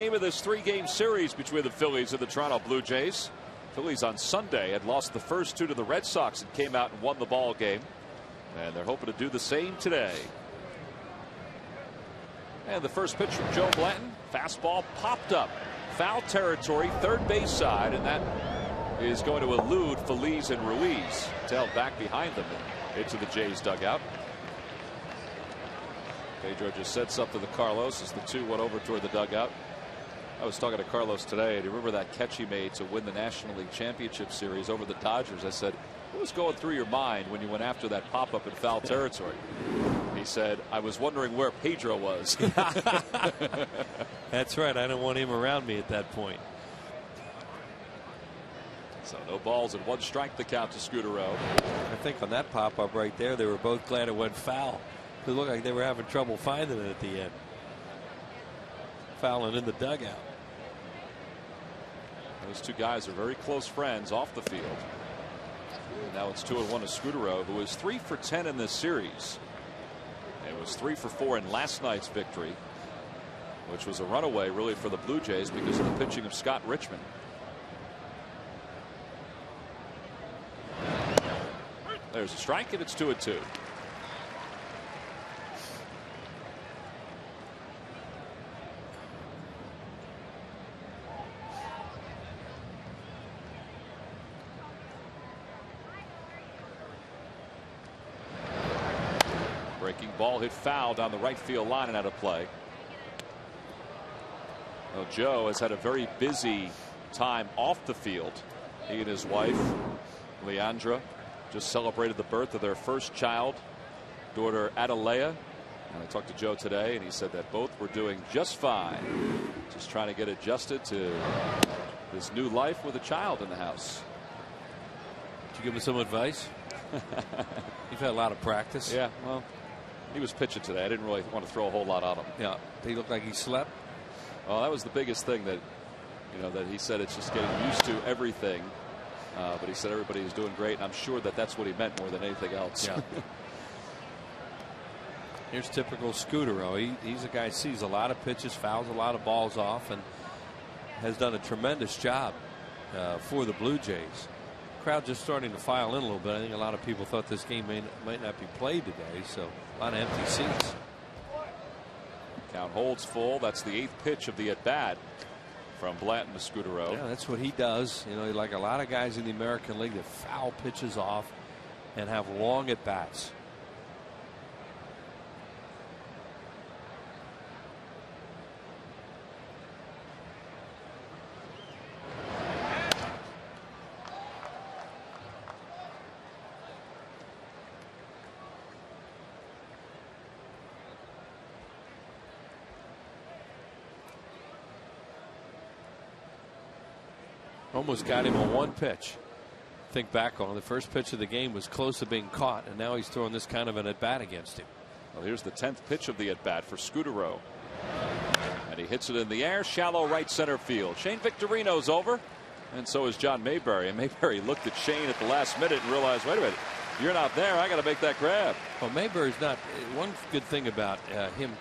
Game of this 3-game series between the Phillies and the Toronto Blue Jays. Phillies on Sunday had lost the first 2 to the Red Sox and came out and won the ball game, and they're hoping to do the same today. And the first pitch from Joe Blanton, fastball popped up, foul territory, third base side, and that is going to elude Feliz and Ruiz. Tailed back behind them into the Jays dugout. Pedro just said something to Carlos as the 2 went over toward the dugout. I was talking to Carlos today, and you remember that catch he made to win the National League Championship Series over the Dodgers? I said, what was going through your mind when you went after that pop-up in foul territory? He said, I was wondering where Pedro was. That's right. I didn't want him around me at that point. So no balls and 1 strike the count to Scudero. I think on that pop-up right there, they were both glad it went foul. It looked like they were having trouble finding it at the end. Fouling in the dugout. Those 2 guys are very close friends off the field. Now it's 2-1 to Scudero, who is 3 for 10 in this series. It was 3 for 4 in last night's victory, which was a runaway really for the Blue Jays because of the pitching of Scott Richmond. There's a strike, and it's 2-2. Breaking ball hit foul down the right field line and out of play. Well, Joe has had a very busy time off the field. He and his wife, Leandra, just celebrated the birth of their first child, daughter Adalea. And I talked to Joe today, and he said that both were doing just fine. Just trying to get adjusted to this new life with a child in the house. Did you give him some advice? You've had a lot of practice. Yeah, well, he was pitching today. I didn't really want to throw a whole lot on him. Yeah, he looked like he slept. Well, that was the biggest thing that, that he said it's just getting used to everything. But he said everybody is doing great, and I'm sure that that's what he meant more than anything else. Yeah. Here's typical Scudero. He's a guy who sees a lot of pitches, fouls a lot of balls off, and has done a tremendous job for the Blue Jays. Crowd just starting to file in a little bit. I think a lot of people thought this game might not be played today, so a lot of empty seats. Count holds full. That's the 8th pitch of the at-bat from Blanton to Scudero. Yeah, that's what he does. Like a lot of guys in the American League that foul pitches off and have long at-bats. Almost got him on 1 pitch. Think back on the first pitch of the game was close to being caught, and now he's throwing this kind of an at bat against him. Well, here's the 10th pitch of the at bat for Scudero, and he hits it in the air, shallow right center field. Shane Victorino's over, and so is John Mayberry. And Mayberry looked at Shane at the last minute and realized, wait a minute, you're not there. I got to make that grab. Well, Mayberry's not. One good thing about him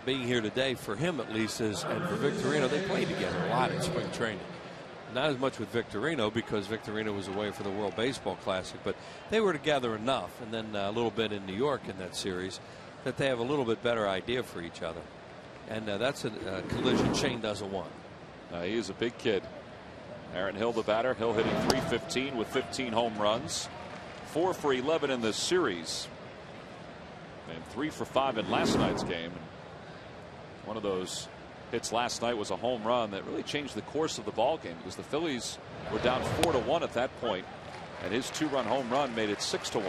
being here today, for him at least, is, and for Victorino, they played together a lot in spring training. Not as much with Victorino because Victorino was away for the World Baseball Classic, but they were together enough, and then a little bit in New York in that series, that they have a little bit better idea for each other. And that's a collision Shane doesn't want. He is a big kid. Aaron Hill, the batter. Hill hitting .315 with 15 home runs. 4 for 11 in this series. And 3 for 5 in last night's game. One of those hits last night was a home run that really changed the course of the ball game, because the Phillies were down 4-1 at that point, and his 2-run home run made it 6-1.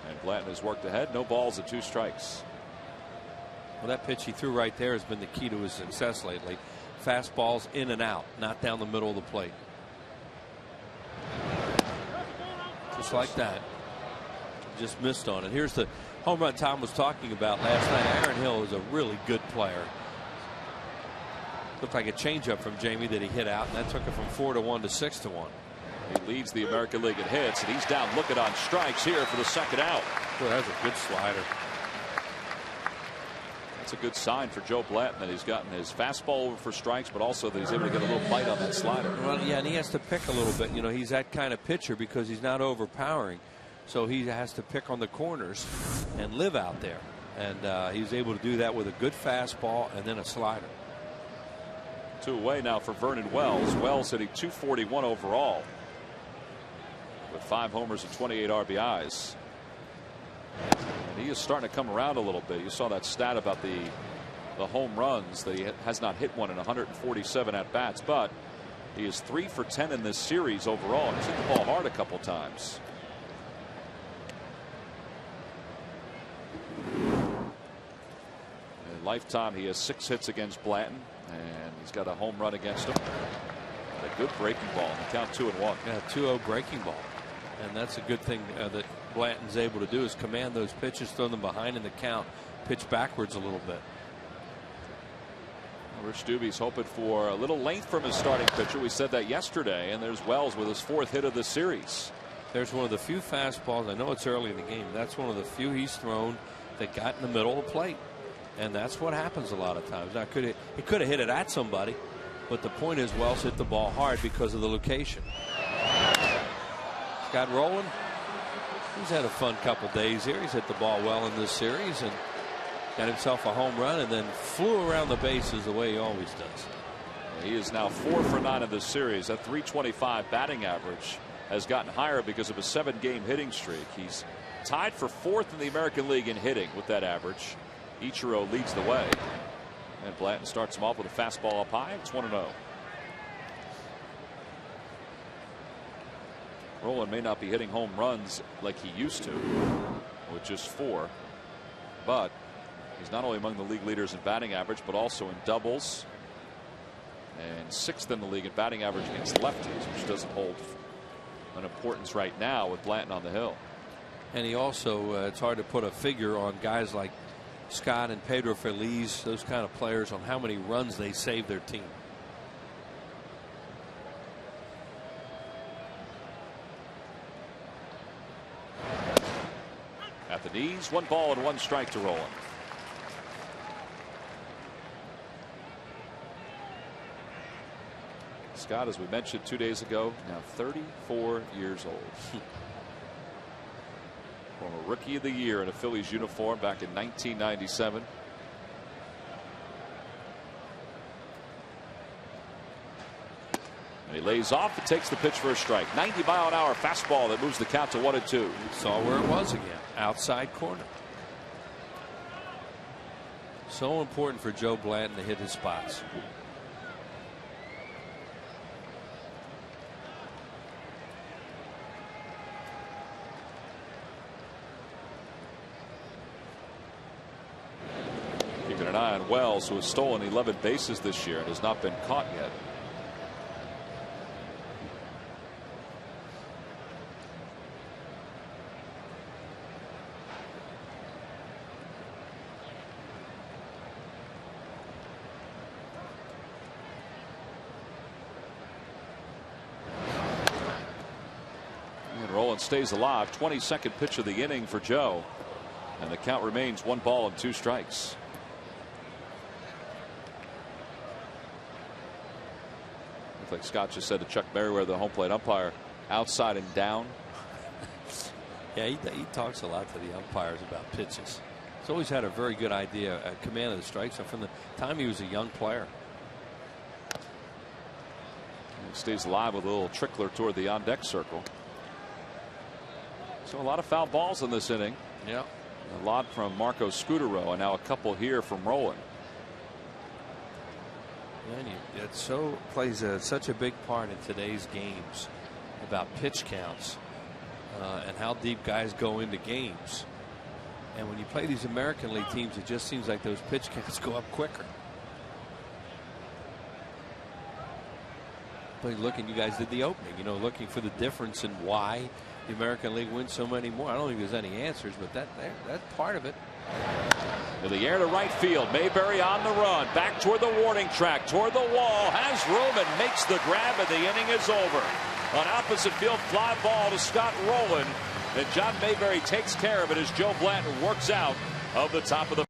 And Blanton has worked ahead. No balls and 2 strikes. Well, that pitch he threw right there has been the key to his success lately. Fastballs in and out, not down the middle of the plate. Just like that. Just missed on it. Here's the home run Tom was talking about last night. Aaron Hill is a really good player. Looked like a changeup from Jamie that he hit out, and that took it from 4-1 to 6-1. He leads the American League in hits, and he's down looking on strikes here for the second out. Boy, that's a good slider. That's a good sign for Joe Blanton that he's gotten his fastball over for strikes, but also that he's able to get a little bite on that slider. Well, yeah, and he has to pick a little bit. You know, he's that kind of pitcher because he's not overpowering. So he has to pick on the corners and live out there. And he's able to do that with a good fastball and then a slider. 2 away now for Vernon Wells. Wells hitting .241 overall with 5 homers and 28 RBIs. And he is starting to come around a little bit. You saw that stat about the home runs, that he has not hit one in 147 at bats, but he is 3 for 10 in this series overall. He's hit the ball hard a couple times. In lifetime, he has 6 hits against Blanton, and he's got a home run against him. A good breaking ball. The count 2-1. Yeah, 2-0 breaking ball. And that's a good thing that Blanton's able to do, is command those pitches, throw them behind in the count, pitch backwards a little bit. Rich Dubie's hoping for a little length from his starting pitcher. We said that yesterday, and there's Wells with his 4th hit of the series. There's one of the few fastballs. I know it's early in the game. That's one of the few he's thrown that got in the middle of the plate. And that's what happens a lot of times. Now, he could have hit it at somebody, but the point is Wells hit the ball hard because of the location. Got rolling. He's had a fun couple days here. He's hit the ball well in this series and got himself a home run and then flew around the bases the way he always does. He is now 4 for 9 in this series. That .325 batting average has gotten higher because of a 7-game hitting streak. He's tied for 4th in the American League in hitting with that average. Ichiro leads the way. And Blanton starts him off with a fastball up high. It's 1-0. Rollins may not be hitting home runs like he used to with just 4, but he's not only among the league leaders in batting average, but also in doubles, and 6th in the league in batting average against lefties, which doesn't hold an importance right now with Blanton on the hill. And he also, it's hard to put a figure on guys like Scott and Pedro Feliz, those kind of players, on how many runs they save their team. At the knees, 1 ball and 1 strike to Rollins. Scott, as we mentioned 2 days ago, now 34 years old. Former Rookie of the Year in a Phillies uniform back in 1997. And he lays off and takes the pitch for a strike. 90-mile-an-hour fastball that moves the count to 1-2. Saw where it was again. Outside corner. So important for Joe Blanton to hit his spots. Keeping an eye on Wells, who has stolen 11 bases this year and has not been caught yet. Rollins stays alive. 22nd pitch of the inning for Joe, and the count remains 1 ball and 2 strikes. Looks like Scott just said to Chuck Merriweather, the home plate umpire, outside and down. Yeah, he talks a lot to the umpires about pitches. He's always had a very good idea at command of the strike zone from the time he was a young player. He stays alive with a little trickler toward the on deck circle. So a lot of foul balls in this inning. Yeah. A lot from Marco Scutaro, and now a couple here from Rollins. And it plays such a big part in today's games about pitch counts and how deep guys go into games. And when you play these American League teams, it just seems like those pitch counts go up quicker. But looking, you guys did the opening, looking for the difference in why the American League wins so many more. I don't think there's any answers, but that's part of it. In the air to right field, Mayberry on the run, back toward the warning track, toward the wall, has room and makes the grab, and the inning is over. An opposite field fly ball to Scott Rollins, and John Mayberry takes care of it as Joe Blanton works out of the top of the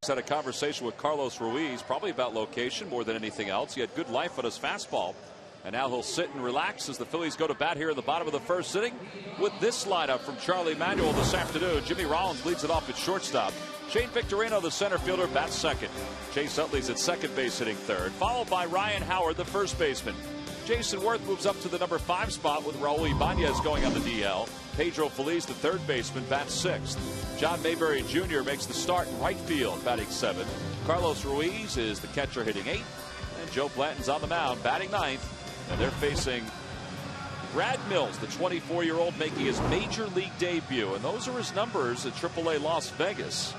had a conversation with Carlos Ruiz, probably about location more than anything else. He had good life on his fastball, and now he'll sit and relax as the Phillies go to bat here in the bottom of the first inning with this lineup from Charlie Manuel this afternoon. Jimmy Rollins leads it off at shortstop. Shane Victorino, the center fielder, bats second. Chase Utley's at second base hitting third, followed by Ryan Howard, the first baseman. Jason Worth moves up to the number 5 spot with Raul Ibanez going on the DL. Pedro Feliz, the third baseman, bats sixth. John Mayberry Jr. makes the start in right field, batting 7th. Carlos Ruiz is the catcher, hitting 8th. And Joe Blanton's on the mound, batting 9th. And they're facing Brad Mills, the 24-year-old, making his major league debut. And those are his numbers at AAA Las Vegas.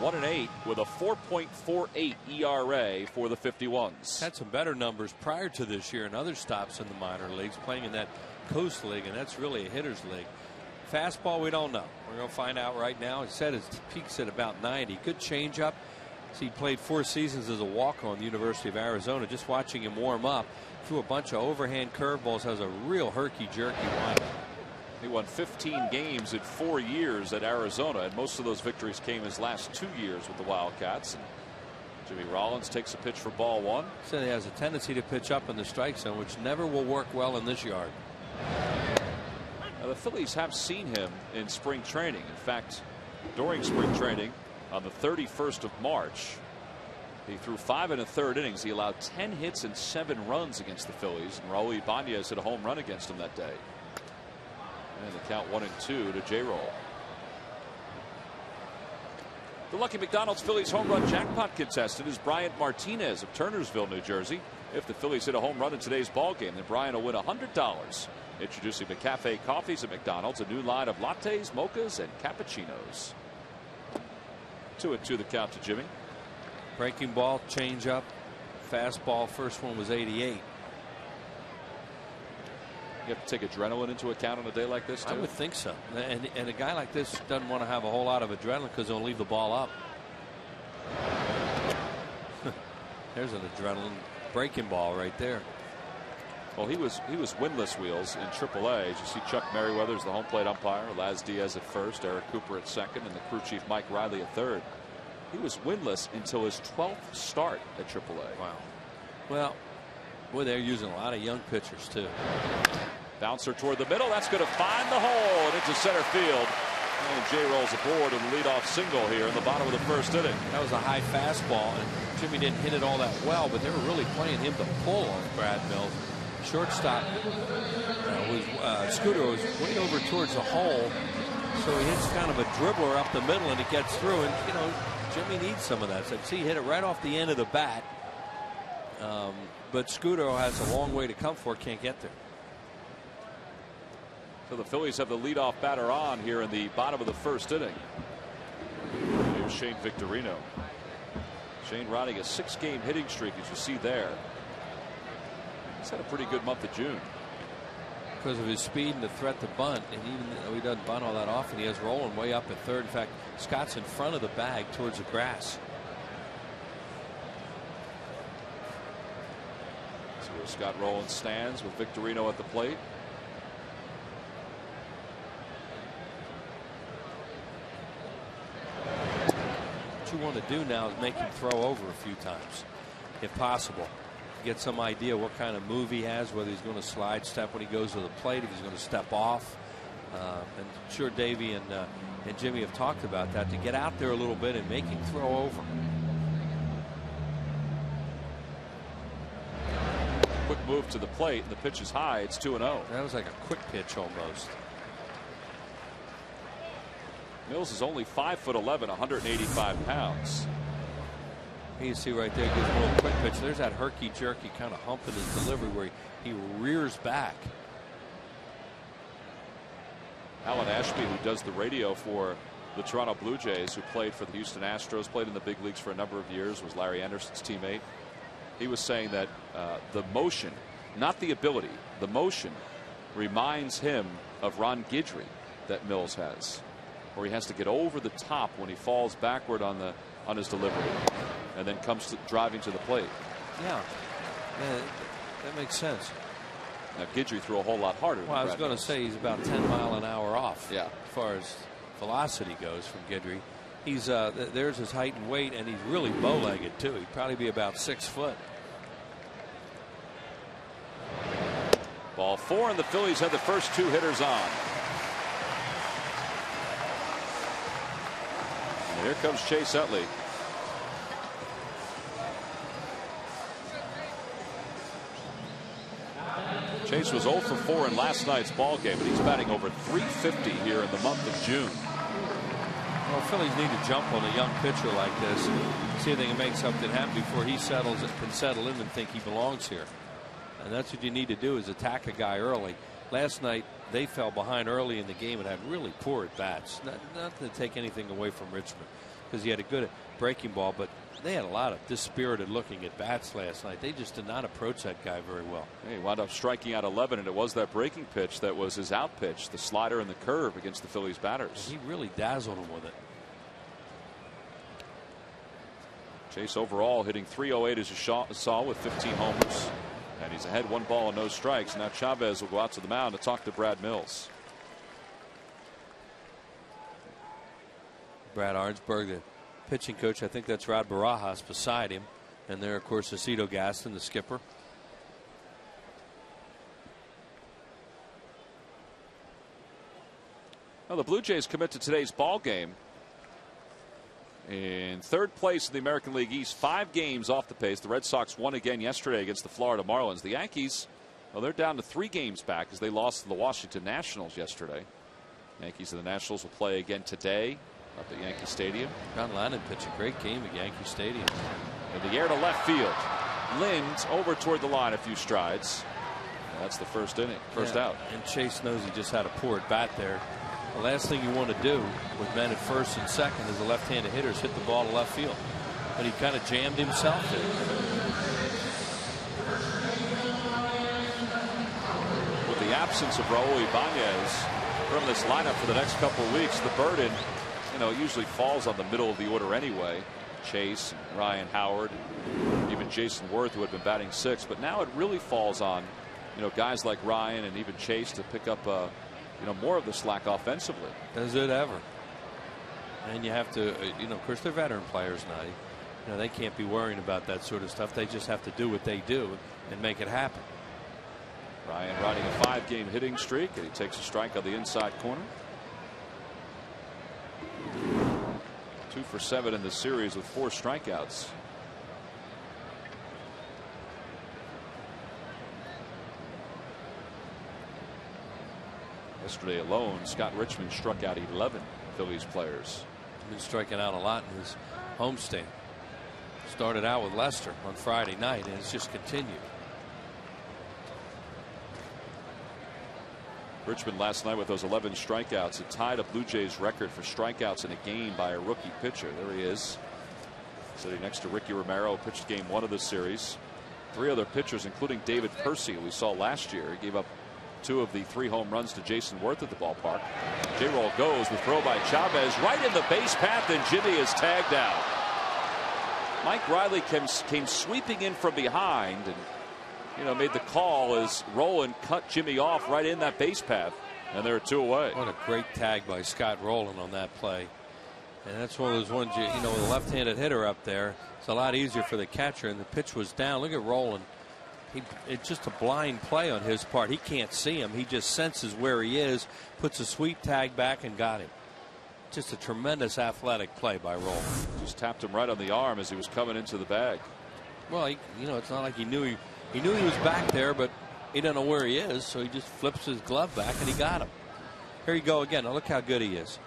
1-8 with a 4.48 ERA for the 51s. Had some better numbers prior to this year in other stops in the minor leagues, playing in that Coast League, and that's really a hitter's league. Fastball, we don't know. We're going to find out right now. He said his peak's at about 90. Good changeup. He played 4 seasons as a walk-on at the University of Arizona. Just watching him warm up, threw a bunch of overhand curveballs, has a real herky-jerky windup. He won 15 games in 4 years at Arizona, and most of those victories came his last 2 years with the Wildcats. And Jimmy Rollins takes a pitch for ball 1. So he has a tendency to pitch up in the strike zone, which never will work well in this yard. Now, the Phillies have seen him in spring training. In fact, during spring training on the 31st of March, he threw 5 1/3 innings. He allowed 10 hits and 7 runs against the Phillies, and Raul Ibanez hit a home run against him that day. And the count 1-2 to J-Roll. The Lucky McDonald's Phillies home run jackpot contestant is Bryant Martinez of Turnersville, New Jersey. If the Phillies hit a home run in today's ball game, then Bryant will win $100. Introducing McCafe Coffees at McDonald's, a new line of lattes, mochas, and cappuccinos. 2-2 the count to Jimmy. Breaking ball, changeup, fastball. First one was 88. You have to take adrenaline into account on a day like this, too? I would think so. And a guy like this doesn't want to have a whole lot of adrenaline because he'll leave the ball up. There's an adrenaline breaking ball right there. Well, he was winless, Wheels, in AAA. As you see Chuck Merriweather's the home plate umpire, Laz Diaz at first, Eric Cooper at second, and the crew chief Mike Riley at third. He was winless until his 12th start at AAA. Wow. Well, boy, they're using a lot of young pitchers, too. Bouncer toward the middle. That's going to find the hole and into center field. And Jay rolls aboard with a leadoff single here in the bottom of the first inning. That was a high fastball, and Jimmy didn't hit it all that well, but they were really playing him to pull on Brad Mills. Shortstop Scooter was way over towards the hole, so he hits kind of a dribbler up the middle, and it gets through. And you know, Jimmy needs some of that. So see, he hit it right off the end of the bat, but Scooter has a long way to come for it. Can't get there. So the Phillies have the leadoff batter on here in the bottom of the first inning. Here's Shane Victorino. Shane riding a 6-game hitting streak, as you see there. He's had a pretty good month of June. Because of his speed and the threat to bunt, and even though he doesn't bunt all that often, he has Rollins way up at third. In fact, Scott's in front of the bag towards the grass. So where Scott Rollins stands with Victorino at the plate. What you want to do now is make him throw over a few times, if possible. Get some idea what kind of move he has, whether he's going to slide step when he goes to the plate, if he's going to step off. And sure, Davey and Jimmy have talked about that, to get out there a little bit and make him throw over. Quick move to the plate, and the pitch is high. It's 2-0. That was like a quick pitch almost. Mills is only 5'11", 185 pounds. You see right there, gives a little quick pitch. There's that herky-jerky kind of hump in his delivery where he rears back. Alan Ashby, who does the radio for the Toronto Blue Jays, who played for the Houston Astros, played in the big leagues for a number of years, was Larry Anderson's teammate. He was saying that the motion, not the ability, the motion reminds him of Ron Guidry that Mills has, where he has to get over the top when he falls backward on his delivery, and then comes to driving to the plate. Yeah, that makes sense. Now Guidry threw a whole lot harder. Well, I was going to say he's about 10 mile an hour off. Yeah. As far as velocity goes from Guidry. He's there's his height and weight, and he's really bow-legged too. He'd probably be about 6 foot. Ball 4, and the Phillies had the first 2 hitters on. And here comes Chase Utley. Chase was 0 for 4 in last night's ball game, but he's batting over .350 here in the month of June. Well, Phillies need to jump on a young pitcher like this and see if they can make something happen before he can settle in and think he belongs here. And that's what you need to do, is attack a guy early. Last night they fell behind early in the game and had really poor at bats. Not to take anything away from Richmond, because he had a good breaking ball, but they had a lot of dispirited looking at bats last night. They just did not approach that guy very well. He wound up striking out 11, and it was that breaking pitch that was his out pitch, the slider and the curve against the Phillies batters. And he really dazzled him with it. Chase overall hitting .308 as you saw with 15 homers. And he's ahead 1 ball and no strikes. Now Chavez will go out to the mound to talk to Brad Mills. Brad Arnsberg, the pitching coach. I think that's Rod Barajas beside him. And there, of course, is Cito Gaston, the skipper. Well, the Blue Jays commit to today's ball game in 3rd place in the American League East, 5 games off the pace. The Red Sox won again yesterday against the Florida Marlins. The Yankees, well, they're down to 3 games back as they lost to the Washington Nationals yesterday. Yankees and the Nationals will play again today up at Yankee Stadium. John Lennon pitched a great game at Yankee Stadium. In the air to left field. Lind over toward the line a few strides. That's the first inning, first out. And Chase knows he just had a poor at bat there. The last thing you want to do with men at first and second as the left-handed hitters hit the ball to left field. But he kind of jammed himself there. With the absence of Raul Ibanez from this lineup for the next couple of weeks, the burden, it usually falls on the middle of the order anyway. Chase, Ryan Howard, even Jason Worth, who had been batting 6th. But now it really falls on, guys like Ryan and even Chase to pick up more of the slack offensively. Does it ever? And you have to, of course, they're veteran players now. They can't be worrying about that sort of stuff. They just have to do what they do and make it happen. Ryan riding a 5-game hitting streak, and he takes a strike on the inside corner. 2 for 7 in the series with 4 strikeouts. Yesterday alone, Scott Richmond struck out 11 Phillies players. He's been striking out a lot in his homestand. Started out with Lester on Friday night, and it's just continued. Richmond last night with those 11 strikeouts, it tied a Blue Jays record for strikeouts in a game by a rookie pitcher. There he is, sitting next to Ricky Romero, pitched game 1 of the series. 3 other pitchers, including David Percy, who we saw last year. He gave up 2 of the 3 home runs to Jason Worth at the ballpark. J-Roll goes, the throw by Chavez right in the base path, and Jimmy is tagged out. Mike Riley came sweeping in from behind and made the call as Rollins cut Jimmy off right in that base path, and there are 2 away. What a great tag by Scott Rollins on that play. And that's one of those ones, with a left-handed hitter up there, it's a lot easier for the catcher, and the pitch was down. Look at Rollins. It's just a blind play on his part. He can't see him. He just senses where he is, puts a sweep tag back, and got him. Just a tremendous athletic play by Rollins. Just tapped him right on the arm as he was coming into the bag. Well, it's not like he knew he was back there, but he doesn't know where he is, so he just flips his glove back and he got him. Here you go again. Now look how good he is.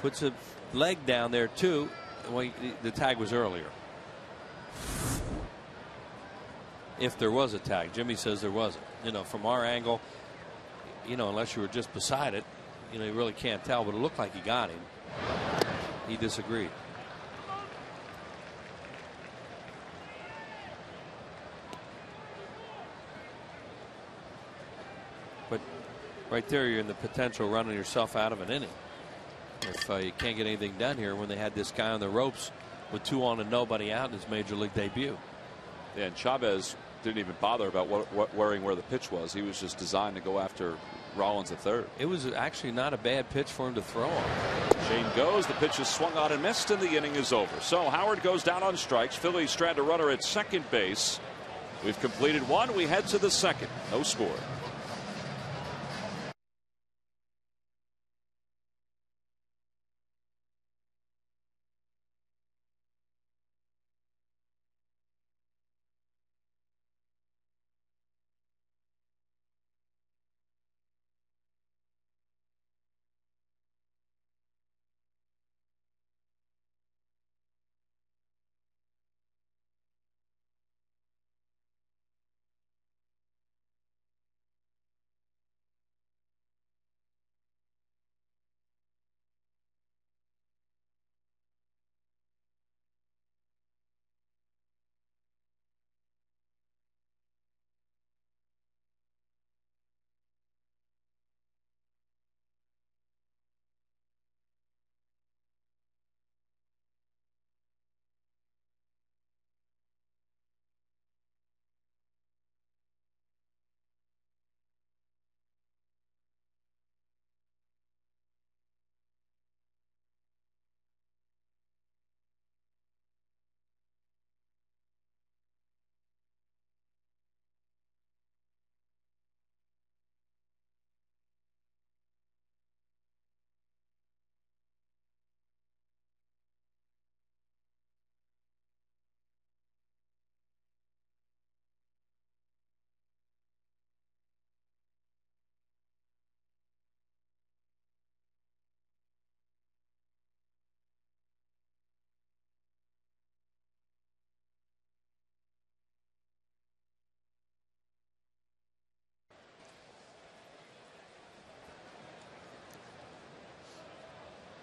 Puts a leg down there too. Well, the tag was earlier. If there was a tag, Jimmy says there wasn't. From our angle, unless you were just beside it, you really can't tell, but it looked like he got him. He disagreed. But right there, you're in the potential running yourself out of an inning. If you can't get anything done here when they had this guy on the ropes with 2 on and nobody out in his major league debut. Yeah, and Chavez didn't even bother about worrying where the pitch was. He was just designed to go after Rollins at third. It was actually not a bad pitch for him to throw on. Shane goes. The pitch is swung on and missed, and the inning is over. So Howard goes down on strikes. Phillies strand a runner at second base. We've completed one. We head to the second. No score.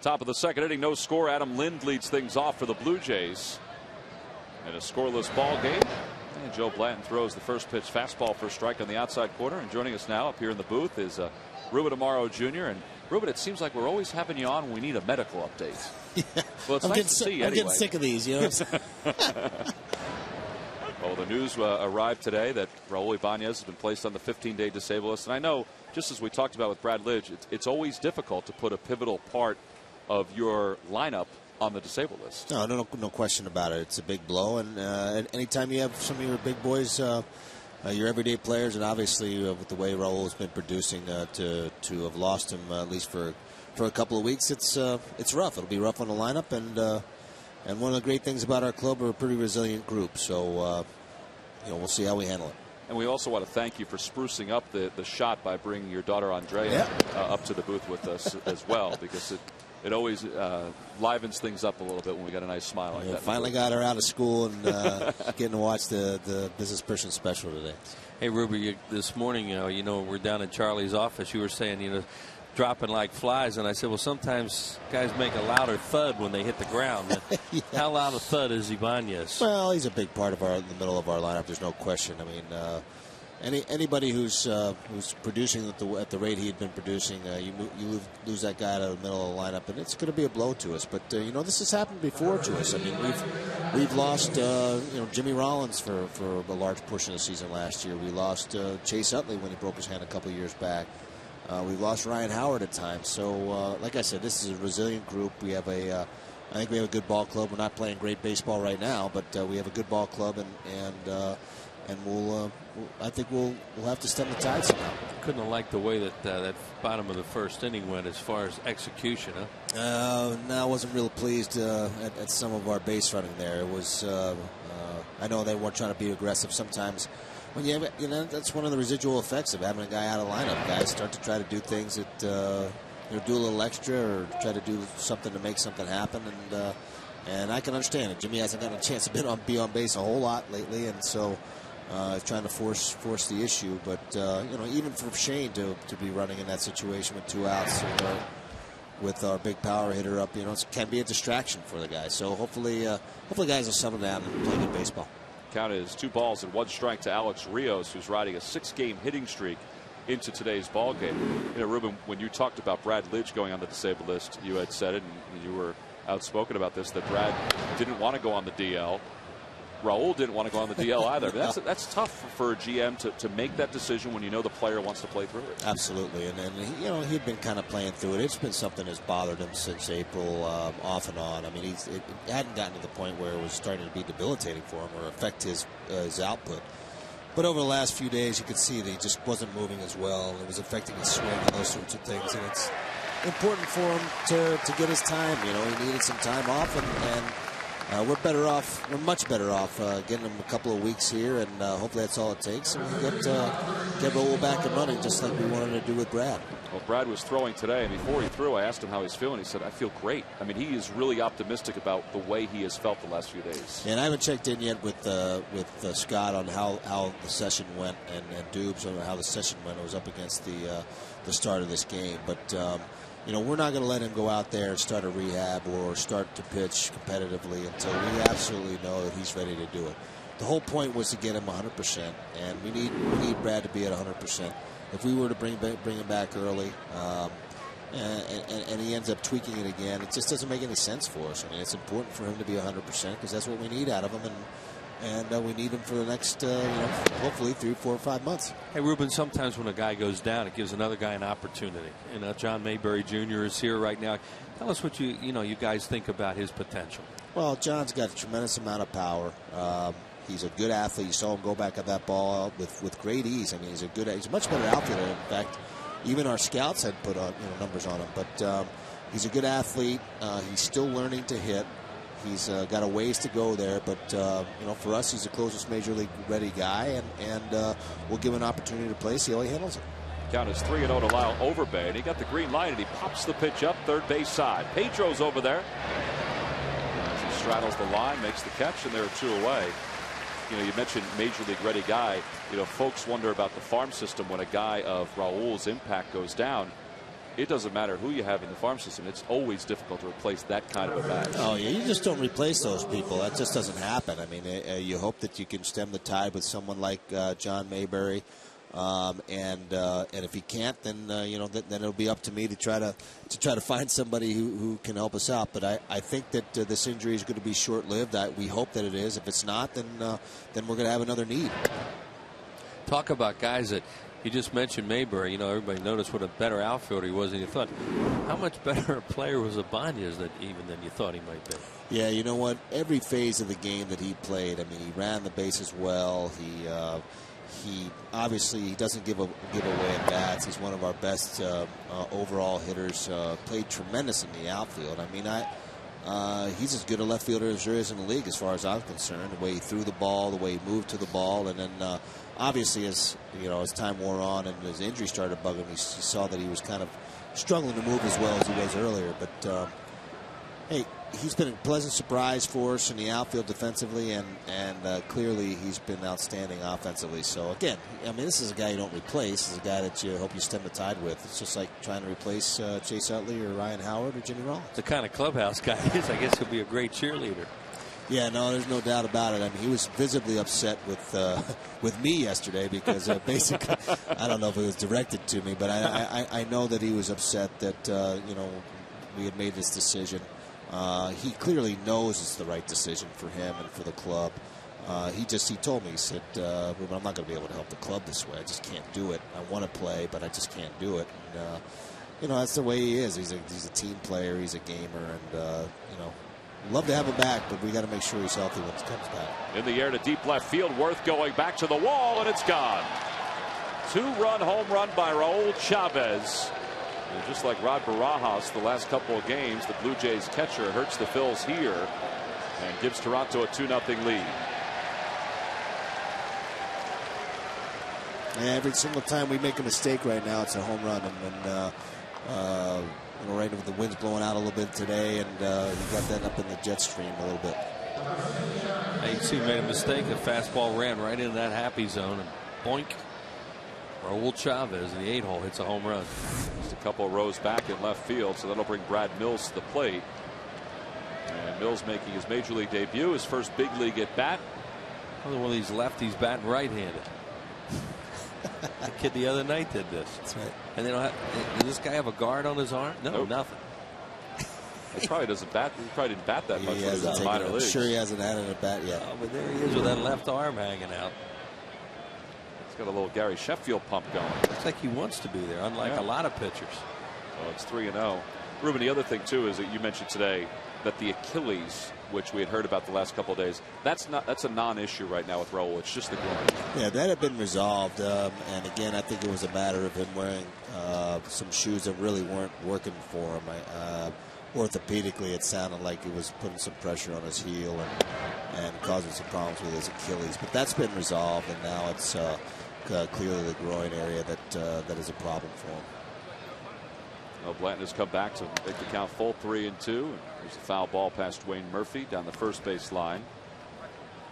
Top of the second inning, no score. Adam Lind leads things off for the Blue Jays in a scoreless ball game. And Joe Blanton throws the first pitch fastball for a strike on the outside corner. And joining us now up here in the booth is Ruben Amaro Jr. And Ruben, it seems like we're always having you on when we need a medical update. Yeah. Well, it's nice to see you I'm anyway. getting sick of these, you know. Well, the news arrived today that Raul Ibanez has been placed on the 15-day disabled list. And I know, just as we talked about with Brad Lidge, it's always difficult to put a pivotal part of your lineup on the disabled list. No question about it. It's a big blow, and anytime you have some of your big boys, your everyday players, and obviously with the way Raul has been producing, to have lost him at least for a couple of weeks, it's rough. It'll be rough on the lineup, and one of the great things about our club, we're a pretty resilient group. So we'll see how we handle it. And we also want to thank you for sprucing up the shot by bringing your daughter Andrea up to the booth with us as well, because it always livens things up a little bit when we got a nice smile like that. Finally got her out of school and getting to watch the business person special today. Hey, Ruby, this morning, we're down in Charlie's office. You were saying, dropping like flies, and I said, well, sometimes guys make a louder thud when they hit the ground. Yeah. How loud a thud is Ibanez? Well, he's a big part of the middle of our lineup. There's no question. I mean, anybody who's producing at the rate he had been producing, you lose that guy out of the middle of the lineup, and it's going to be a blow to us. But this has happened before to us. I mean, we've lost Jimmy Rollins for a large portion of the season last year. We lost Chase Utley when he broke his hand a couple of years back. We've lost Ryan Howard at times. So, like I said, this is a resilient group. We have I think we have a good ball club. We're not playing great baseball right now, but we have a good ball club, and I think we'll have to stem the tide somehow. Couldn't have liked the way that bottom of the first inning went as far as execution, huh? No, I wasn't real pleased at some of our base running there. It was I know they weren't trying to be aggressive sometimes. When that's one of the residual effects of having a guy out of lineup. Guys start to try to do things that do a little extra or try to do something to make something happen, and I can understand it. Jimmy hasn't gotten a chance to be on base a whole lot lately, and so trying to force the issue. But even for Shane to be running in that situation with 2 outs with our big power hitter up, it can be a distraction for the guys. So hopefully guys will settle down and play good baseball. Count is 2 balls and 1 strike to Alex Rios, who's riding a 6-game hitting streak into today's ball game. Ruben, when you talked about Brad Lidge going on the disabled list, you had said it, and you were outspoken about this, that Brad didn't want to go on the DL. Raul didn't want to go on the DL either. That's tough for a GM to make that decision when you know the player wants to play through it. Absolutely, and he, he'd been kind of playing through it. It's been something that's bothered him since April, off and on. I mean, it hadn't gotten to the point where it was starting to be debilitating for him or affect his output. But over the last few days, you could see that he just wasn't moving as well. It was affecting his swing and those sorts of things. And it's important for him to get his time. He needed some time off, and we're better off. We're much better off getting him a couple of weeks here, and hopefully that's all it takes. And we get Raul back and running, just like we wanted to do with Brad. Well, Brad was throwing today, and before he threw, I asked him how he's feeling. He said, "I feel great." I mean, he is really optimistic about the way he has felt the last few days. And I haven't checked in yet with Scott on how the session went, and Dubes on how the session went. It was up against the start of this game, but. We're not going to let him go out there and start a rehab or start to pitch competitively until we absolutely know that he's ready to do it. The whole point was to get him 100%, and we need Brad to be at 100%. If we were to bring him back early, and he ends up tweaking it again, it just doesn't make any sense for us. I mean, it's important for him to be 100% because that's what we need out of him, and we need him for the next, hopefully 3, 4, 5 months. Hey, Ruben, sometimes when a guy goes down, it gives another guy an opportunity. John Mayberry Jr. is here right now. Tell us what you guys think about his potential. Well, John's got a tremendous amount of power. He's a good athlete. You saw him go back at that ball with great ease. I mean, he's a much better outfielder. In fact, even our scouts had put on numbers on him. But he's a good athlete. He's still learning to hit. He's got a ways to go there, but for us, he's the closest major league ready guy, and we'll give him an opportunity to play, see how he handles it. Count is 3-0 to Lyle Overbay, and he got the green light, and he pops the pitch up third base side. Pedro's over there. As he straddles the line, makes the catch, and there are 2 away. You mentioned major league ready guy. Folks wonder about the farm system when a guy of Raul's impact goes down. It doesn't matter who you have in the farm system. It's always difficult to replace that kind of a bat. Oh, yeah, you just don't replace those people. That just doesn't happen. I mean, you hope that you can stem the tide with someone like John Mayberry. And if he can't, then then it'll be up to me to try to find somebody who can help us out. But I think that this injury is going to be short-lived. We hope that it is. If it's not, then we're going to have another need. Talk about guys that you just mentioned. Mayberry. Everybody noticed what a better outfielder he was than you thought. How much better a player was Ibanez than you thought he might be? Yeah, you know what? Every phase of the game that he played, I mean, he ran the bases well. He obviously doesn't give away at bats. He's one of our best overall hitters. Played tremendous in the outfield. I mean, he's as good a left fielder as there is in the league, as far as I'm concerned. The way he threw the ball, the way he moved to the ball, and then obviously as time wore on and his injury started bugging him, he saw that he was kind of struggling to move as well as he was earlier. But hey, he's been a pleasant surprise for us in the outfield defensively, and clearly he's been outstanding offensively. So again, I mean, this is a guy you don't replace. This is a guy that you hope you stem the tide with. It's just like trying to replace Chase Utley or Ryan Howard or Jimmy Rollins. The kind of clubhouse guy he is. I guess he'll be a great cheerleader. Yeah, no, there's no doubt about it. I mean, he was visibly upset with me yesterday because basically, I don't know if it was directed to me, but I know that he was upset that we had made this decision. He clearly knows it's the right decision for him and for the club. He told me, he said, Ruben, I'm not going to be able to help the club this way. I just can't do it. I want to play, but I just can't do it. And, that's the way he is. He's a team player. He's a gamer. And, love to have him back, but we got to make sure he's healthy when he comes back. In the air to deep left field. Worth going back to the wall, and it's gone. 2-run home run by Raul Chavez. And just like Rod Barajas the last couple of games, the Blue Jays catcher hurts the Phils here and gives Toronto a 2-0 lead. And every single time we make a mistake right now, it's a home run. And right with the wind's blowing out a little bit today, and he got that up in the jet stream a little bit. You can see he made a mistake. The fastball ran right into that happy zone, and boink. Raul Chavez in the 8-hole hits a home run. Just a couple of rows back in left field, so that'll bring Brad Mills to the plate. And Mills making his major league debut, his first big league at bat. Another one of these lefties batting right-handed. The kid the other night did this. That's right. And does this guy have a guard on his arm? No, nope. Nothing. He probably doesn't bat. He probably didn't bat that much when he was in the minor leagues. I'm sure he hasn't had an at bat yet. Oh, but there he is with that left arm hanging out. He's got a little Gary Sheffield pump going. Looks like he wants to be there, unlike a lot of pitchers. So it's 3-0. Ruben, the other thing too is that you mentioned today that the Achilles, which we had heard about the last couple of days, that's a non-issue right now with Raul. It's just the groin. Yeah, that had been resolved, and again, I think it was a matter of him wearing some shoes that really weren't working for him. Orthopedically, it sounded like he was putting some pressure on his heel and causing some problems with his Achilles. But that's been resolved, and now it's clearly the groin area that is a problem for him. Well, Blanton has come back to make the count full 3-2. There's a foul ball past Dwayne Murphy down the first base line.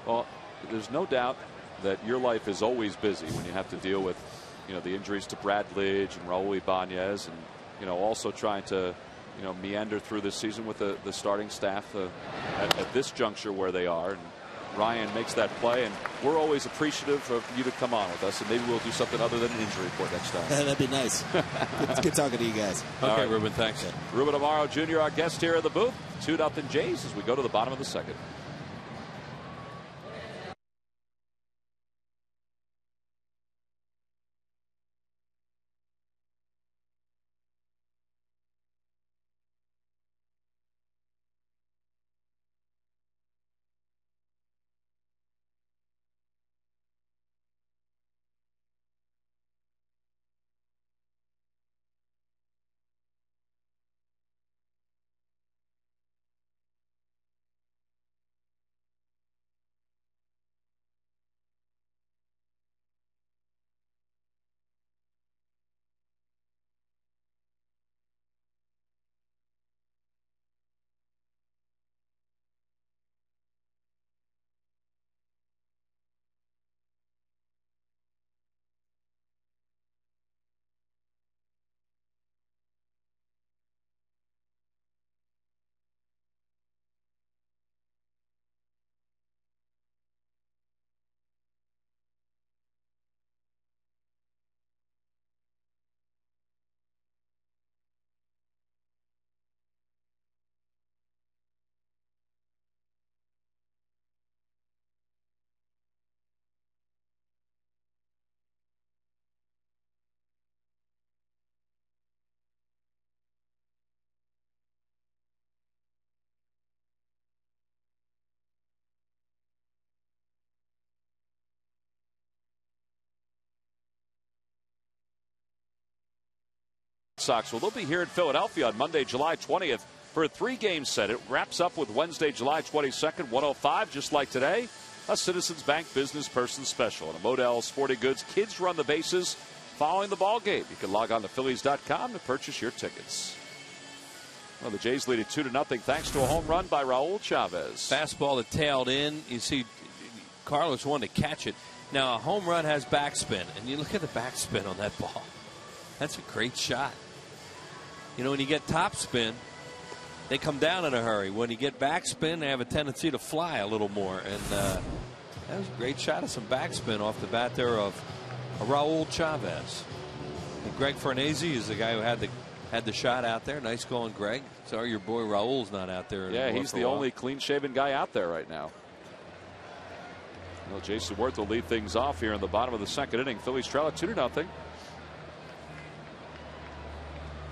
Well, there's no doubt that your life is always busy when you have to deal with, the injuries to Brad Lidge and Raul Ibanez, and also trying to, meander through this season with the starting staff at this juncture where they are. And Ryan makes that play, and we're always appreciative of you to come on with us, and maybe we'll do something other than an injury report next time. That'd be nice. It's good talking to you guys. Okay, right. Ruben, thanks. Okay. Ruben Amaro Jr., our guest here in the booth. 2-0 Jays as we go to the bottom of the second. Sox. Well, they'll be here in Philadelphia on Monday, July 20th for a 3-game set. It wraps up with Wednesday, July 22nd, 1:05, just like today, a Citizens Bank Business Person Special. And a Modell Sporting Goods Kids Run the Bases following the ball game. You can log on to Phillies.com to purchase your tickets. Well, the Jays lead it 2-0 thanks to a home run by Raul Chavez. Fastball that tailed in. You see Carlos wanted to catch it. Now, a home run has backspin, and you look at the backspin on that ball. That's a great shot. When you get topspin, they come down in a hurry. When you get backspin, they have a tendency to fly a little more. And that was a great shot of some backspin off the bat there of Raul Chavez. And Greg Farnese is the guy who had the shot out there. Nice going, Greg. Sorry your boy Raul's not out there. Yeah, he's the only clean-shaven guy out there right now. Well, Jason Worth will lead things off here in the bottom of the second inning. Phillies trail at 2-0.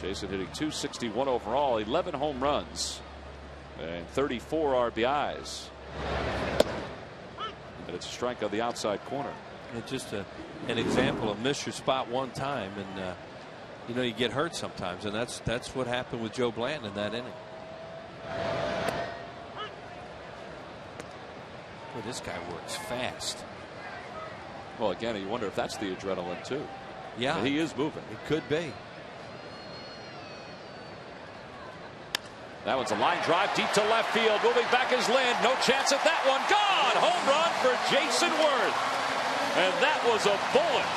Jason hitting .261 overall, 11 home runs, and 34 RBIs. And it's a strike on the outside corner. It's just an example of miss your spot one time, and you get hurt sometimes, and that's what happened with Joe Blanton in that inning. Boy, this guy works fast. Well, again, you wonder if that's the adrenaline too. Yeah, he is moving. It could be. That one's a line drive deep to left field. Moving back is Lynn. No chance at that one. Gone. Home run for Jason Worth. And that was a bullet.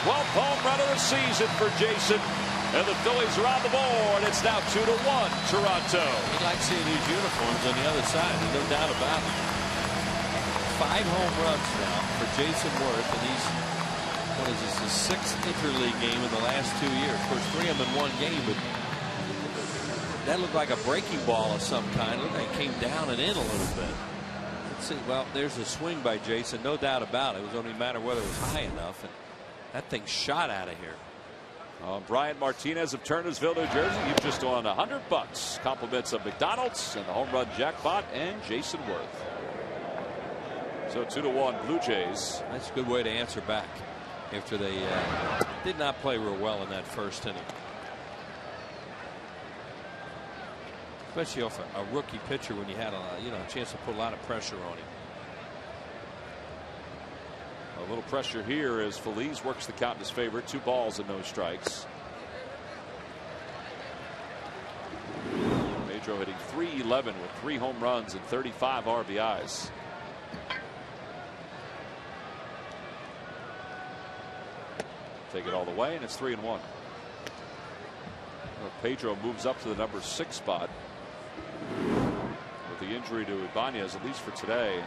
12th home run of the season for Jason. And the Phillies are on the board. It's now 2-1 Toronto. You like seeing these uniforms on the other side. There's no doubt about it. 5 home runs now for Jason Worth. And he's, what is this, his 6th interleague game in the last 2 years. Of course, 3 of them in one game, but That looked like a breaking ball of some kind. It looked like it came down and in a little bit. Let's see. Well, there's a swing by Jason, no doubt about it. It was only a matter of whether it was high enough, and that thing shot out of here. Brian Martinez of Turnersville, New Jersey. You've just won $100. Compliments of McDonald's and the home run jackpot and Jason Worth. So 2-1 Blue Jays. That's a good way to answer back after they did not play real well in that first inning. Especially off a rookie pitcher when you had a chance to put a lot of pressure on him. A little pressure here as Feliz works the count in his favor. 2 balls and no strikes. Pedro hitting .311 with 3 home runs and 35 RBIs. Take it all the way, and it's 3-1. Pedro moves up to the number 6 spot with the injury to Ibanez, at least for today.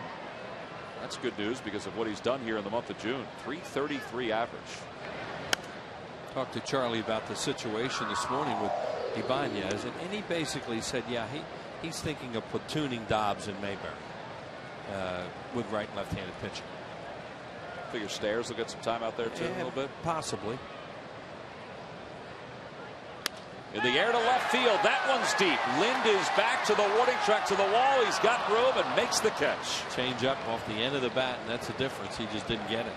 That's good news because of what he's done here in the month of June. .333 average. Talked to Charlie about the situation this morning with Ibanez, and he basically said, yeah, he's thinking of platooning Dobbs and Mayberry with right and left-handed pitching. Figure Stairs will get some time out there too, a little bit. Possibly. In the air to left field. That one's deep. Lind is back to the warning track to the wall. He's got room and makes the catch. Change up off the end of the bat, and that's the difference. He just didn't get it.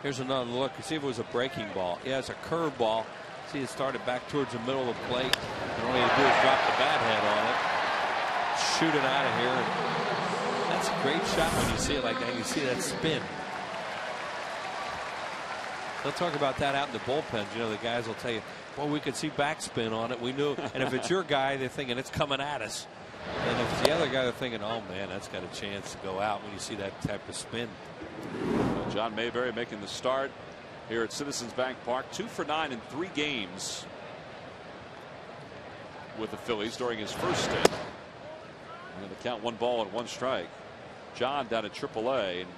Here's another look. See if it was a breaking ball. Yeah, it's a curve ball. See, it started back towards the middle of the plate. And all you do is drop the bat head on it. Shoot it out of here. That's a great shot when you see it like that. You see that spin. They'll talk about that out in the bullpens. You know, the guys will tell you, well, we could see backspin on it. We knew. And if it's your guy, they're thinking it's coming at us. And if it's the other guy, they're thinking, oh, man, that's got a chance to go out when you see that type of spin. John Mayberry making the start here at Citizens Bank Park. 2 for 9 in 3 games with the Phillies during his first stint. And the count 1 ball and 1 strike. John down at AAA. And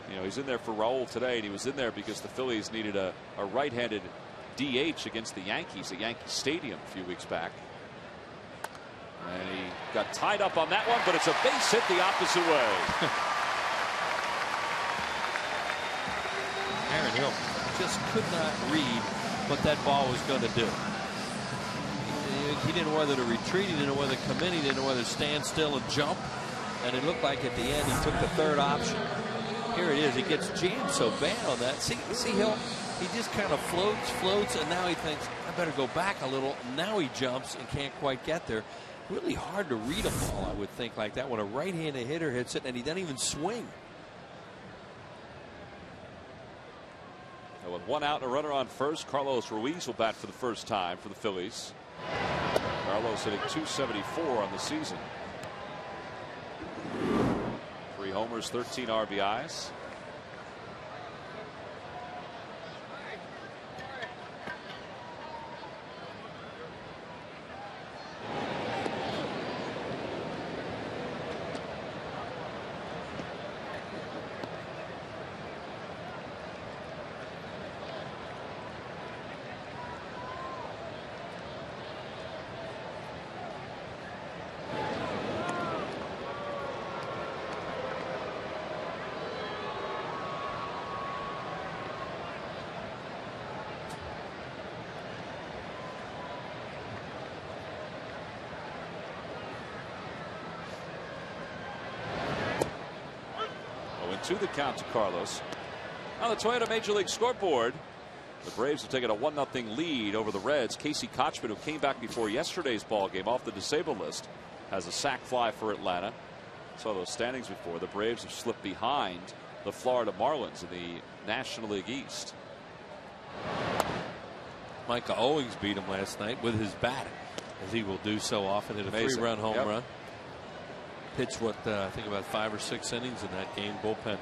you know, he's in there for Raul today, and he was in there because the Phillies needed a right-handed DH against the Yankees at Yankee Stadium a few weeks back. And he got tied up on that one, but it's a base hit the opposite way. Aaron Hill just could not read what that ball was going to do. He didn't know whether to retreat, he didn't know whether to come in, he didn't know whether to stand still and jump. And it looked like at the end he took the 3rd option. Here it is. He gets jammed so bad on that. See Hill? He just kind of floats, and now he thinks, I better go back a little. Now he jumps and can't quite get there. Really hard to read a ball, I would think, like that when a right-handed hitter hits it and he doesn't even swing. And with 1 out and a runner on first, Carlos Ruiz will bat for the first time for the Phillies. Carlos hitting .274 on the season. 3 homers, 13 RBIs. To the count to Carlos. On the Toyota Major League scoreboard, the Braves have taken a 1-0 lead over the Reds. Casey Kochman, who came back before yesterday's ball game off the disabled list, has a sac fly for Atlanta. Saw those standings before. The Braves have slipped behind the Florida Marlins in the National League East. Micah Owings beat him last night with his bat, as he will do so often, at a 3-run home run. Pitched I think about 5 or 6 innings in that game. Bullpen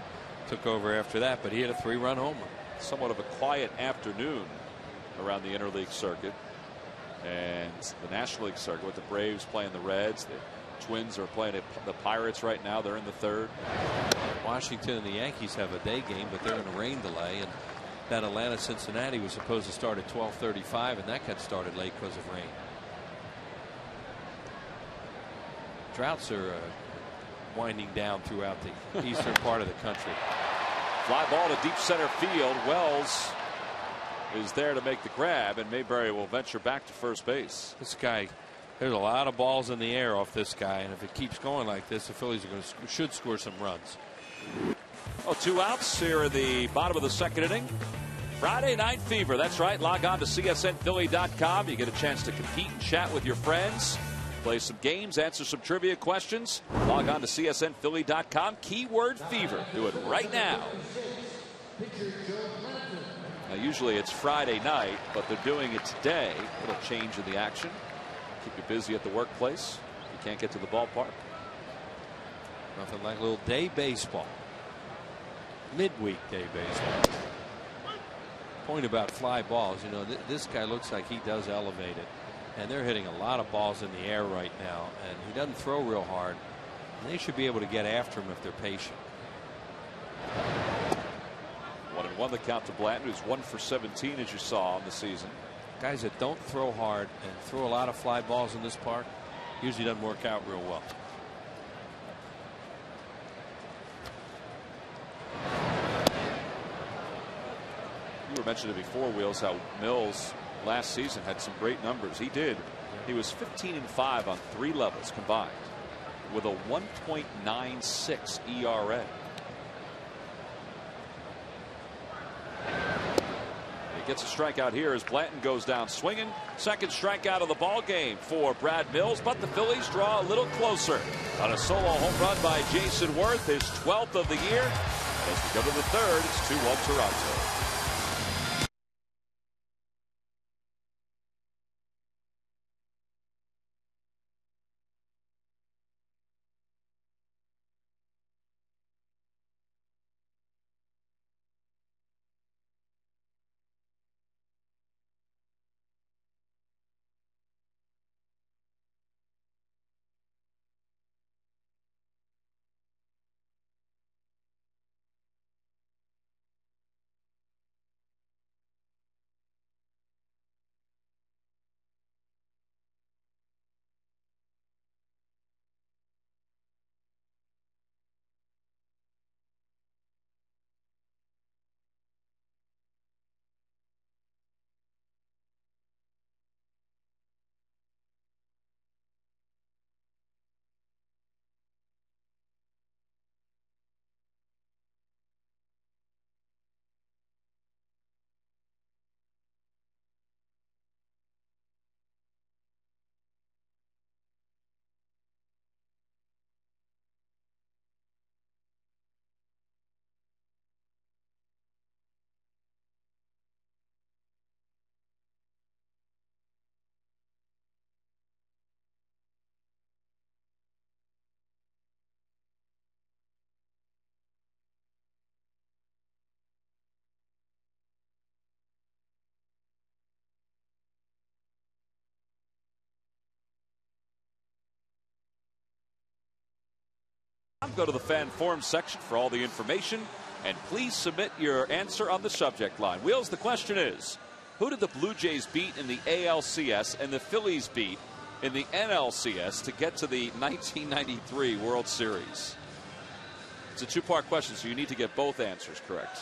took over after that, but he had a 3-run homer. Somewhat of a quiet afternoon around the interleague circuit and the National League circuit with the Braves playing the Reds. The Twins are playing the Pirates right now. They're in the 3rd. Washington and the Yankees have a day game, but they're in a rain delay, and that Atlanta-Cincinnati was supposed to start at 12:35, and that got started late because of rain. Droughts are winding down throughout the eastern part of the country. Fly ball to deep center field. Wells is there to make the grab, and Mayberry will venture back to first base. This guy, there's a lot of balls in the air off this guy, and if it keeps going like this, the Phillies are should score some runs. Oh, 2 outs here in the bottom of the second inning. Friday Night Fever. That's right. Log on to csnphilly.com. You get a chance to compete and chat with your friends, play some games, answer some trivia questions. Log on to csnphilly.com. Keyword fever. Do it right now. Now, usually it's Friday night, but they're doing it today. A little change in the action. Keep you busy at the workplace. You can't get to the ballpark. Nothing like a little day baseball. Midweek day baseball. Point about fly balls. You know, this guy looks like he does elevate it. And they're hitting a lot of balls in the air right now. And he doesn't throw real hard. And they should be able to get after him if they're patient. 1-1 the count to Blanton, who's 1 for 17 as you saw in the season. Guys that don't throw hard and throw a lot of fly balls in this park usually doesn't work out real well. You were mentioning before, Wheels, how Mills last season had some great numbers. He did. He was 15-5 on 3 levels combined with a 1.96 ERA. He gets a strikeout here as Blanton goes down swinging. Second strikeout of the ball game for Brad Mills, but the Phillies draw a little closer on a solo home run by Jason Worth, his 12th of the year. As we go to the third, it's 2-1 Toronto. Go to the fan forum section for all the information, and please submit your answer on the subject line. Wheels, the question is, who did the Blue Jays beat in the ALCS and the Phillies beat in the NLCS to get to the 1993 World Series? It's a 2-part question, so you need to get both answers correct.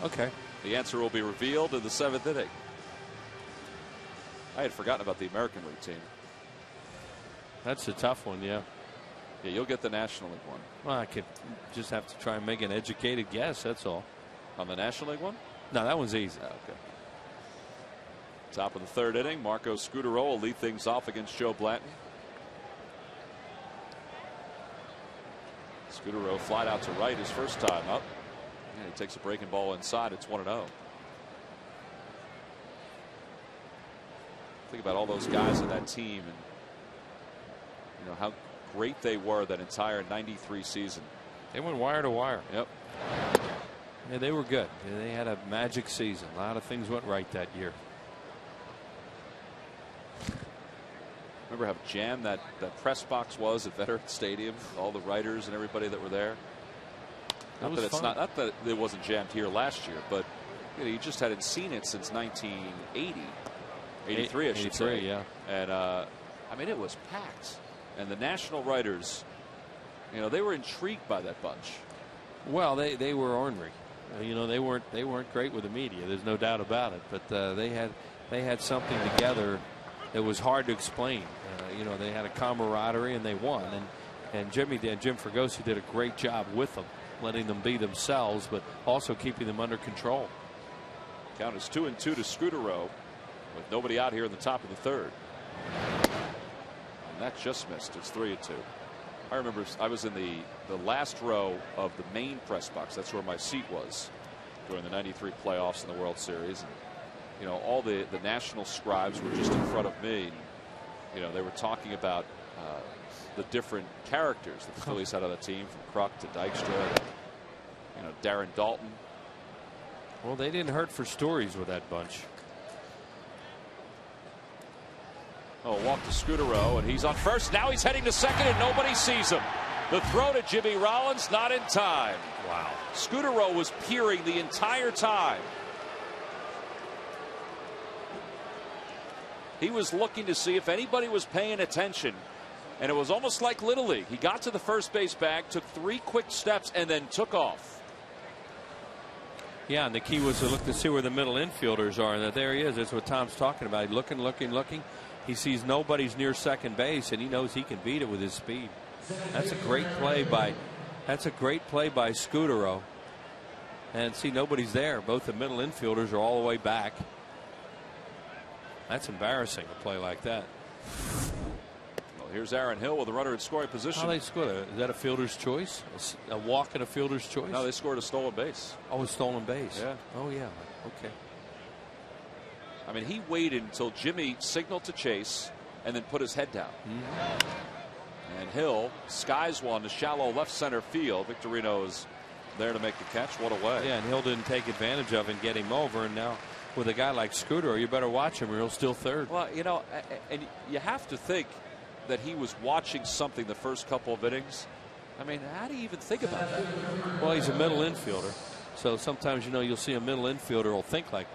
Okay. The answer will be revealed in the 7th inning. I had forgotten about the American League team. That's a tough one, yeah. Yeah, you'll get the National League one. Well, I could just have to try and make an educated guess, that's all. On the National League one? No, that one's easy. Oh, okay. Top of the 3rd inning, Marco Scutaro will lead things off against Joe Blanton. Scutaro flied out to right his first time up. And he takes a breaking ball inside. It's 1-0. Think about all those guys in that team and you know how great they were that entire 93 season. They went wire to wire. Yep. Yeah, they were good. They had a magic season. A lot of things went right that year. Remember how jammed that press box was at Veterans Stadium? All the writers and everybody that were there. Not that it wasn't jammed here last year, but You just hadn't seen it since 1980, 83, I should say. Yeah. And I mean, it was packed, and the national writers, they were intrigued by that bunch. Well, they were ornery. They weren't great with the media. There's no doubt about it. But they had something together that was hard to explain. They had a camaraderie and they won. And Jim Fregosi did a great job with them, letting them be themselves, but also keeping them under control. Count is 2-2 to Scudero, with nobody out here in the top of the third. And that just missed. It's 3-2. I remember I was in the last row of the main press box. That's where my seat was during the '93 playoffs and the World Series. And, all the national scribes were just in front of me. And, they were talking about the different characters that the Phillies had on the team, from Kruk to Dykstra, Darren Dalton. Well, they didn't hurt for stories with that bunch. Oh, walk to Scudero, and he's on first. Now he's heading to second, and nobody sees him. The throw to Jimmy Rollins, not in time. Wow. Scudero was peering the entire time. He was looking to see if anybody was paying attention, and it was almost like Little League. He got to the first base bag, took 3 quick steps, and then took off. Yeah, and the key was to look to see where the middle infielders are, and there he is. That's what Tom's talking about. Looking. He sees nobody's near second base, and he knows he can beat it with his speed. That's a great play by Scudero. And see, nobody's there. Both the middle infielders are all the way back. That's embarrassing, a play like that. Well, here's Aaron Hill with a runner in scoring position. How they scored? Is that a fielder's choice? A walk and a fielder's choice? No, they scored a stolen base. Oh, a stolen base. Yeah. Oh, yeah. Okay. I mean, he waited until Jimmy signaled to chase and then put his head down. And Hill skies one to shallow left center field. Victorino is there to make the catch. What a way. Yeah, and Hill didn't take advantage of it and get him over. And now with a guy like Scudero, you better watch him or he'll still third. Well, and you have to think that he was watching something the first couple of innings. I mean, how do you even think about that? Well, he's a middle infielder. So sometimes, you'll see a middle infielder will think like,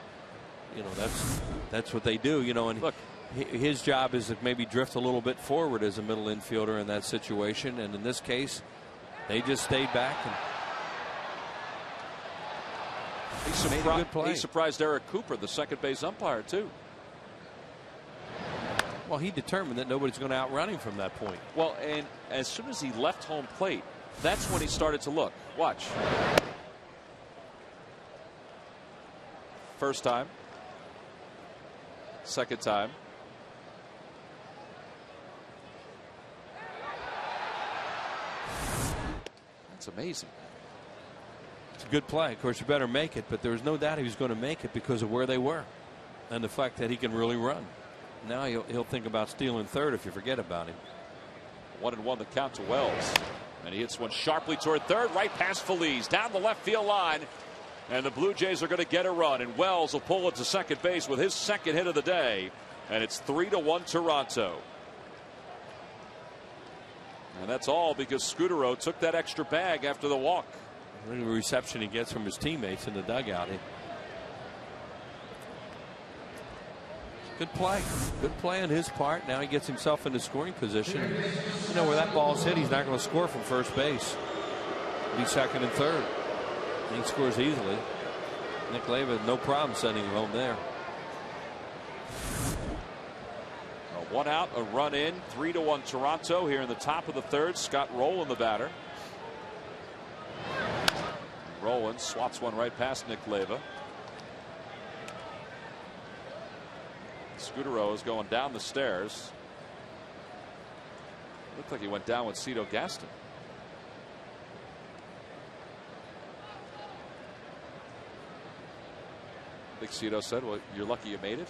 that's what they do, and look, his job is to maybe drift a little bit forward as a middle infielder in that situation. And in this case, they just stayed back and made a good play. He surprised Eric Cooper, the second base umpire, too. Well, he determined that nobody's going to outrun him from that point. Well, and as soon as he left home plate, that's when he started to look. Watch. First time. Second time. That's amazing. It's a good play. Of course, you better make it, but there was no doubt he was going to make it because of where they were and the fact that he can really run. Now he'll think about stealing third if you forget about him. 1-1 the count to Wells, and he hits one sharply toward third, right past Feliz, down the left field line, and the Blue Jays are going to get a run, and Wells will pull it to second base with his second hit of the day, and it's 3-1 Toronto. And that's all because Scudero took that extra bag after the walk. Look at the reception he gets from his teammates in the dugout. Good play. Good play on his part. Now he gets himself into scoring position. Where that ball's hit, he's not going to score from first base. He's second and third. He scores easily. Nick Leyva, no problem sending him home there. A 1 out, a run in, 3-1 Toronto here in the top of the third. Scott Rollins the batter. Rollins swats one right past Nick Leyva. Scudero is going down the stairs. Looked like he went down with Cito Gaston. I think Cito said, well, you're lucky you made it.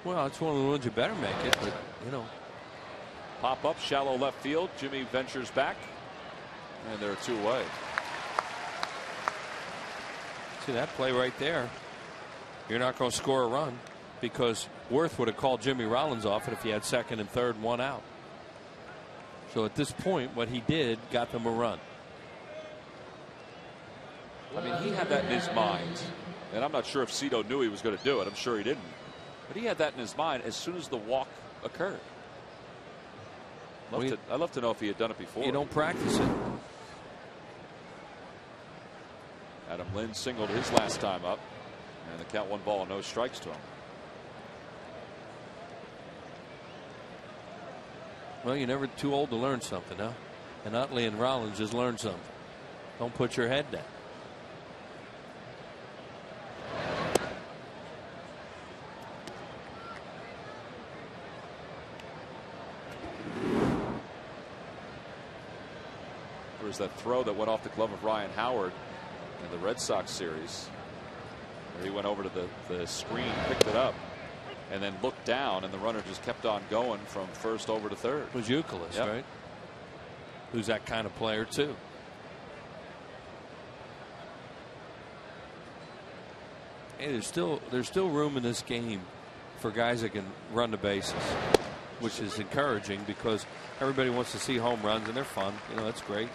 Well, it's one of the ones you better make it, but Pop up, shallow left field. Jimmy ventures back, and they're 2 away. See that play right there. You're not going to score a run because Worth would have called Jimmy Rollins off it if he had second and third, 1 out. So at this point, what he did got them a run. I mean, he had that in his mind And I'm not sure if Cito knew he was going to do it. I'm sure he didn't. But he had that in his mind as soon as the walk occurred. I'd love to know if he had done it before. You don't practice it. Adam Lynn singled his last time up. And the count 1 ball and no strikes to him. Well, you're never too old to learn something, huh? And Utley and Rollins just learned something. Don't put your head down. There was that throw that went off the glove of Ryan Howard in the Red Sox series, where he went over to the screen, picked it up, and then looked down, and the runner just kept on going from first over to third. It was Youkilis, right? Who's that kind of player too. Hey, there's still room in this game for guys that can run the bases, which is encouraging because everybody wants to see home runs and they're fun. You know, that's great.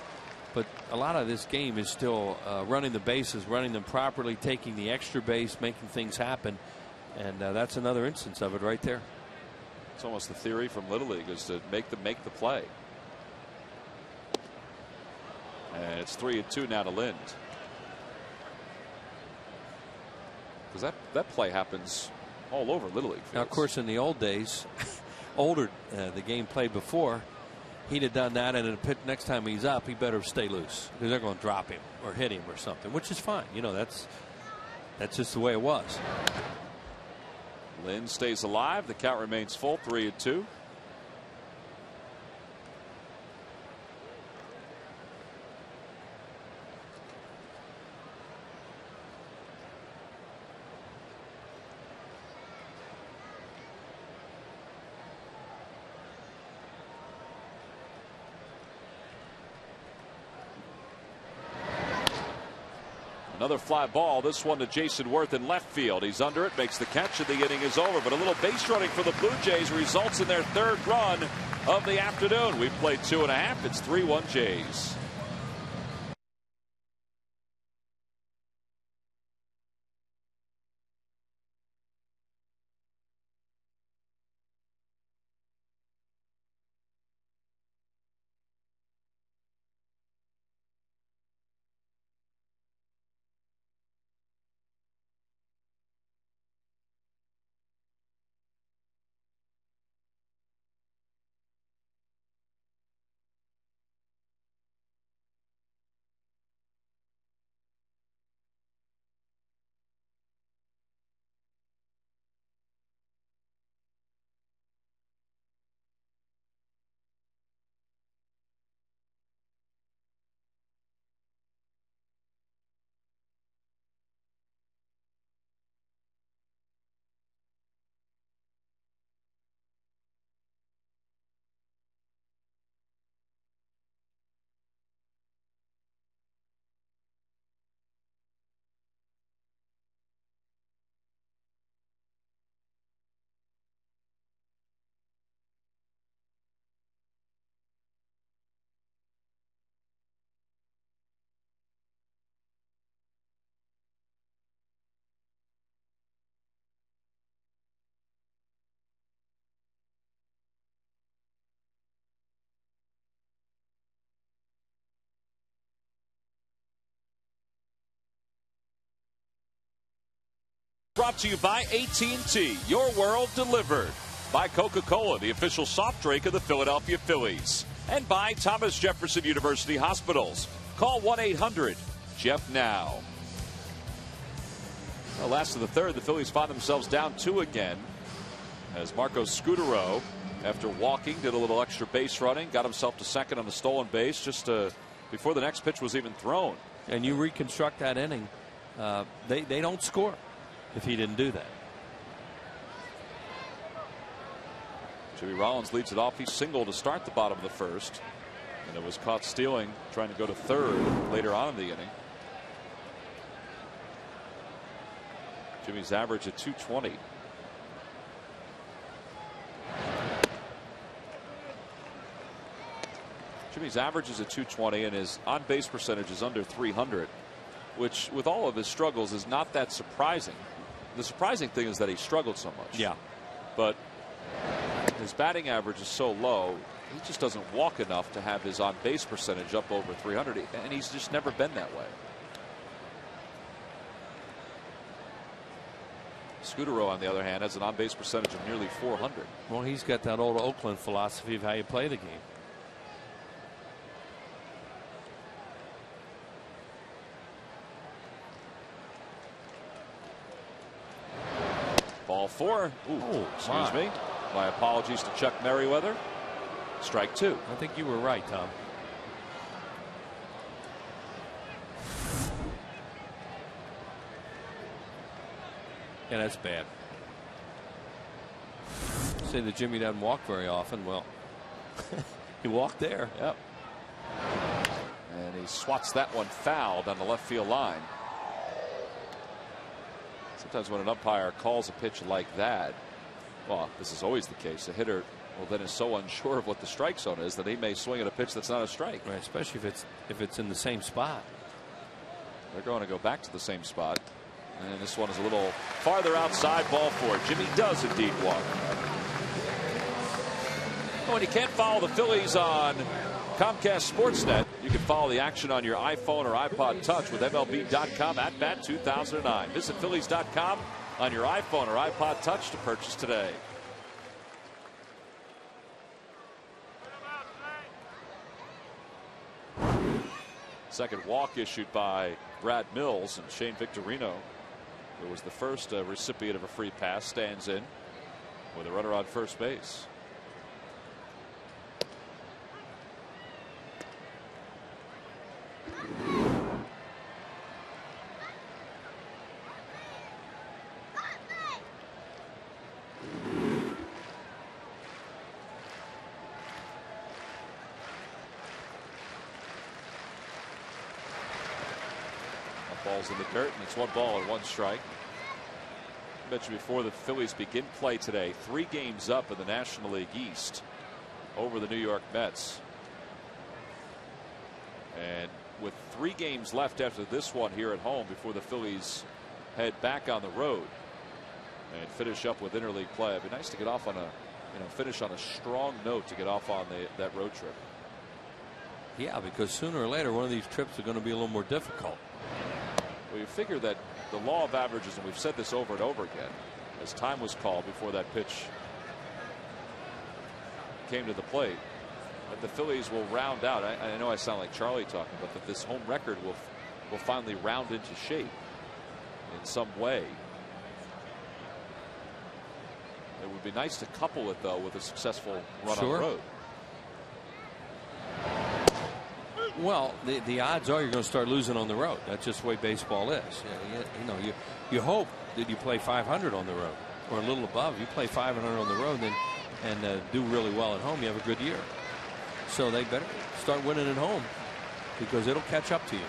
But a lot of this game is still running the bases, running them properly, taking the extra base, making things happen. And that's another instance of it right there. It's almost the theory from Little League is to make the play. And it's 3-2 now to Lind. Because that play happens all over Little League fields. Now, of course, in the old days, the game played before, he'd have done that, and in the pit, next time he's up, he better stay loose because they're going to drop him or hit him or something, which is fine. You know, that's just the way it was. Lind stays alive. The count remains full, 3-2. Another fly ball, this one to Jason Worth in left field. He's under it, makes the catch, and the inning is over. But a little base running for the Blue Jays results in their 3rd run of the afternoon. We've played 2.5. It's 3-1 Jays. Brought to you by AT&T, your world delivered. By Coca-Cola, the official soft drink of the Philadelphia Phillies. And by Thomas Jefferson University Hospitals. Call 1-800-JEFF-NOW. Well, last of the 3rd, the Phillies find themselves down 2 again. As Marco Scutaro, after walking, did a little extra base running, got himself to second on the stolen base just before the next pitch was even thrown. And you reconstruct that inning, they don't score if he didn't do that. Jimmy Rollins leads it off. He singled to start the bottom of the 1st. And it was caught stealing, trying to go to 3rd later on in the inning. Jimmy's average at 220. Jimmy's average is at 220 and his on-base percentage is under 300. which with all of his struggles is not that surprising. The surprising thing is that he struggled so much. Yeah. But his batting average is so low, he just doesn't walk enough to have his on base percentage up over 300, and he's just never been that way. Scudero, on the other hand, has an on base percentage of nearly 400. Well, he's got that old Oakland philosophy of how you play the game. Ball 4. Ooh, excuse me. My apologies to Chuck Merriweather. Strike 2. I think you were right, Tom. Yeah, that's bad. Say that Jimmy doesn't walk very often. Well, he walked there. Yep. And he swats that one foul down the left field line. Sometimes when an umpire calls a pitch like that, well, this is always the case. The hitter, well, then is so unsure of what the strike zone is that he may swing at a pitch that's not a strike. Right, especially if it's in the same spot. They're going to go back to the same spot. And this one is a little farther outside. Ball 4. Jimmy does indeed walk. Oh, and you can't follow the Phillies on Comcast Sportsnet. You can follow the action on your iPhone or iPod Touch with MLB.com at Bat 2009. Visit Phillies.com on your iPhone or iPod Touch to purchase today. Second walk issued by Brad Mills, and Shane Victorino, who was the first recipient of a free pass, stands in with a runner on first base. Ball's in the dirt, and it's 1 ball and 1 strike. I mentioned before the Phillies begin play today, 3 games up in the National League East over the New York Mets. And with 3 games left after this one here at home before the Phillies head back on the road and finish up with interleague play, it'd be nice to get off on a, finish on a strong note to get off on that road trip. Yeah, because sooner or later one of these trips are going to be a little more difficult. Well, you figure that the law of averages, and we've said this over and over again, as time was called before that pitch came to the plate, that the Phillies will round out. I know I sound like Charlie talking, but that this home record will finally round into shape in some way. It would be nice to couple it, though, with a successful run on the road. Well, the odds are you're going to start losing on the road. That's just the way baseball is. You hope that you play 500 on the road or a little above. You play 500 on the road and do really well at home, you have a good year. So they better start winning at home because it'll catch up to you.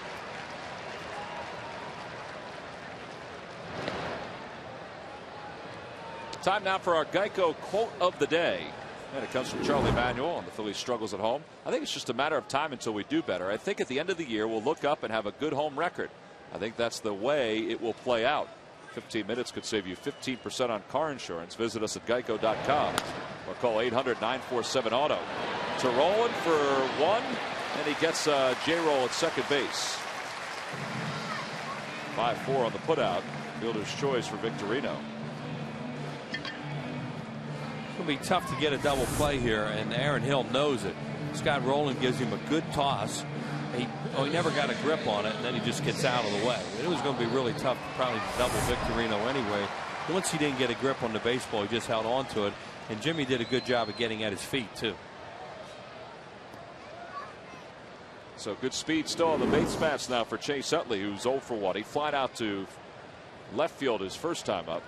Time now for our Geico quote of the day. And it comes from Charlie Manuel on the Phillies' struggles at home. I think it's just a matter of time until we do better. I think at the end of the year we'll look up and have a good home record. I think that's the way it will play out. 15 minutes could save you 15% on car insurance. Visit us at geico.com or call 800-947-AUTO. To Rollins for 1, and he gets J-Roll at second base. 5-4 on the putout. Fielder's choice for Victorino. It's going to be tough to get a double play here, and Aaron Hill knows it. Scott Rollins gives him a good toss. He never got a grip on it, and then he just gets out of the way. It was going to be really tough, probably to double Victorino anyway. Once he didn't get a grip on the baseball, he just held on to it, and Jimmy did a good job of getting at his feet, too. So good speed still on the base paths now for Chase Utley, who's 0 for 1. He flied out to left field his first time up.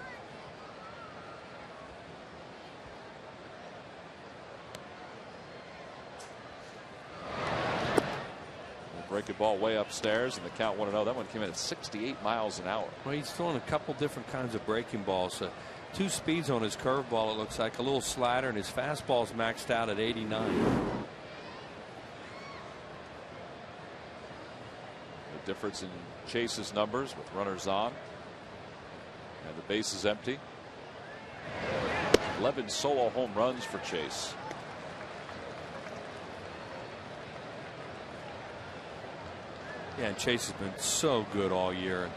Breaking ball way upstairs, and the count 1-0. That one came in at 68 miles an hour. Well, he's throwing a couple different kinds of breaking balls. 2 speeds on his curveball, it looks like, a little slider, and his fastball's maxed out at 89. difference in Chase's numbers with runners on. And the base is empty. 11 solo home runs for Chase. Yeah, and Chase has been so good all year.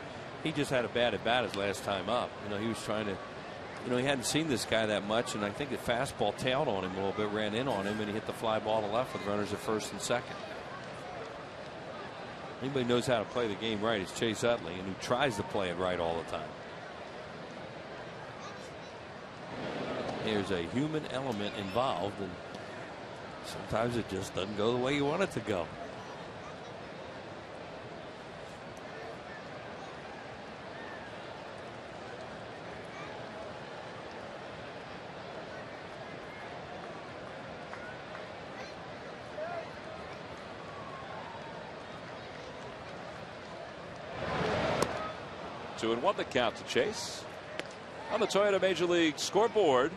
He just had a bad at bat his last time up. He was trying to, he hadn't seen this guy that much, and I think the fastball tailed on him a little bit, ran in on him, and he hit the fly ball to left with runners at first and second. Anybody knows how to play the game right is Chase Utley, and who tries to play it right all the time. There's a human element involved, and sometimes it just doesn't go the way you want it to go. Two and one the count to Chase. On the Toyota Major League scoreboard,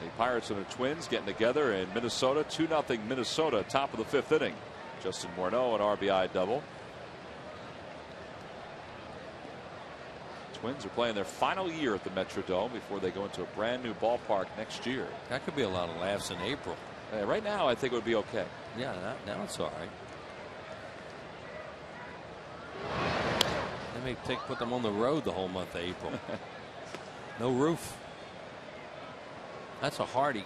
the Pirates and the Twins getting together in Minnesota. 2-0 Minnesota, top of the fifth inning. Justin Morneau, an RBI double. Twins are playing their final year at the Metrodome before they go into a brand new ballpark next year. That could be a lot of laughs in April. Right now, I think it would be okay. Yeah, now it's all right. They may put them on the road the whole month of April. No roof. That's a hardy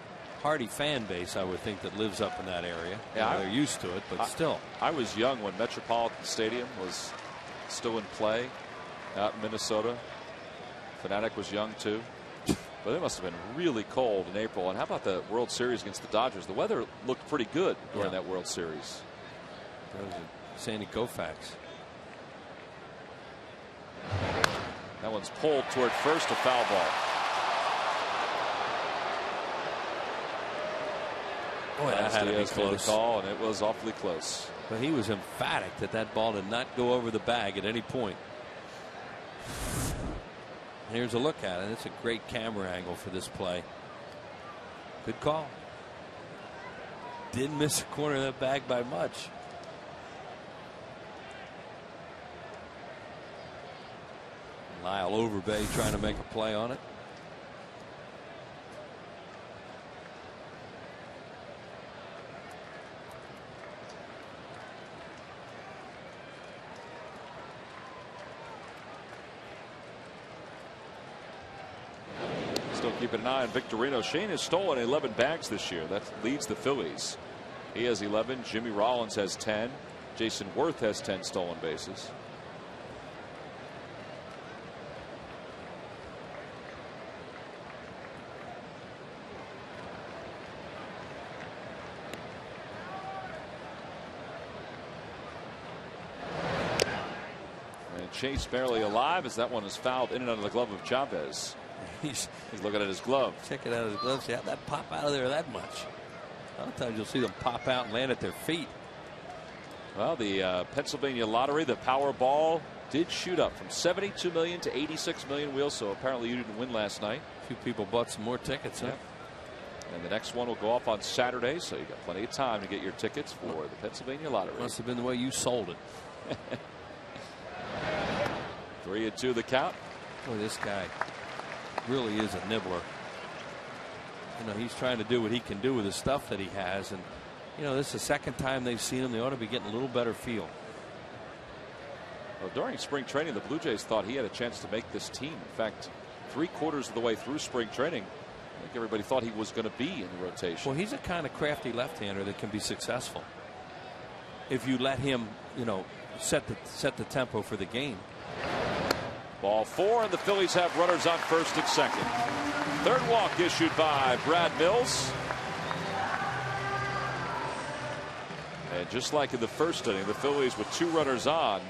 fan base, I would think, that lives up in that area. Yeah, they're used to it, but still. I was young when Metropolitan Stadium was still in play out in Minnesota. Fanatic was young too. But it must have been really cold in April. And how about the World Series against the Dodgers? The weather looked pretty good during that World Series. That was a Sandy Koufax. That one's pulled toward first, a foul ball. Boy, that had to be close. Call, and it was awfully close. But he was emphatic that ball did not go over the bag at any point. And here's a look at it. It's a great camera angle for this play. Good call. Didn't miss the corner of that bag by much. Lyle Overbay trying to make a play on it. Still keeping an eye on Victorino. Shane has stolen 11 bags this year. That leads the Phillies. He has 11. Jimmy Rollins has 10. Jason Worth has 10 stolen bases. Chase barely alive as that one is fouled in and out of the glove of Chavez. He's looking at his glove. Checking out his gloves. Yeah, that pop out of there that much. Sometimes you'll see them pop out and land at their feet. Well, the Pennsylvania lottery, the Powerball, did shoot up from 72 million to 86 million wheels. So apparently you didn't win last night. A few people bought some more tickets. Huh? And the next one will go off on Saturday. So you got plenty of time to get your tickets for the Pennsylvania lottery. Must have been the way you sold it. 3-2 the count. Boy, this guy really is a nibbler. He's trying to do what he can do with the stuff that he has, and this is the second time they've seen him. They ought to be getting a little better feel. Well, during spring training, the Blue Jays thought he had a chance to make this team. In fact, 3/4 of the way through spring training, I think everybody thought he was going to be in the rotation. Well, he's a kind of crafty left-hander that can be successful if you let him, set the tempo for the game. Ball 4, and the Phillies have runners on first and second. Third walk issued by Brad Mills. And just like in the first inning, the Phillies with 2 runners on.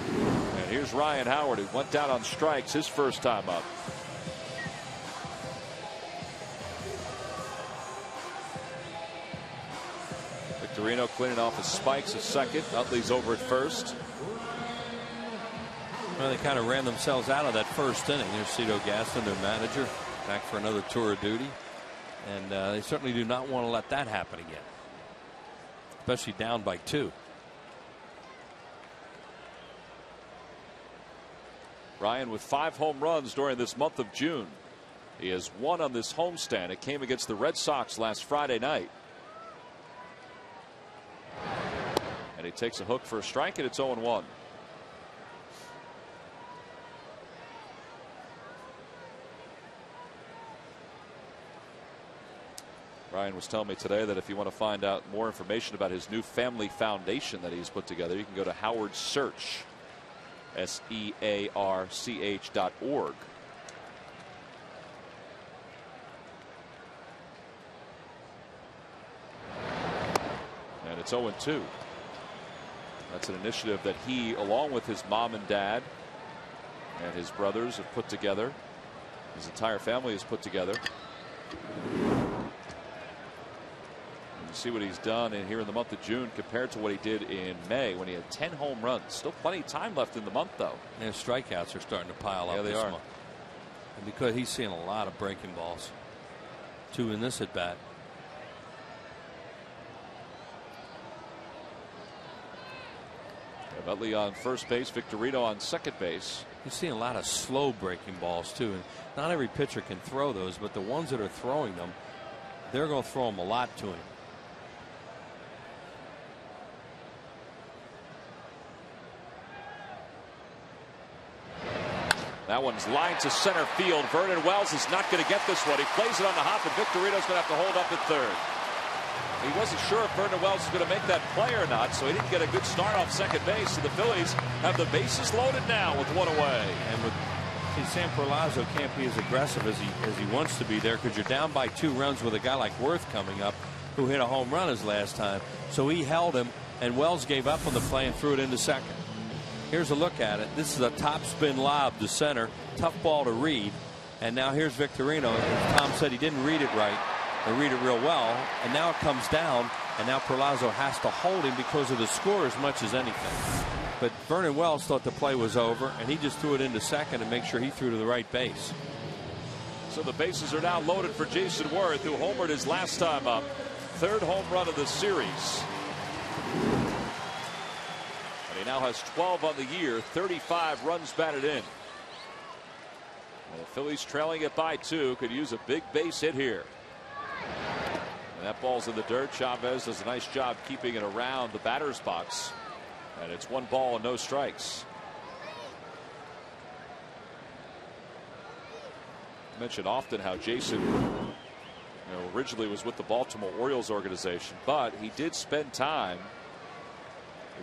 And here's Ryan Howard, who went down on strikes his first time up. Victorino cleaning off his spikes at second. Utley's over at first. Well, they kind of ran themselves out of that first inning. There's Cito Gaston, their manager, back for another tour of duty. And they certainly do not want to let that happen again. especially down by 2. Ryan with 5 home runs during this month of June. He has 1 on this homestand. It came against the Red Sox last Friday night. And he takes a hook for a strike, and it's 0-1. Ryan was telling me today that if you want to find out more information about his new family foundation that he's put together, you can go to Howard Search, SEARCH.org. And it's 0-2. That's an initiative that he, along with his mom and dad and his brothers, have put together. His entire family has put together. See what he's done in here in the month of June compared to what he did in May when he had 10 home runs. Still plenty of time left in the month, though. And his strikeouts are starting to pile up. Yeah, they are. Month. And because he's seeing a lot of breaking balls. 2 in this at bat. Utley on first base, Victorino on second base. He's seeing a lot of slow breaking balls too, and not every pitcher can throw those, but the ones that are throwing them, they're going to throw them a lot to him. That one's lined to center field. Vernon Wells is not going to get this one. He plays it on the hop, and Victorino's going to have to hold up at third. He wasn't sure if Vernon Wells was going to make that play or not, so he didn't get a good start off second base. So the Phillies have the bases loaded now with 1 away. And with Sam Perlazo can't be as aggressive as he wants to be there because you're down by 2 runs with a guy like Worth coming up who hit a home run his last time. So he held him, and Wells gave up on the play and threw it into second. Here's a look at it. This is a top spin lob to center. Tough ball to read. And now here's Victorino. As Tom said, he didn't read it right. Or read it real well. And now it comes down. And now Perlazo has to hold him because of the score as much as anything. But Vernon Wells thought the play was over. And he just threw it into second to make sure he threw to the right base. So the bases are now loaded for Jason Worth, who homered his last time up. 3rd home run of the series. He now has 12 on the year, 35 runs batted in. And the Phillies trailing it by 2 could use a big base hit here. And that ball's in the dirt. Chavez does a nice job keeping it around the batter's box. And it's 1 ball and no strikes. I mention often how Jason originally was with the Baltimore Orioles organization, but he did spend time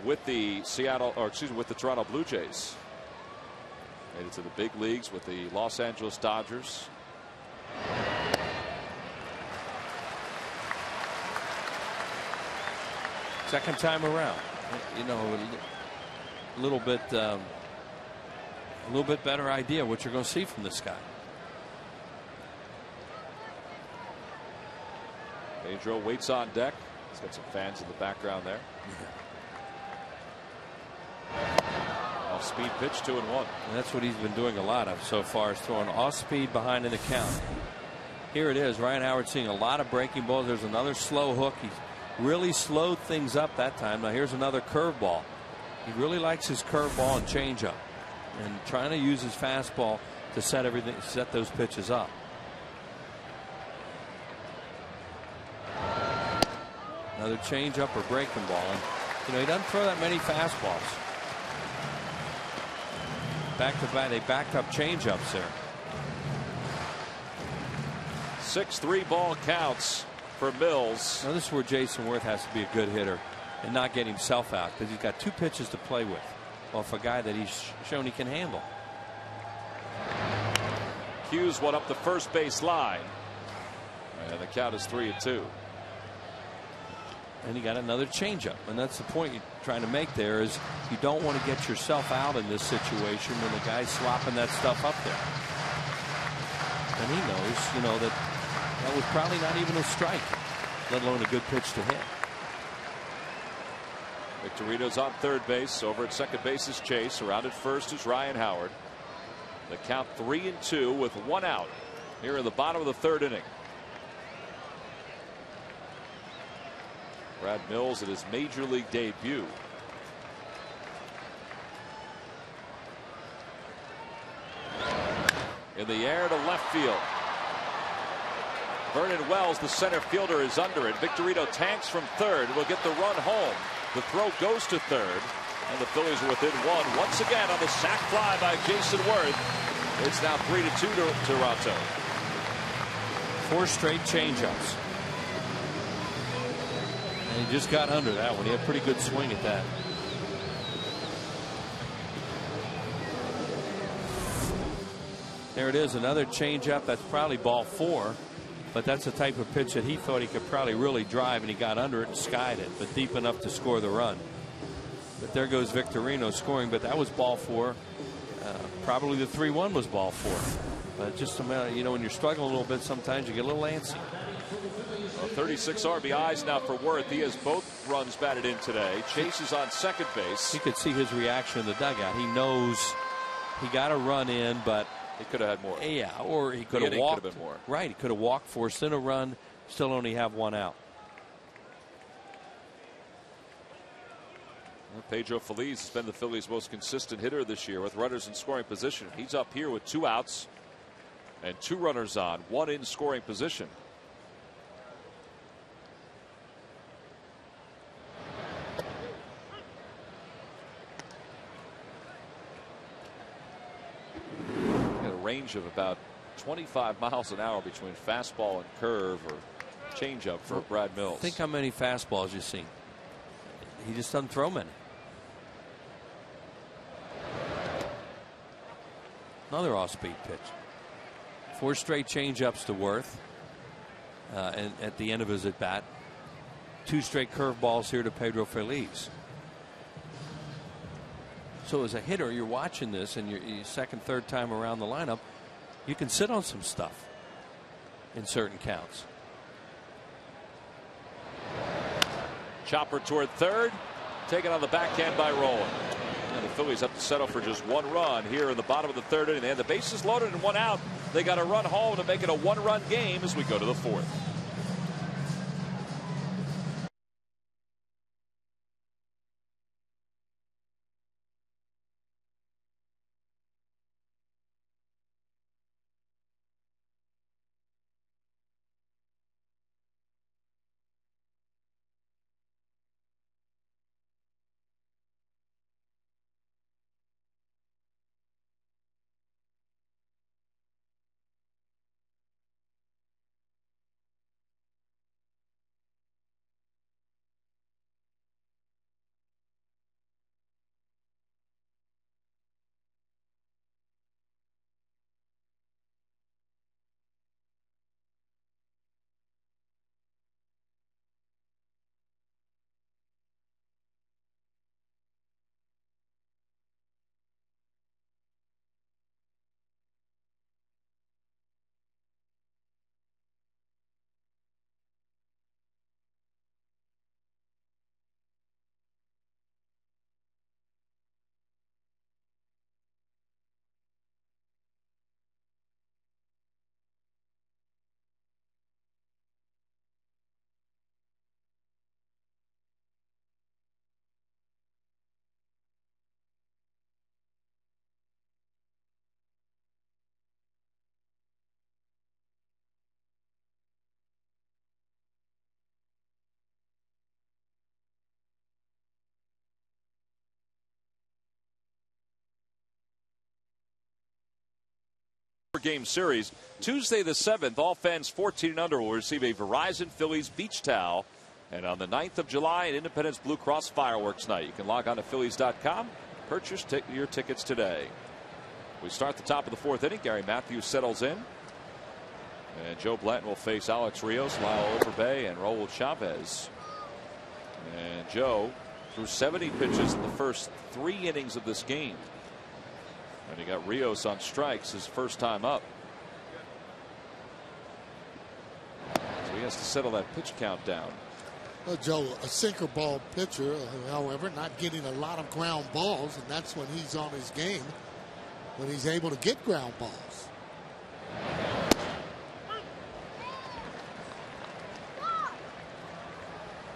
with the with the Toronto Blue Jays. Made it to the big leagues with the Los Angeles Dodgers. Second time around, a little bit better idea what you're going to see from this guy. Pedro waits on deck. He's got some fans in the background there. Off speed pitch, 2-1. And that's what he's been doing a lot of so far, is throwing off speed behind in the count. Here it is. Ryan Howard seeing a lot of breaking balls. There's another slow hook. He really slowed things up that time. Now here's another curveball. He really likes his curveball and changeup, and trying to use his fastball to set those pitches up. Another changeup or breaking ball. And, he doesn't throw that many fastballs. Back to back, they backed up changeups there. 6-3 ball counts for Mills. Now this is where Jason Worth has to be a good hitter and not get himself out, because he's got 2 pitches to play with off a guy that he's shown he can handle. Hughes one up the first base line, and the count is 3-2. And he got another changeup, and that's the point you're trying to make there, is you don't want to get yourself out in this situation when the guy's slopping that stuff up there. And he knows, that was probably not even a strike, let alone a good pitch to hit. Victorino's on third base. Over at second base is Chase. Around at first is Ryan Howard. The count 3-2 with 1 out here in the bottom of the 3rd inning. Brad Mills at his major league debut. In the air to left field. Vernon Wells, the center fielder, is under it. Victorino tanks from third. Will get the run home. The throw goes to third. And the Phillies are within one once again on the sac fly by Jason Worth. It's now 3-2 to Toronto. 4 straight changeups. And he just got under that one. He had a pretty good swing at that. There it is, another changeup. That's probably ball 4. But that's the type of pitch that he thought he could probably really drive, and he got under it and skied it, but deep enough to score the run. But there goes Victorino scoring, but that was ball 4. Probably the 3-1 was ball 4. But just a matter, you know, when you're struggling a little bit, sometimes you get a little antsy. Well, 36 RBIs now for Worth. He has both runs batted in today. Chase is on second base. You could see his reaction in the dugout. He knows he got a run in, but he could have had more. Yeah, or he could have walked. Could have been more. Right, he could have walked, forced in a run, still only have 1 out. Well, Pedro Feliz has been the Phillies' most consistent hitter this year with runners in scoring position. He's up here with 2 outs and 2 runners on, 1 in scoring position. Range of about 25 miles an hour between fastball and curve or changeup for Brad Mills. Think how many fastballs you've seen. He just doesn't throw many. Another off-speed pitch. 4 straight changeups to Worth, and at the end of his at bat, 2 straight curveballs here to Pedro Feliz. So as a hitter, you're watching this, and your second, third time around the lineup, you can sit on some stuff in certain counts. Chopper toward third, taken on the backhand by Rollins. And the Phillies have to settle for just 1 run here in the bottom of the 3rd inning. They had the bases loaded and 1 out. They got a run home to make it a 1-run game as we go to the 4th. Game series Tuesday the 7th. All fans 14 and under will receive a Verizon Phillies beach towel, and on the 9th of July an Independence Blue Cross fireworks night. You can log on to Phillies.com, purchase your tickets today. We start the top of the 4th inning. Gary Matthews settles in, and Joe Blanton will face Alex Rios, Lyle Overbay, and Raul Chavez. And Joe threw 70 pitches in the first 3 innings of this game. And he got Rios on strikes his first time up. So he has to settle that pitch count down. Well, Joe, a sinker ball pitcher, however, not getting a lot of ground balls, and that's when he's on his game, when he's able to get ground balls.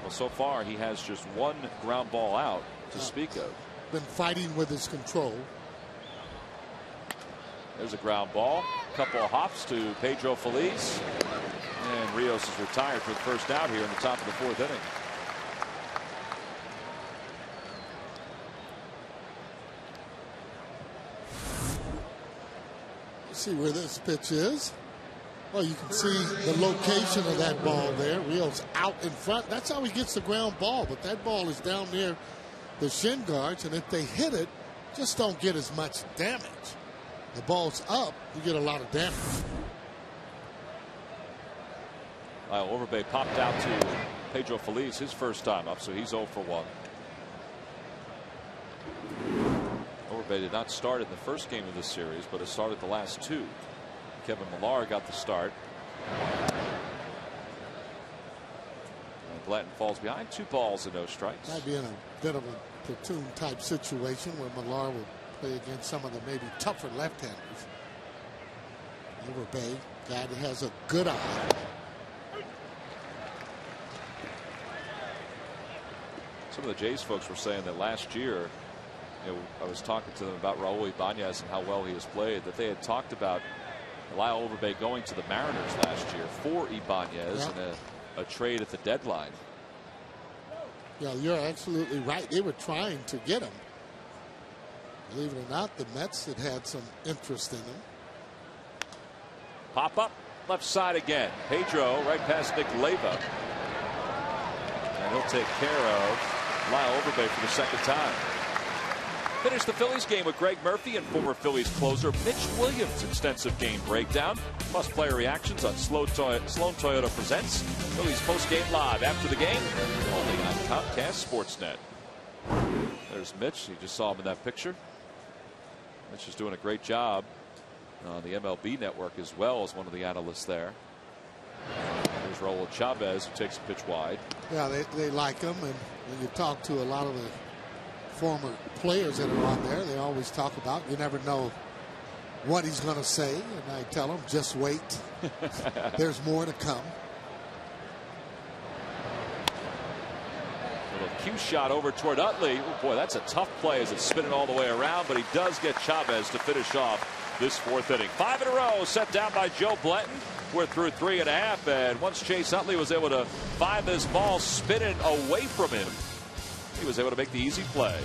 Well, so far he has just one ground ball out to speak of. Been fighting with his control. There's a ground ball. Couple of hops to Pedro Feliz. And Rios is retired for the first out here in the top of the 4th inning. See where this pitch is. Well, you can see the location of that ball there. Rios out in front. That's how he gets the ground ball. But that ball is down near the shin guards. And if they hit it, just don't get as much damage. The ball's up, you get a lot of damage. Overbay popped out to Pedro Feliz his first time up, so he's 0 for 1. Overbay did not start in the first game of this series, but has started the last 2. Kevin Millar got the start. And Blanton falls behind, 2 balls and no strikes. Might be in a bit of a platoon type situation where Millar will play against some of the maybe tougher left-handers. Overbay, guy that has a good eye. Some of the Jays folks were saying that last year, I was talking to them about Raul Ibanez and how well he has played, that they had talked about Lyle Overbay going to the Mariners last year for Ibanez in a trade at the deadline. Yeah, you're absolutely right. They were trying to get him. Believe it or not, the Mets had some interest in him. Pop up left side again. Pedro right past Nick Leyva. And he'll take care of Lyle Overbay for the second time. Finish the Phillies game with Greg Murphy and former Phillies closer Mitch Williams' extensive game breakdown, plus player reactions on Sloan Toyota Presents Phillies post-game live after the game, only on Comcast Sportsnet. There's Mitch. You just saw him in that picture. Mitch is doing a great job on the MLB network as well as one of the analysts there. There's Raul Chavez, who takes a pitch wide. Yeah, they like him, and when you talk to a lot of the former players that are on there, they always talk about, you never know what he's going to say, and I tell him, just wait. There's more to come. Little cue shot over toward Utley. Oh boy, that's a tough play as it's spinning all the way around, but he does get Chavez to finish off this 4th inning. 5 in a row set down by Joe Blanton. We're through 3.5, and once Chase Utley was able to find this ball spinning away from him, he was able to make the easy play.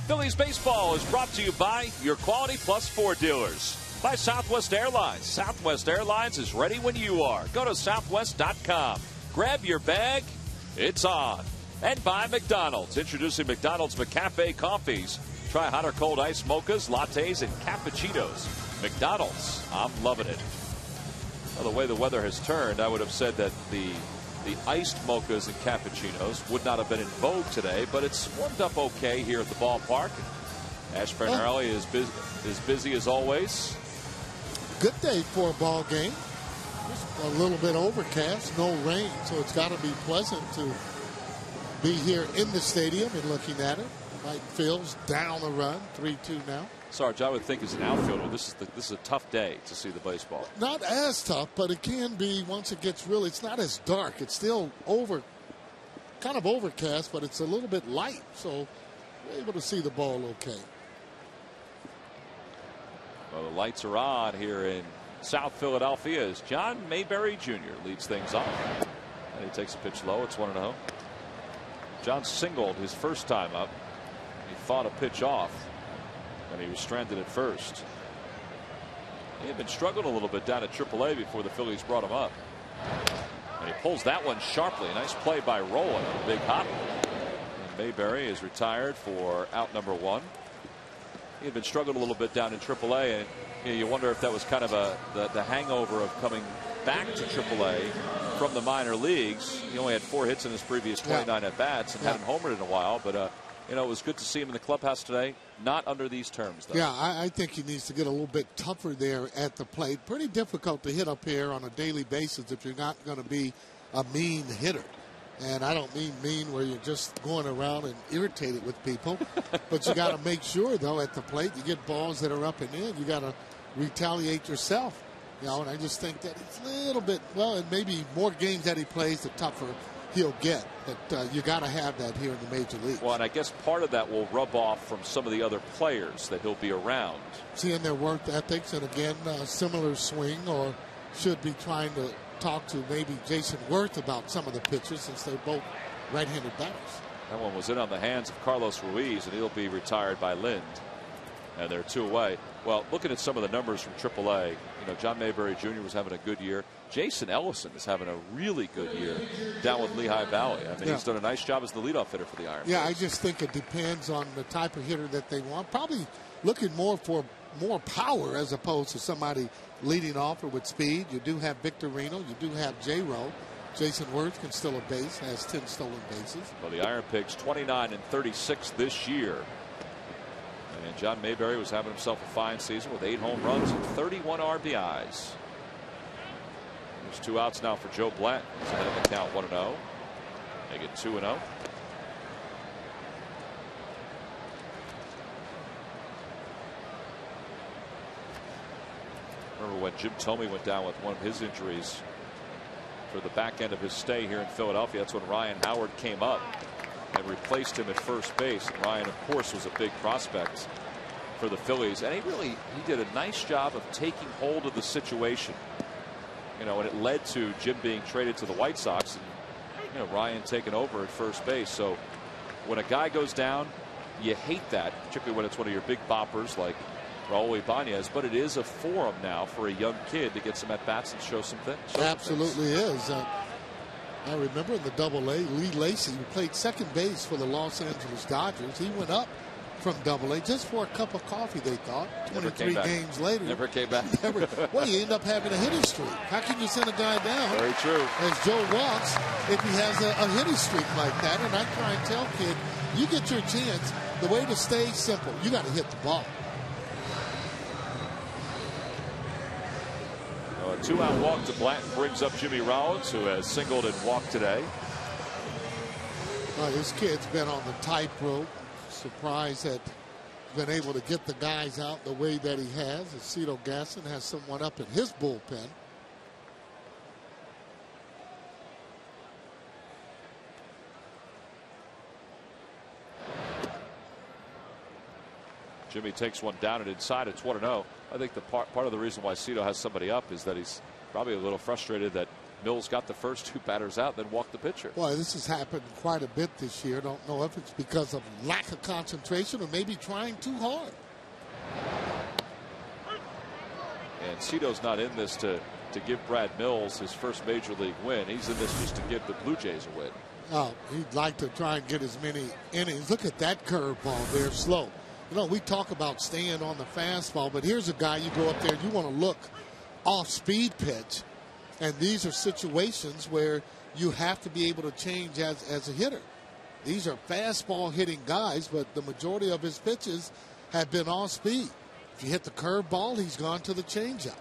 Phillies baseball is brought to you by your Quality Plus Ford dealers. By Southwest Airlines. Southwest Airlines is ready when you are. Go to southwest.com. Grab your bag. It's on. And by McDonald's. Introducing McDonald's McCafe coffees. Try hot or cold iced mochas, lattes, and cappuccinos. McDonald's. I'm loving it. Well, the way the weather has turned, I would have said that the iced mochas and cappuccinos would not have been in vogue today, but it's warmed up okay here at the ballpark. Ashburn Early is busy as always. Good day for a ball game. a little bit overcast, no rain, so it's got to be pleasant to be here in the stadium and looking at it. Mike Fields down a run, 3-2 now. Sarge, I would think as an outfielder, this is a tough day to see the baseball. Not as tough, but it can be once it gets really. It's not as dark. It's still kind of overcast, but it's a little bit light, so we're able to see the ball okay. Well, the lights are on here in South Philadelphia as John Mayberry Jr. leads things off. And he takes a pitch low. It's 1-0. John singled his first time up. He fought a pitch off, and he was stranded at first. He had been struggling a little bit down at AAA before the Phillies brought him up. And he pulls that one sharply. Nice play by Rollins. A big hop. And Mayberry is retired for out number 1. He had been struggling a little bit down in AAA, and you wonder if that was kind of the hangover of coming back to AAA from the minor leagues. He only had 4 hits in his previous 29 at bats and hadn't homered in a while, but it was good to see him in the clubhouse today. Not under these terms, though. Yeah, I think he needs to get a little bit tougher there at the plate. Pretty difficult to hit up here on a daily basis if you're not going to be a mean hitter. And I don't mean where you're just going around and irritated with people. But you got to make sure, though, at the plate, you get balls that are up and in. You got to retaliate yourself. And I just think that it's a little bit, and maybe more games that he plays, the tougher he'll get. But you got to have that here in the major leagues. Well, and I guess part of that will rub off from some of the other players that he'll be around. Seeing their work ethics, and again, similar swing, or should be trying to talk to maybe Jason Worth about some of the pitches since they're both right-handed batters. That one was in on the hands of Carlos Ruiz, and he'll be retired by Lind. And they're 2 away. Well, looking at some of the numbers from AAA, John Mayberry Jr. was having a good year. Jason Ellison is having a really good year down with Lehigh Valley. I mean, he's done a nice job as the leadoff hitter for the Iron. Yeah, I just think it depends on the type of hitter that they want. Probably looking more for more power as opposed to somebody leading off or with speed. You do have Victorino. You do have J-Row. Jason Worth can steal a base, has 10 stolen bases. Well, the Iron Pigs 29 and 36 this year. And John Mayberry was having himself a fine season with 8 home runs and 31 RBIs. There's 2 outs now for Joe Blatt. He's ahead of the count 1-0. Make it 2-0. Remember when Jim Thome went down with one of his injuries for the back end of his stay here in Philadelphia. That's when Ryan Howard came up and replaced him at first base. And Ryan, of course, was a big prospect for the Phillies. And he did a nice job of taking hold of the situation. And it led to Jim being traded to the White Sox and Ryan taking over at first base. So when a guy goes down, you hate that, particularly when it's one of your big boppers like Raul Ibanez, but it is a forum now for a young kid to get some at-bats and show some things. Absolutely is. I remember in the Double-A, Lee Lacy, who played second base for the Los Angeles Dodgers. He went up from Double-A just for a cup of coffee, they thought. 23 games later. Never came back. Well, you end up having a hitting streak. How can you send a guy down? Very true. As Joe walks, if he has a hitting streak like that. And I try and tell kid, you get your chance. The way to stay simple, you got to hit the ball. A 2-out walk to Blanton brings up Jimmy Rollins, who has singled and walked today. This kid's been on the tightrope. Surprised that he's been able to get the guys out the way that he has. Cito Gaston has someone up in his bullpen. Jimmy takes one down and inside. It's 1-0. I think the part of the reason why Cito has somebody up is that he's probably a little frustrated that Mills got the first 2 batters out, then walked the pitcher. Well, this has happened quite a bit this year. Don't know if it's because of lack of concentration or maybe trying too hard. And Cito's not in this to give Brad Mills his first major league win. He's in this just to give the Blue Jays a win. Oh, he'd like to try and get as many innings. Look at that curveball there, slow. We talk about staying on the fastball, but here's a guy you go up there, you want to look off-speed pitch. And these are situations where you have to be able to change as a hitter. These are fastball hitting guys, but the majority of his pitches have been off speed. If you hit the curveball, he's gone to the changeup.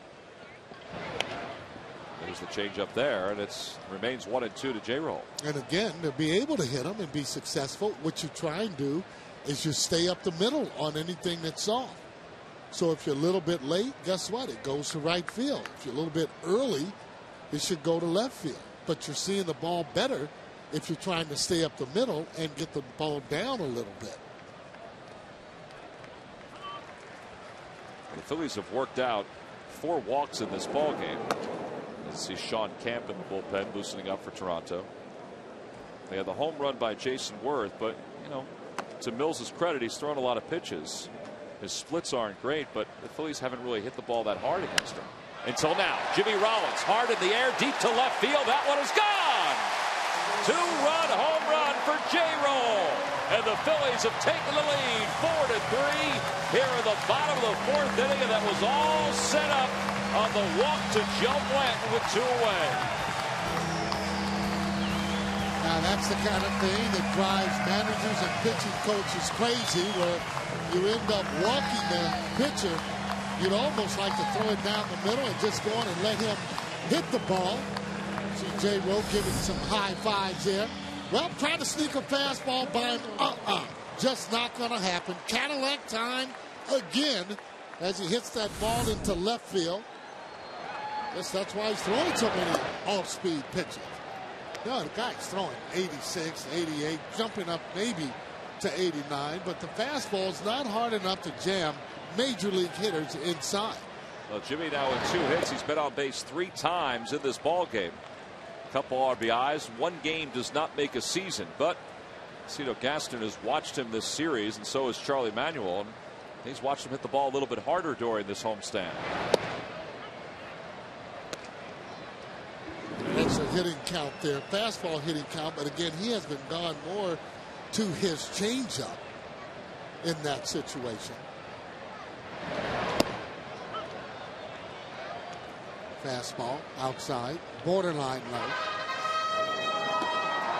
There's the changeup there, and it remains 1-2 to J-Roll. And again, to be able to hit them and be successful, what you try and do is you stay up the middle on anything that's soft. So if you're a little bit late, guess what? It goes to right field. If you're a little bit early, it should go to left field. But you're seeing the ball better if you're trying to stay up the middle and get the ball down a little bit. The Phillies have worked out 4 walks in this ball game. You see Sean Camp in the bullpen loosening up for Toronto. They had the home run by Jason Worth, but you know, to Mills' credit, he's thrown a lot of pitches. His splits aren't great, but the Phillies haven't really hit the ball that hard against him. Until now, Jimmy Rollins hard in the air, deep to left field. That one is gone. 2-run home run for J-Roll. And the Phillies have taken the lead 4-3 here in the bottom of the 4th inning, and that was all set up on the walk to Joe Blanton with 2 away. Now that's the kind of thing that drives managers and pitching coaches crazy, where you end up walking the pitcher. You'd almost like to throw it down the middle and just go on and let him hit the ball. See J-Roll giving some high fives there. Well, trying to sneak a fastball by him. Just not going to happen. Cadillac time again as he hits that ball into left field. Guess that's why he's throwing so many off-speed pitches. No, the guy's throwing 86, 88, jumping up maybe to 89, but the fastball's not hard enough to jam major league hitters inside. Well, Jimmy now with 2 hits. He's been on base 3 times in this ball game. A couple RBIs. 1 game does not make a season, but Cito Gaston has watched him this series, and so has Charlie Manuel. And he's watched him hit the ball a little bit harder during this homestand. That's a hitting count there. Fastball hitting count, but again, he has been gone more to his changeup in that situation. Fastball outside, borderline low.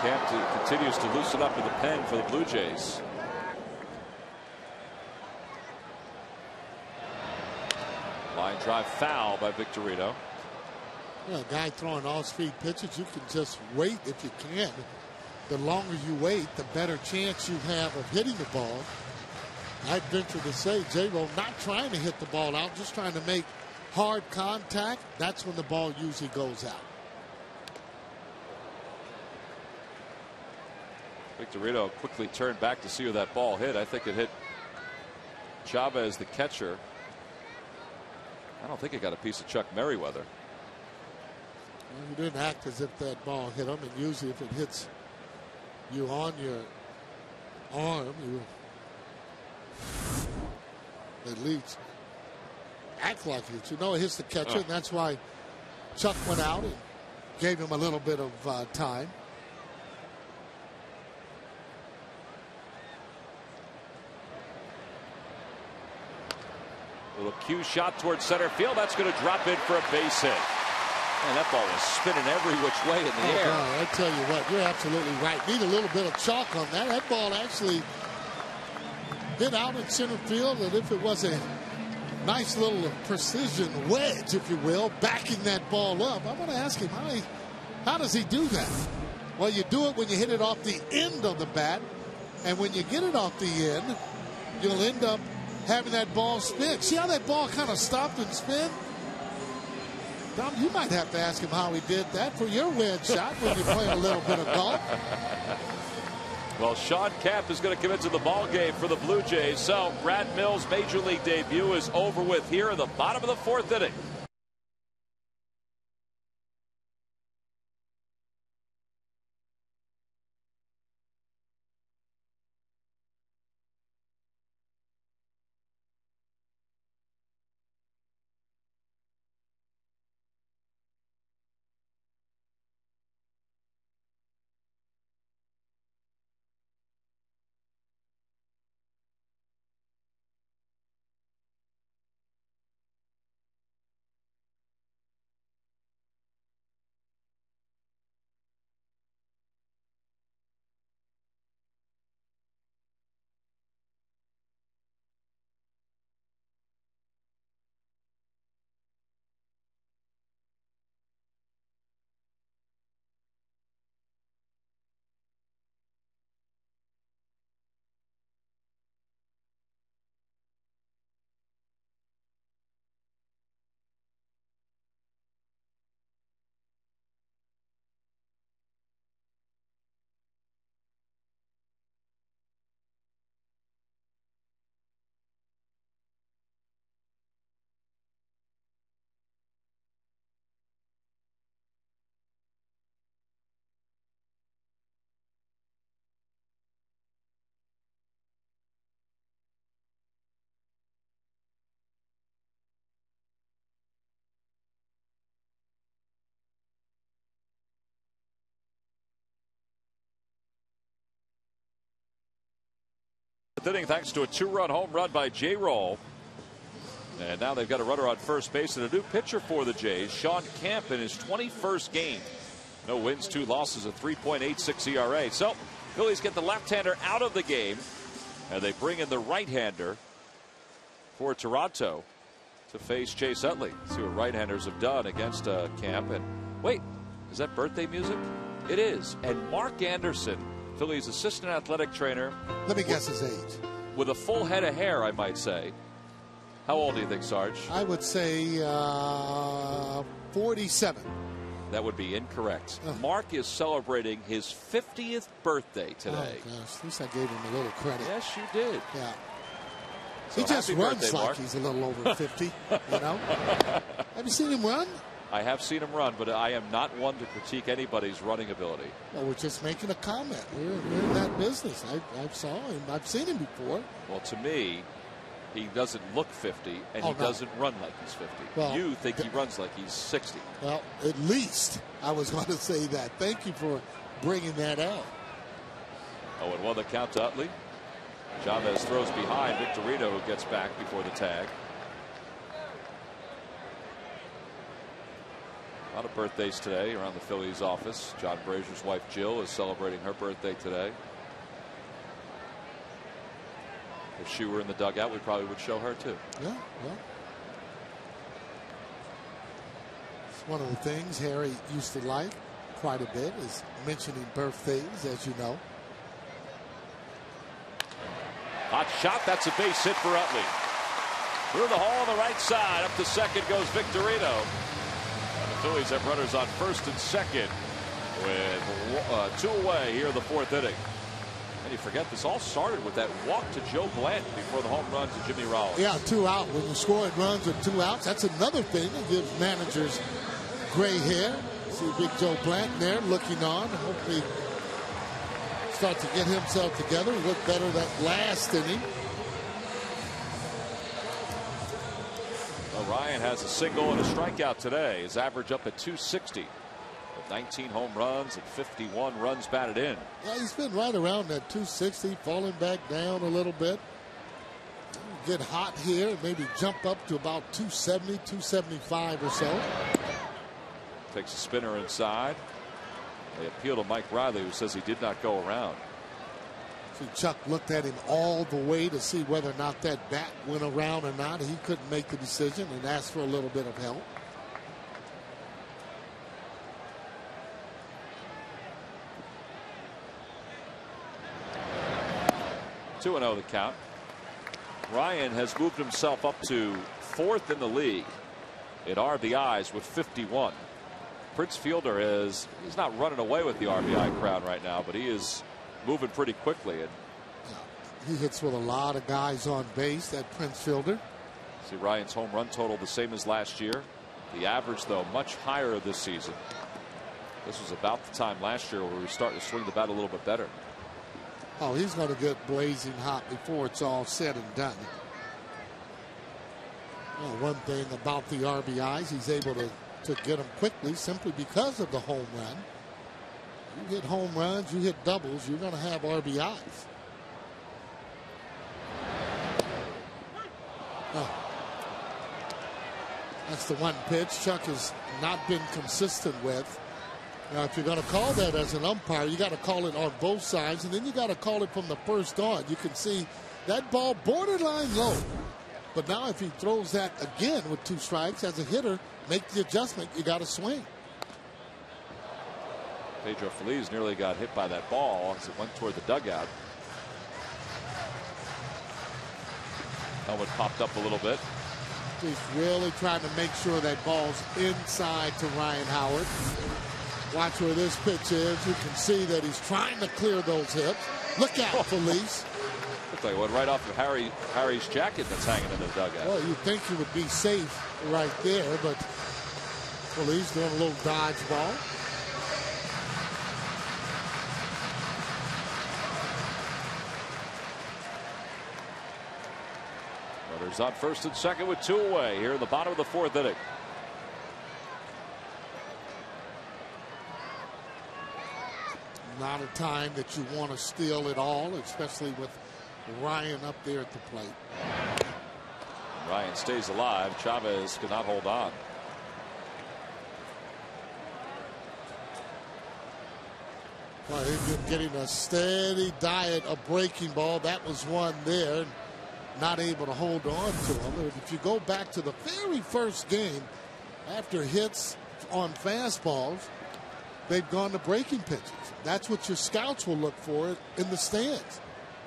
Camp continues to loosen up in the pen for the Blue Jays. Line drive foul by Victorino. A guy throwing all-speed pitches, you can just wait if you can. The longer you wait, the better chance you have of hitting the ball. I'd venture to say J-Roll not trying to hit the ball out, just trying to make hard contact. That's when the ball usually goes out. Victorino quickly turned back to see where that ball hit. I think it hit Chavez, the catcher. I don't think it got a piece of Chuck Merriweather. Well, you didn't act as if that ball hit him, and usually if it hits you on your arm, you at least act like it. You know it hits the catcher, and that's why Chuck went out and gave him a little bit of time. Little cue shot towards center field. That's going to drop in for a base hit. Man, that ball was spinning every which way in the air. God, I tell you what, you're absolutely right. Need a little bit of chalk on that. That ball actually hit out in center field, and if it was a nice little precision wedge, if you will, backing that ball up, I'm going to ask him, how does he do that? Well, you do it when you hit it off the end of the bat, and when you get it off the end, you'll end up having that ball spin. See how that ball kind of stopped and spin? Dom, you might have to ask him how he did that for your wedge shot when you're playing a little bit of golf. Well, Sean Camp is going to come into the ball game for the Blue Jays. So Brad Mills' major league debut is over with here in the bottom of the 4th inning. Inning thanks to a 2-run home run by J-Roll. And now they've got a runner on first base and a new pitcher for the Jays, Sean Camp, in his 21st game. No wins, 2 losses, a 3.86 ERA. So Phillies get the left-hander out of the game, and they bring in the right-hander for Toronto to face Chase Utley. See what right-handers have done against Camp. And wait, is that birthday music? It is. And Mark Anderson, Phillies assistant athletic trainer. Let me guess his age. With a full head of hair, I might say. How old do you think, Sarge? I would say 47. That would be incorrect. Oh. Mark is celebrating his 50th birthday today. Oh, gosh. At least I gave him a little credit. Yes, you did. Yeah. So he just runs birthday, like Mark. He's a little over 50, you know? Have you seen him run? I have seen him run, but I am not one to critique anybody's running ability. Well, we're just making a comment. We're in that business. I saw him. I've seen him before. Well, to me, he doesn't look 50, and he doesn't run like he's 50. Well, you think he runs like he's 60. Well, at least I was going to say that. Thank you for bringing that out. 0-1 the count to Utley. Chavez throws behind Victorino, who gets back before the tag. A lot of birthdays today around the Phillies office. John Brazier's wife Jill is celebrating her birthday today. If she were in the dugout, we probably would show her too. Yeah, well. It's one of the things Harry used to like quite a bit, is mentioning birthdays, as you know. Hot shot. That's a base hit for Utley. Through the hole on the right side. Up to second goes Victorino. And the Phillies have runners on first and second with 2 away here in the 4th inning. And you forget, this all started with that walk to Joe Blanton before the home run to Jimmy Rollins. Yeah, 2 out. When you score runs with 2 outs, that's another thing that gives managers gray hair. See Big Joe Blanton there looking on. Hopefully start to get himself together. Look better that last inning. Well, Ryan has a single and a strikeout today. His average up at 260. 19 home runs and 51 runs batted in. Yeah, he's been right around that 260, falling back down a little bit. Get hot here, maybe jump up to about 270, 275 or so. Takes a spinner inside. They appeal to Mike Riley, who says he did not go around. See, Chuck looked at him all the way to see whether or not that bat went around or not. He couldn't make the decision and asked for a little bit of help. 2-0 the count. Ryan has moved himself up to 4th in the league in RBIs with 51. Prince Fielder he's not running away with the RBI crown right now, but he is moving pretty quickly. And he hits with a lot of guys on base, that Prince Fielder. See Ryan's home run total the same as last year. The average, though, much higher this season. This was about the time last year where we were starting to swing the bat a little bit better. Oh, he's going to get blazing hot before it's all said and done. Well, one thing about the RBIs, he's able to get them quickly simply because of the home run. You hit home runs, you hit doubles, you're going to have RBIs. Oh. That's the one pitch Chuck has not been consistent with. Now, if you're going to call that as an umpire, you got to call it on both sides, and then you got to call it from the first on. You can see that ball borderline low. But now if he throws that again with 2 strikes as a hitter, make the adjustment, you got to swing. Pedro Feliz nearly got hit by that ball as it went toward the dugout. Helmet popped up a little bit. He's really trying to make sure that ball's inside to Ryan Howard. Watch where this pitch is. You can see that he's trying to clear those hips. Look out, Feliz. Looks like it went right off of Harry's jacket that's hanging in the dugout. Well, you'd think he would be safe right there, but Feliz doing a little dodgeball. Runners on first and second with 2 away here in the bottom of the 4th inning. Not a time that you want to steal it all, especially with Ryan up there at the plate. Ryan stays alive. Chavez cannot hold on. Well, they've been getting a steady diet of breaking ball. That was one there. Not able to hold on to them. If you go back to the very first game, after hits on fastballs, they've gone to breaking pitches. That's what your scouts will look for in the stands.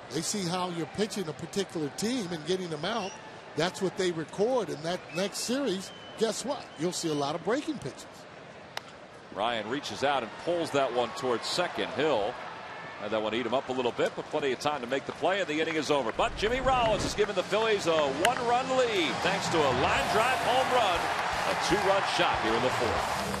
They see how you're pitching a particular team and getting them out. That's what they record in that next series. Guess what? You'll see a lot of breaking pitches. Ryan reaches out and pulls that one towards second. Hill had that one eat him up a little bit, but plenty of time to make the play, and the inning is over. But Jimmy Rollins has given the Phillies a one-run lead thanks to a line drive home run, a two-run shot here in the fourth.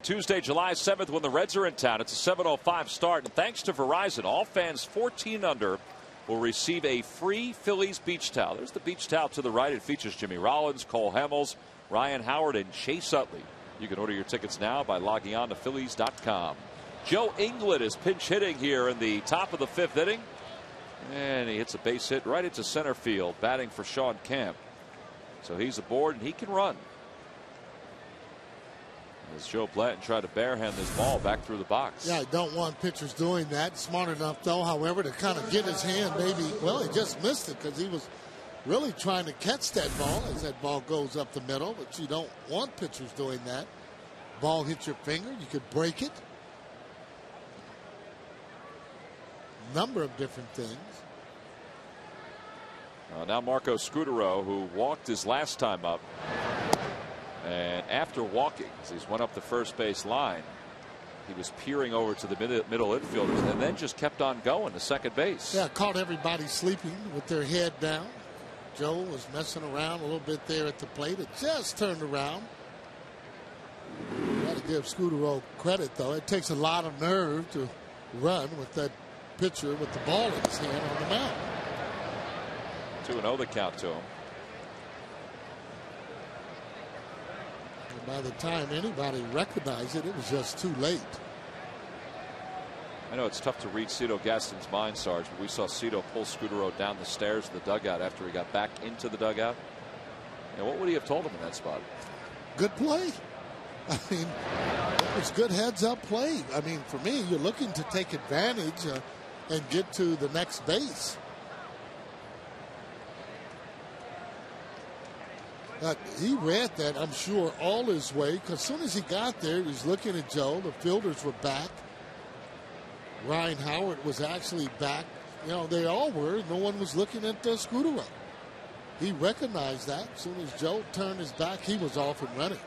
Tuesday, July 7th, when the Reds are in town. It's a 7:05 start, and thanks to Verizon, all fans 14 under will receive a free Phillies beach towel. There's the beach towel to the right. It features Jimmy Rollins, Cole Hamels, Ryan Howard, and Chase Utley. You can order your tickets now by logging on to Phillies.com. Joe England is pinch hitting here in the top of the fifth inning, and he hits a base hit right into center field, batting for Sean Kemp. So he's aboard, and he can run. As Joe Blanton tried to barehand this ball back through the box. Yeah, I don't want pitchers doing that. Smart enough, though, however, to kind of get his hand maybe. Well, he just missed it because he was really trying to catch that ball as that ball goes up the middle. But you don't want pitchers doing that. Ball hits your finger, you could break it. Number of different things. Now Marco Scutaro, who walked his last time up. And after walking, as he went up the first base line, he was peering over to the middle infielders and then just kept on going to second base. Yeah, caught everybody sleeping with their head down. Joe was messing around a little bit there at the plate. It just turned around. Got to give Scutaro credit, though. It takes a lot of nerve to run with that pitcher with the ball in his hand on the mound. 2-0 the count to him. By the time anybody recognized it, it was just too late. I know it's tough to read Cito Gaston's mind, Sarge, but we saw Cito pull Scutaro down the stairs of the dugout after he got back into the dugout. And what would he have told him in that spot? Good play. I mean, it was good heads-up play. I mean, for me, you're looking to take advantage and get to the next base. He read that, I'm sure, all his way, because as soon as he got there, he was looking at Joe. The fielders were back. Ryan Howard was actually back. You know, they all were. No one was looking at Scutaro. He recognized that. As soon as Joe turned his back, he was off and running.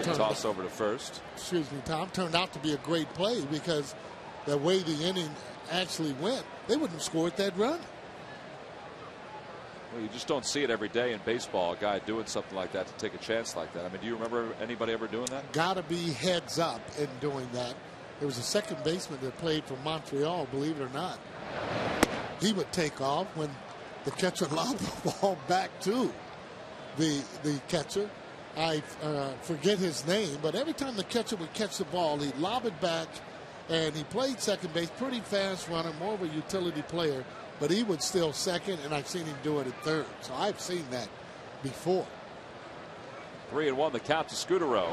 toss over to first. Excuse me, Tom. Turned out to be a great play because the way the inning actually went, they wouldn't have scored that run. Well, you just don't see it every day in baseball, a guy doing something like that to take a chance like that. I mean, do you remember anybody ever doing that? Got to be heads up in doing that. There was a second baseman that played for Montreal, believe it or not. He would take off when the catcher lobbed the ball back to the catcher. I forget his name, but every time the catcher would catch the ball, he'd lob it back, and he played second base, pretty fast runner, more of a utility player. But he would steal second, and I've seen him do it at third. So I've seen that before. 3-1 the count to Scudero.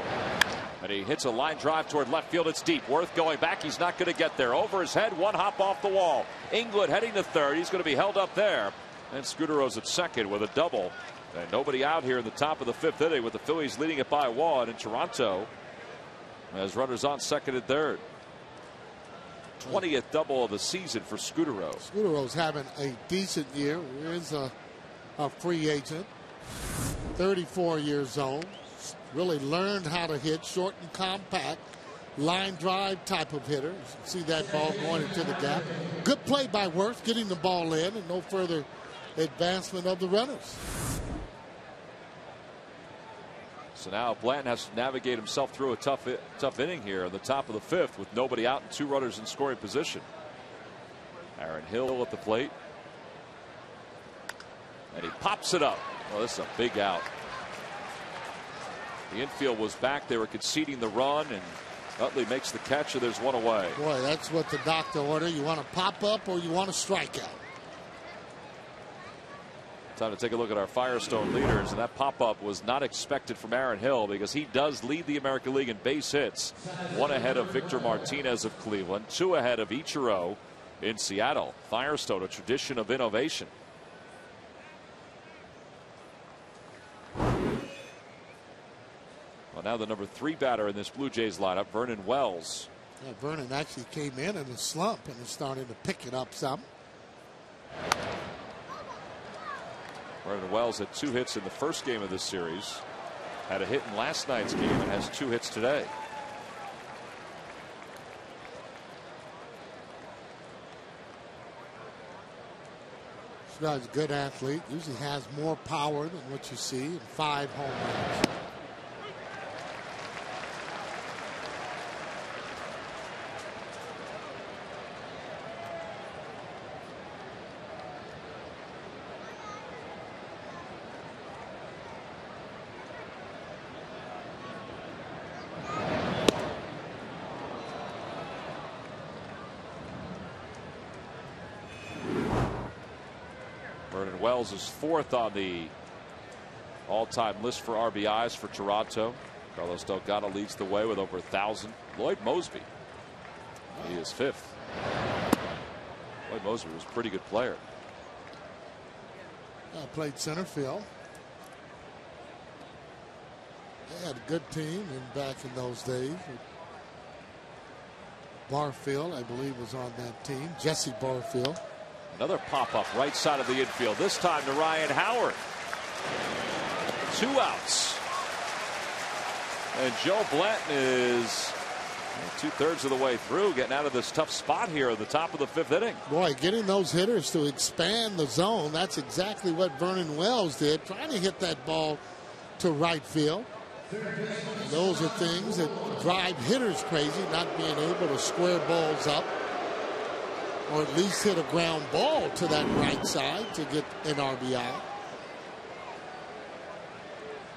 And he hits a line drive toward left field. It's deep. Worth going back. He's not going to get there. Over his head, one hop off the wall. England heading to third. He's going to be held up there. And Scudero's at second with a double. And nobody out here in the top of the fifth inning with the Phillies leading it by one in Toronto. As runners on second and third. 20th double of the season for Scudero. Scudero's having a decent year. He is a free agent. 34 years old. Really learned how to hit short and compact. Line drive type of hitter. You can see that ball going into the gap. Good play by Worth getting the ball in and no further advancement of the runners. So now Blanton has to navigate himself through a tough inning here in the top of the fifth with nobody out and two runners in scoring position. Aaron Hill at the plate. And he pops it up. Well, this is a big out. The infield was back. They were conceding the run, and Utley makes the catch, and there's one away. Boy, that's what the doctor ordered. You want to pop up or you want to strike out. Time to take a look at our Firestone leaders, and that pop-up was not expected from Aaron Hill because he does lead the American League in base hits. One ahead of Victor Martinez of Cleveland, two ahead of Ichiro in Seattle. Firestone, a tradition of innovation. Well, now the number 3 batter in this Blue Jays lineup, Vernon Wells. Yeah, Vernon actually came in a slump and is starting to pick it up some. Vernon Wells had 2 hits in the first game of this series. Had a hit in last night's game and has 2 hits today. This guy's a good athlete. Usually has more power than what you see in 5 home runs. Wells is 4th on the all-time list for RBIs for Toronto. Carlos Delgado leads the way with over 1,000. Lloyd Mosby, he is 5th. Lloyd Mosby was a pretty good player. Played center field. They had a good team back in those days. Barfield, I believe, was on that team. Jesse Barfield. Another pop-up right side of the infield. This time to Ryan Howard. 2 outs. And Joe Blanton is 2/3 of the way through, getting out of this tough spot here at the top of the 5th inning. Boy, getting those hitters to expand the zone. That's exactly what Vernon Wells did, trying to hit that ball to right field. Those are things that drive hitters crazy, not being able to square balls up. Or at least hit a ground ball to that right side to get an RBI.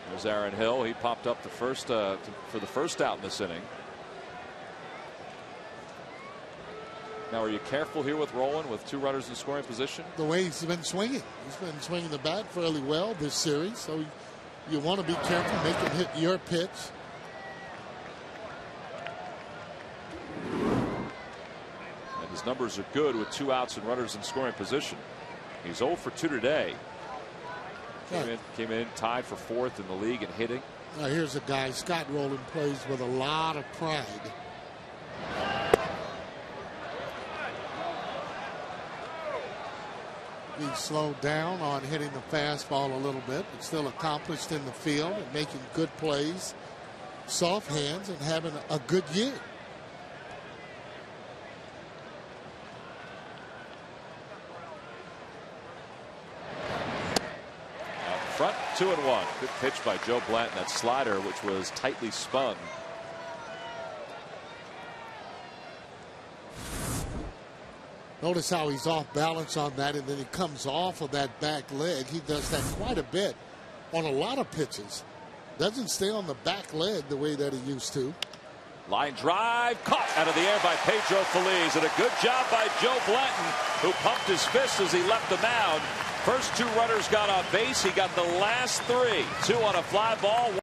There's Aaron Hill. He popped up the first for the first out in this inning. Now, are you careful here with Rollins with 2 runners in scoring position? The way he's been swinging. He's been swinging the bat fairly well this series. So you want to be careful, make him hit your pitch. His numbers are good with 2 outs and runners in scoring position. He's 0 for 2 today. Came in tied for 4th in the league in hitting. Now here's a guy, Scott Rollins, plays with a lot of pride. He slowed down on hitting the fastball a little bit, but still accomplished in the field and making good plays soft hands and having a good year. Front 2-1. Good pitch by Joe Blanton. That slider, which was tightly spun. Notice how he's off balance on that, and then he comes off of that back leg. He does that quite a bit on a lot of pitches. Doesn't stay on the back leg the way that he used to. Line drive, caught out of the air by Pedro Feliz, and a good job by Joe Blanton, who pumped his fist as he left the mound. First 2 runners got on base. He got the last 3. 2 on a fly ball.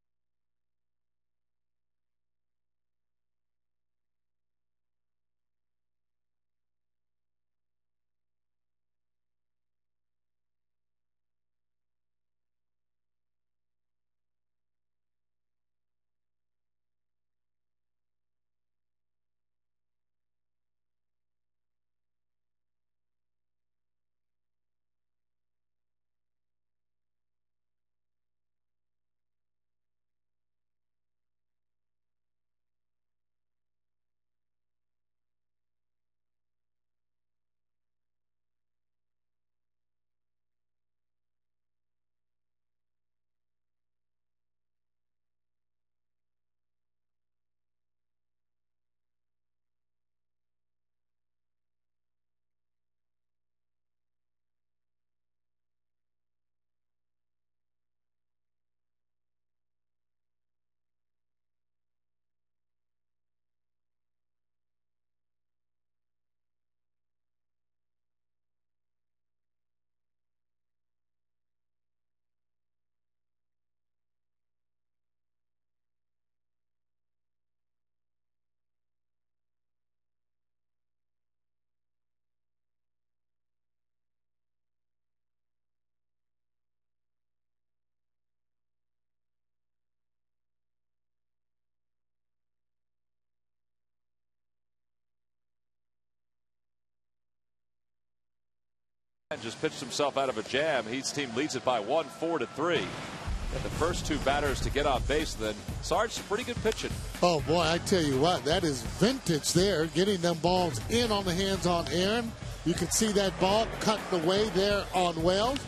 Just pitched himself out of a jam. His team leads it by 1, 4-3. And the first 2 batters to get on base. Then Sarge, some pretty good pitching. Oh boy, I tell you what, that is vintage there. Getting them balls in on the hands on Aaron. You can see that ball cut away there on Wells,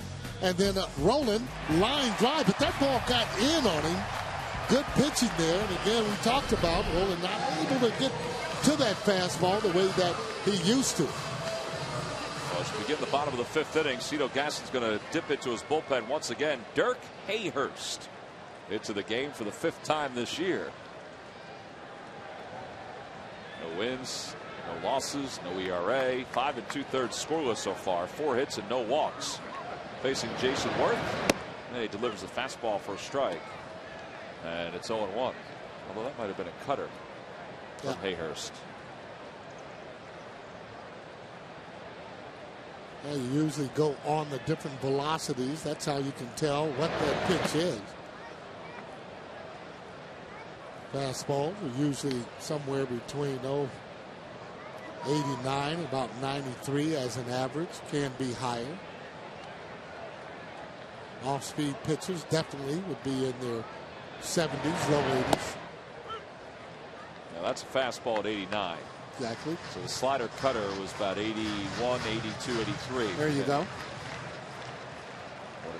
and then Rollins line drive, but that ball got in on him. Good pitching there, and again we talked about Rollins not able to get to that fastball the way that he used to. As we begin the bottom of the 5th inning, Cito Gaston's going to dip into his bullpen once again. Dirk Hayhurst into the game for the 5th time this year. No wins, no losses, no ERA. 5 2/3 scoreless so far. 4 hits and no walks. Facing Jason Worth. And he delivers a fastball for a strike. And it's 0-1. Although that might have been a cutter from Hayhurst. Yeah, you usually go on the different velocities. That's how you can tell what that pitch is. Fastballs are usually somewhere between 89, about 93 as an average. Can be higher. Off-speed pitchers definitely would be in their 70s, low 80s. Now that's a fastball at 89. Exactly. So the slider cutter was about 81, 82, 83. There you go.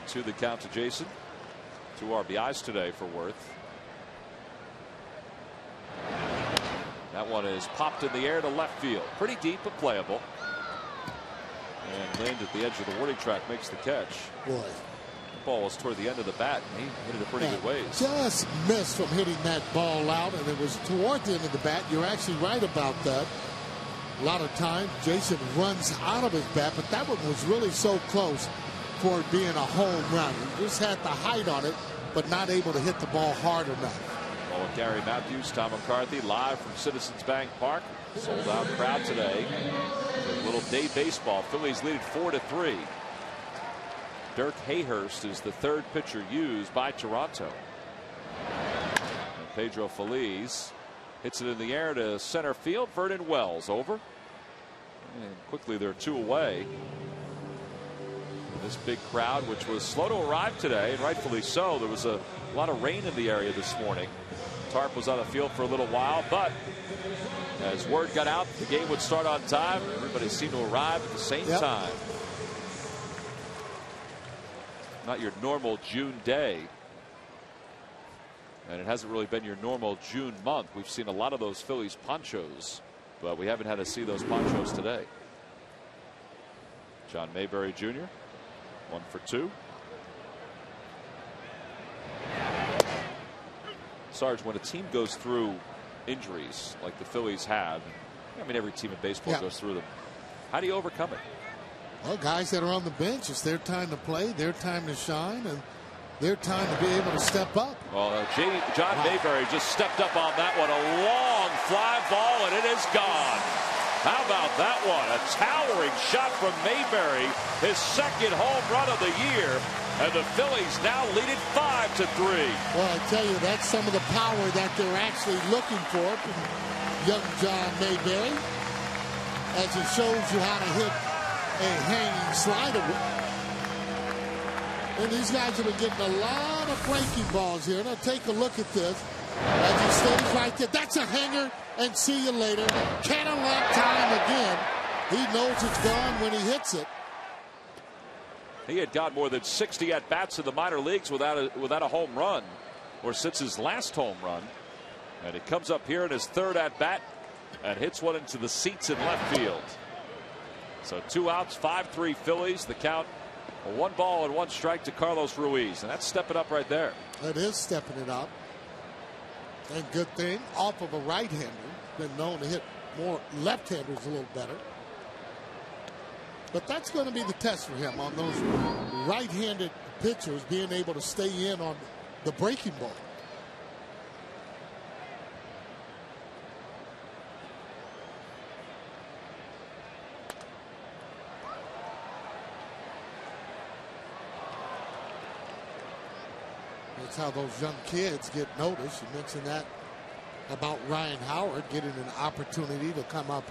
1-2 the count to Jason. 2 RBIs today for Worth. That one is popped in the air to left field. Pretty deep but playable. And landed at the edge of the warning track, makes the catch. Boy. The ball was toward the end of the bat, and he hit it a pretty good ways. Just missed from hitting that ball out, and it was toward the end of the bat. You're actually right about that. A lot of times, Jason runs out of his bat, but that one was really so close for it being a home run. He just had the height on it, but not able to hit the ball hard enough. Well, with Gary Matthews, Tom McCarthy, live from Citizens Bank Park. Sold out crowd today. A little day baseball. Phillies lead 4-3. Dirk Hayhurst is the 3rd pitcher used by Toronto. And Pedro Feliz hits it in the air to center field. Vernon Wells over. And quickly they're 2 away. This big crowd, which was slow to arrive today, and rightfully so. There was a lot of rain in the area this morning. Tarp was on the field for a little while, but as word got out the game would start on time, everybody seemed to arrive at the same time. Not your normal June day, and it hasn't really been your normal June month. We've seen a lot of those Phillies ponchos, but we haven't had to see those ponchos today. John Mayberry Jr. 1 for 2. Sarge, when a team goes through injuries like the Phillies have, I mean every team in baseball goes through them, how do you overcome it? Well, guys that are on the bench, it's their time to play, their time to shine, and their time to be able to step up. Well, John Mayberry just stepped up on that one. A long fly ball, and it is gone. How about that one? A towering shot from Mayberry, his second home run of the year, and the Phillies now lead it 5-3. Well, I tell you, that's some of the power that they're actually looking for from young John Mayberry, as it shows you how to hit a hanging slider. And these guys have been getting a lot of breaking balls here. Now take a look at this. As he stays right there. That's a hanger, and see you later. Cadillac time again. He knows it's gone when he hits it. He had got more than 60 at-bats in the minor leagues without a home run, or since his last home run. And he comes up here in his third at-bat and hits one into the seats in left field. So 2 outs, 5-3 Phillies. The count, a 1 ball and 1 strike to Carlos Ruiz. And that's stepping up right there. That is stepping it up. And good thing, off of a right-hander. Been known to hit more left-handers a little better. But that's going to be the test for him on those right-handed pitchers, being able to stay in on the breaking ball. That's how those young kids get noticed. You mentioned that about Ryan Howard getting an opportunity to come up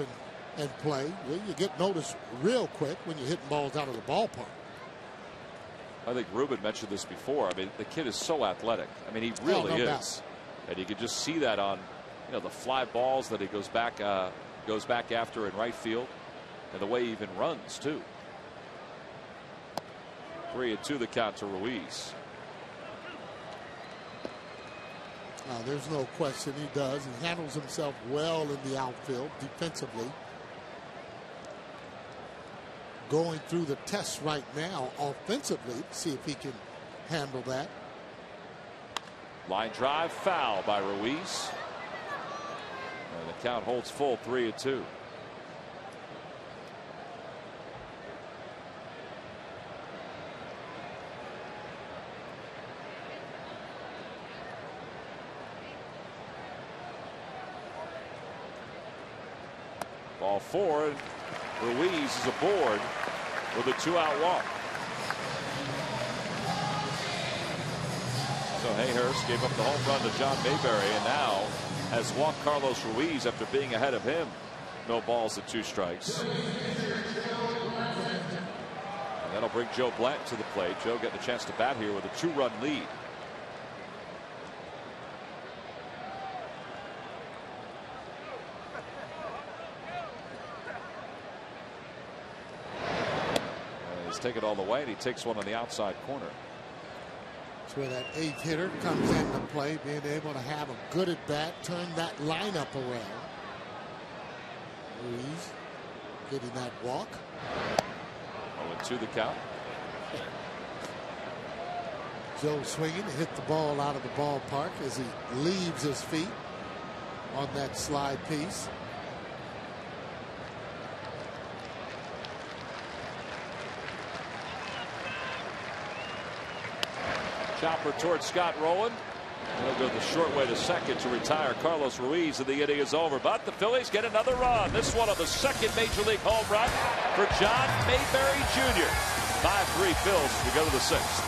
and play. Well, you get noticed real quick when you're hitting balls out of the ballpark. I think Ruben mentioned this before. I mean, the kid is so athletic. I mean, he really is. And you can just see that on, the fly balls that he goes back after in right field, and the way he even runs too. 3-2 the count to Ruiz. There's no question he does. He handles himself well in the outfield defensively. Going through the test right now offensively to see if he can handle that. Line drive foul by Ruiz. And the count holds full, 3-2. Ball 4. Ruiz is aboard with a 2-out walk. So Hayhurst gave up the home run to John Mayberry and now has walked Carlos Ruiz after being ahead of him. No balls and 2 strikes. And that'll bring Joe Blanton to the plate. Joe getting a chance to bat here with a 2-run lead. Take it all the way, and he takes one on the outside corner. That's where that 8th hitter comes into play, being able to have a good at bat, turn that lineup around. Ruiz getting that walk. 0-2 the count. Joe swinging to hit the ball out of the ballpark as he leaves his feet on that slide piece. Chopper towards Scott Rollins. He'll go the short way to second to retire Carlos Ruiz, and the inning is over. But the Phillies get another run. This one on the second Major League home run for John Mayberry Jr. 5-3 Phils as we go to the 6th.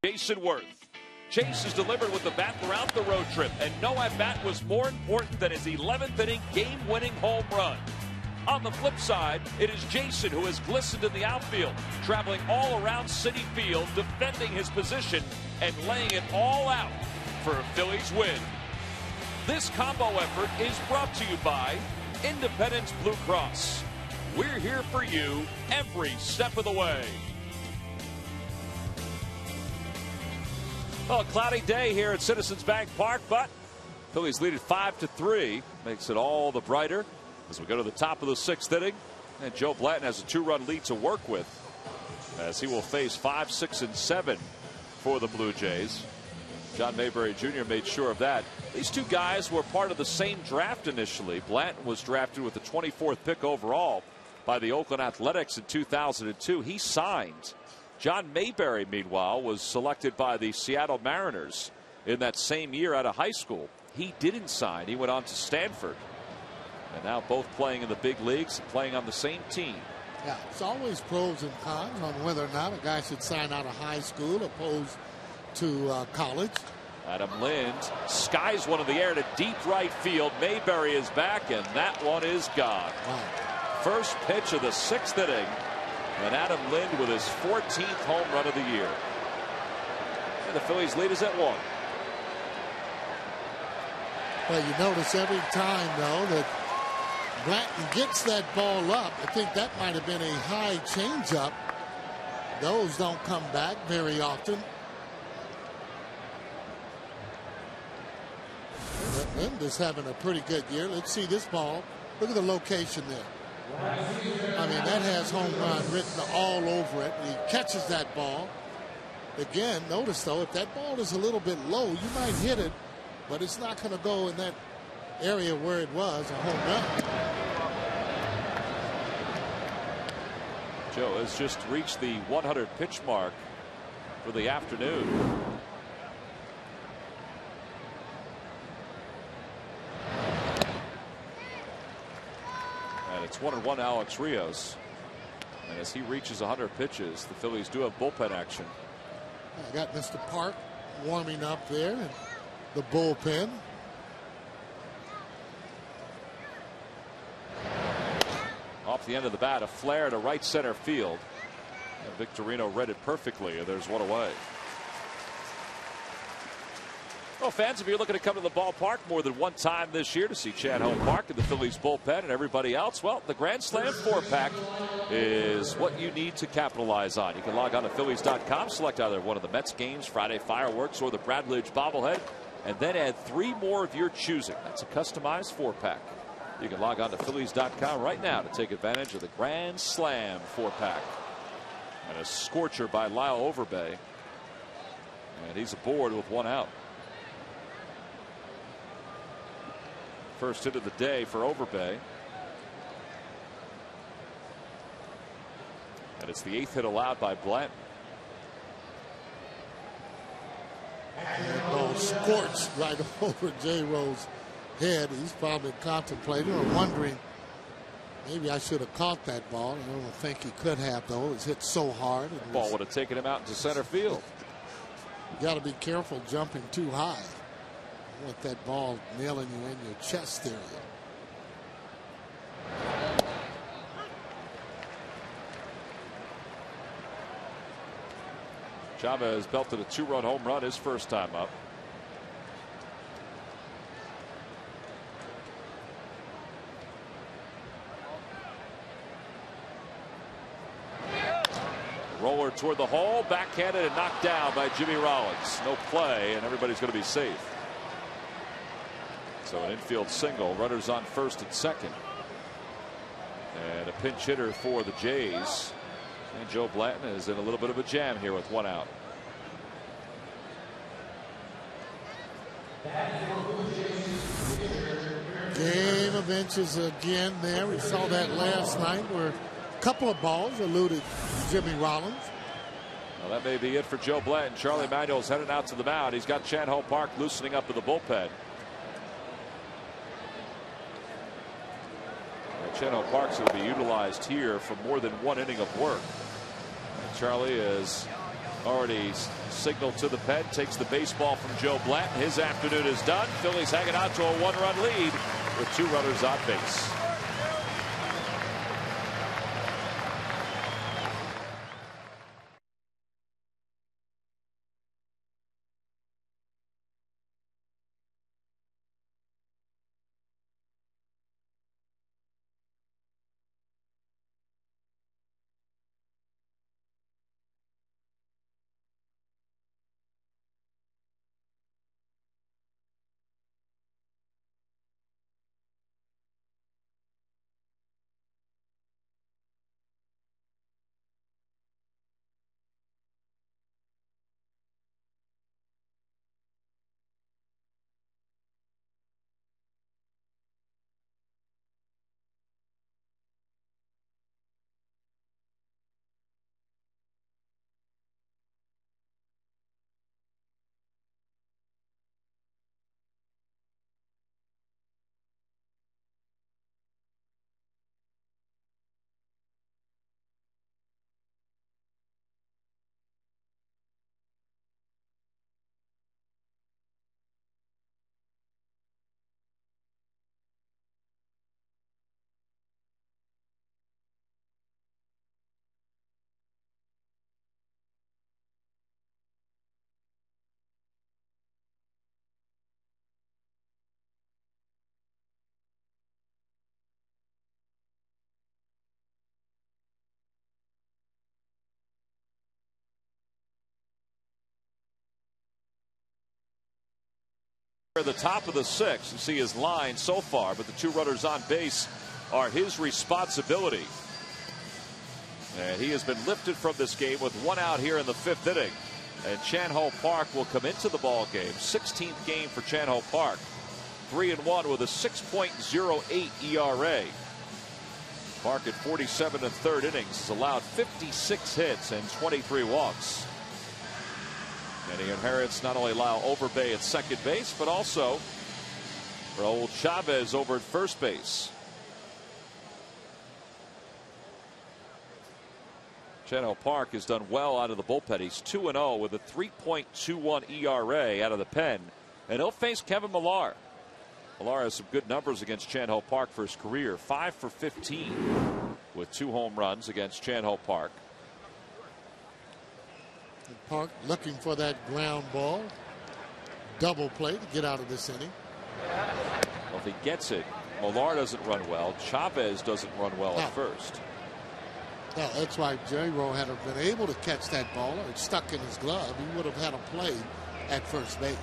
Jason Worth. Chase is delivered with the bat throughout the road trip, and no at-bat was more important than his 11th inning game-winning home run. On the flip side, it is Jason who has glistened in the outfield, traveling all around Citi Field, defending his position and laying it all out for a Phillies win. This combo effort is brought to you by Independence Blue Cross. We're here for you every step of the way. Well, a cloudy day here at Citizens Bank Park, but Phillies lead it 5-3. Makes it all the brighter as we go to the top of the 6th inning. And Joe Blanton has a 2-run lead to work with as he will face 5, 6, and 7 for the Blue Jays. John Mayberry Jr. made sure of that. These two guys were part of the same draft initially. Blanton was drafted with the 24th pick overall by the Oakland Athletics in 2002. He signed. John Mayberry, meanwhile, was selected by the Seattle Mariners in that same year out of high school. He didn't sign. He went on to Stanford. And now both playing in the big leagues and playing on the same team. Yeah, it's always pros and cons on whether or not a guy should sign out of high school opposed to college. Adam Lind skies one in the air to deep right field. Mayberry is back, and that one is gone. Wow. First pitch of the 6th inning. And Adam Lind with his 14th home run of the year. And the Phillies lead is at 1. Well, you notice every time, though, that Blanton gets that ball up. I think that might have been a high changeup. Those don't come back very often. Lind is having a pretty good year. Let's see this ball. Look at the location there. I mean, that has home run written all over it. He catches that ball. Again, notice, though, if that ball is a little bit low, you might hit it, but it's not going to go in that area where it was a home run. Joe has just reached the 100 pitch mark for the afternoon. It's 1-1 Alex Rios. And as he reaches 100 pitches, the Phillies do have bullpen action. I got Mr. Park warming up there in the bullpen. Off the end of the bat, a flare to right center field. And Victorino read it perfectly, and there's one away. Well, fans, if you're looking to come to the ballpark more than one time this year to see Chad Home Park and the Phillies bullpen and everybody else, well, the Grand Slam 4-pack is what you need to capitalize on. You can log on to Phillies.com, select either one of the Mets games, Friday Fireworks, or the Bradledge bobblehead, and then add 3 more of your choosing. That's a customized 4-pack. You can log on to Phillies.com right now to take advantage of the Grand Slam 4-pack. And a scorcher by Lyle Overbay. And he's aboard with 1 out. First hit of the day for Overbay. And it's the 8th hit allowed by Blanton. That ball scorched right over J-Ro's head. He's probably contemplating or wondering, maybe I should have caught that ball. I don't think he could have, though. It was hit so hard. The ball would have taken him out into center field. You got to be careful jumping too high. Want that ball nailing you in your chest area. Chavez belted a 2-run home run his first time up. Roller toward the hole, backhanded and knocked down by Jimmy Rollins. No play, and everybody's going to be safe. So an infield single, runners on first and second. And a pinch hitter for the Jays. And Joe Blanton is in a little bit of a jam here with 1 out. Game of inches again there. We saw that last night where a couple of balls eluded Jimmy Rollins. Well, that may be it for Joe Blanton. Charlie Manuel's heading out to the mound. He's got Chad Home Park loosening up in the bullpen. Chad Home Park's going to be utilized here for more than 1 inning of work. And Charlie is already signaled to the pen, takes the baseball from Joe Blanton. His afternoon is done. Phillies hanging out to a 1-run lead with 2 runners on base. At the top of the 6th, you see his line so far, but the 2 runners on base are his responsibility. And he has been lifted from this game with 1 out here in the 5th inning. And Chan Ho Park will come into the ball game. 16th game for Chan Ho Park. 3-1 with a 6.08 ERA. Park at 47 1/3 innings has allowed 56 hits and 23 walks. And he inherits not only Lyle Overbay at second base, but also Raul Chavez over at first base. Chan Ho Park has done well out of the bullpen. He's 2-0 with a 3.21 ERA out of the pen. And he'll face Kevin Millar. Millar has some good numbers against Chan Ho Park for his career. 5 for 15 with 2 home runs against Chan Ho Park. Park looking for that ground ball. Double play to get out of this inning. Well, if he gets it, Millar doesn't run well. Chavez doesn't run well at first. No, that's why Jerry Rowe had been able to catch that ball, or it's stuck in his glove. He would have had a play at first base.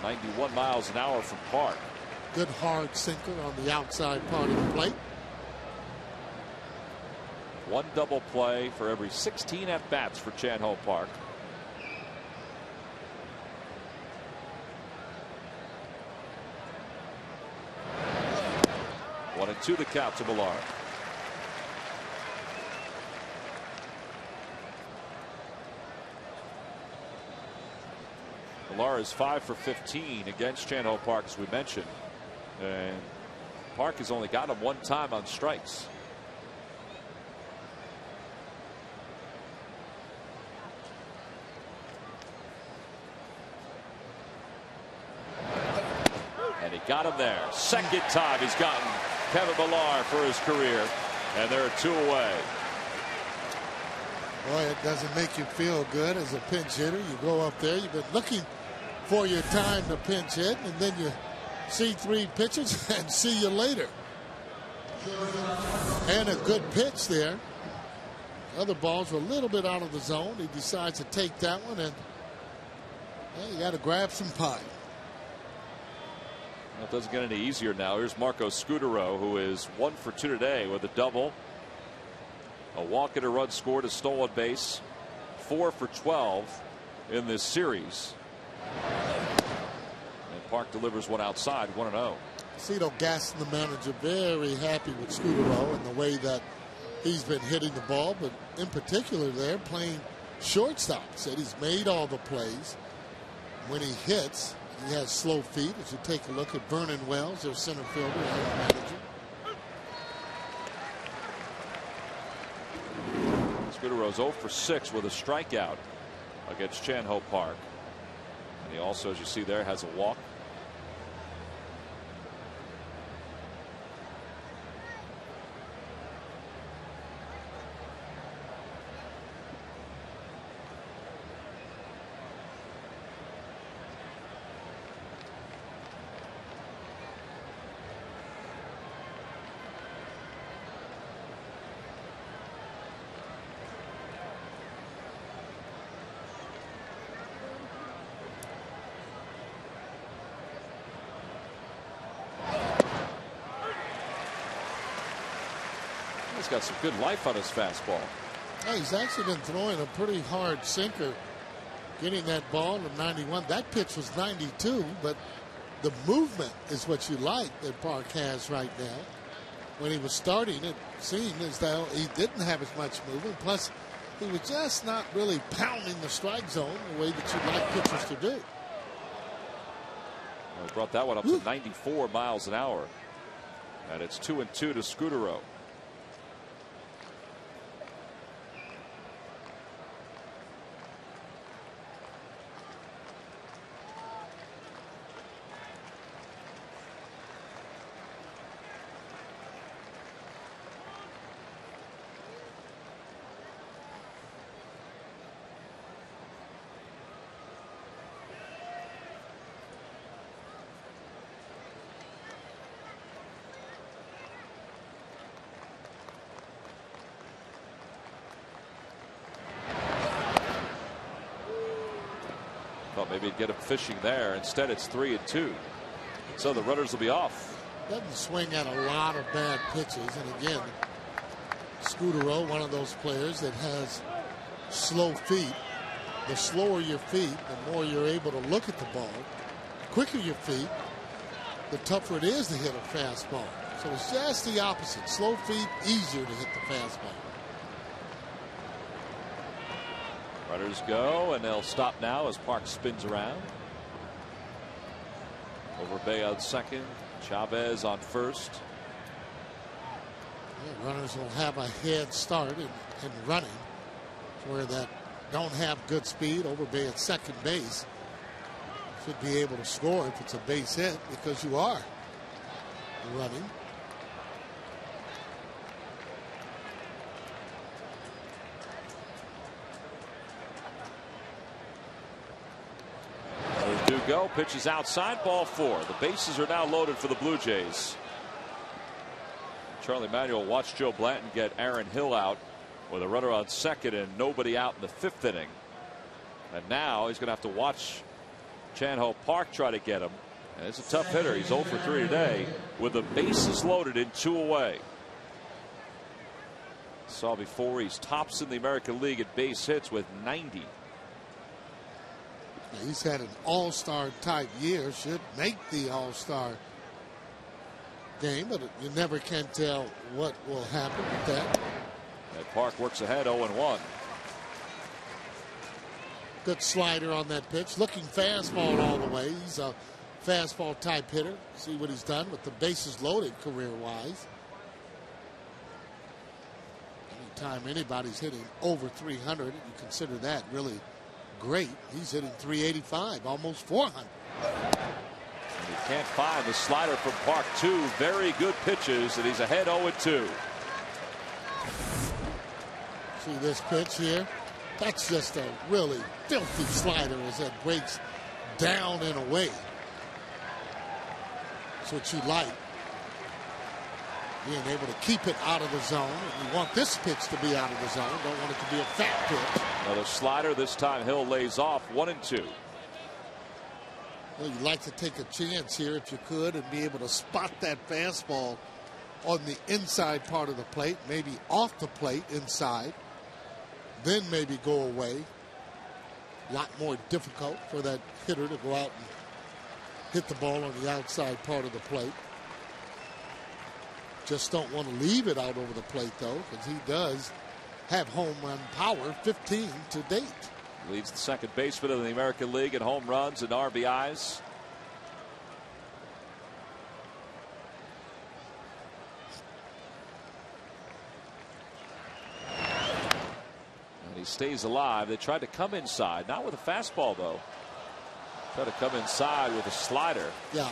.91 miles an hour from Park. Good hard sinker on the outside part of the plate. 1 double play for every 16 at bats for Chan Ho Park. One and 2 the count to Millar. Millar is 5 for 15 against Chan Ho Park, as we mentioned. And Park has only got him 1 time on strikes. And he got him there. Second time he's gotten Kevin Millar for his career. And there are 2 away. Boy, it doesn't make you feel good as a pinch hitter. You go up there, you've been looking for your time to pinch hit, and then you see 3 pitches and see you later. And a good pitch there. Other balls were a little bit out of the zone. He decides to take that one, and well, you got to grab some pie. Well, it doesn't get any easier now. Here's Marco Scutaro, who is 1 for 2 today with a double, a walk and a run scored, a stolen base. 4 for 12 in this series. And Park delivers one outside, 1-0. Cito Gaston, the manager, very happy with Scutaro and the way that he's been hitting the ball, but in particular there playing shortstop. Said he's made all the plays. When he hits, He has slow feet. As you take a look at Vernon Wells, their center fielder and manager. Scudero's 0 for 6 with a strikeout against Chan-Ho Park. And he also, as you see there, has a walk. He's got some good life on his fastball. Yeah, he's actually been throwing a pretty hard sinker, getting that ball to 91. That pitch was 92, but the movement is what you like that Park has right now. When he was starting, it seemed as though he didn't have as much movement. Plus, he was just not really pounding the strike zone the way that you like pitchers to do. Well, he brought that one up to 94 miles an hour. And it's 2-2 to Scudero. Thought maybe he'd get him fishing there. Instead, it's 3-2. So the runners will be off. Doesn't swing at a lot of bad pitches. And again, Scudero, one of those players that has slow feet. The slower your feet, the more you're able to look at the ball. The quicker your feet, the tougher it is to hit a fastball. So it's just the opposite. Slow feet, easier to hit the fastball. Runners go, and they'll stop now as Park spins around. Overbay on second, Chavez on first. Yeah, runners will have a head start in running, where that don't have good speed. Overbay at second base should be able to score if it's a base hit, because you are running. Go, pitches outside, ball 4. The bases are now loaded for the Blue Jays. Charlie Manuel watched Joe Blanton get Aaron Hill out with a runner on second and nobody out in the 5th inning. And now he's going to have to watch Chan-Ho Park try to get him. And it's a tough hitter. He's 0 for 3 today with the bases loaded and 2 away. Saw before, he's tops in the American League at base hits with 90. He's had an all-star type year, should make the all-star game, but you never can tell what will happen with that. And Park works ahead 0-1. Good slider on that pitch. Looking fastball all the way. He's a fastball type hitter. See what he's done with the bases loaded career-wise. Anytime anybody's hitting over 300, you consider that really great. He's hitting 385, almost 400. And he can't find the slider from Park. 2 very good pitches, and he's ahead 0-2. See this pitch here? That's just a really filthy slider as that breaks down and away. That's what you like. Being able to keep it out of the zone. And you want this pitch to be out of the zone. Don't want it to be a fat pitch. Another slider. This time Hill lays off. 1-2. Well, you'd like to take a chance here if you could and be able to spot that fastball on the inside part of the plate, maybe off the plate inside, then maybe go away. A lot more difficult for that hitter to go out and hit the ball on the outside part of the plate. Just don't want to leave it out over the plate, though, because he does have home run power, 15 to date. Leads the second baseman of the American League in home runs and RBIs. stays alive. They tried to come inside, not with a fastball though. Try to come inside with a slider. Yeah.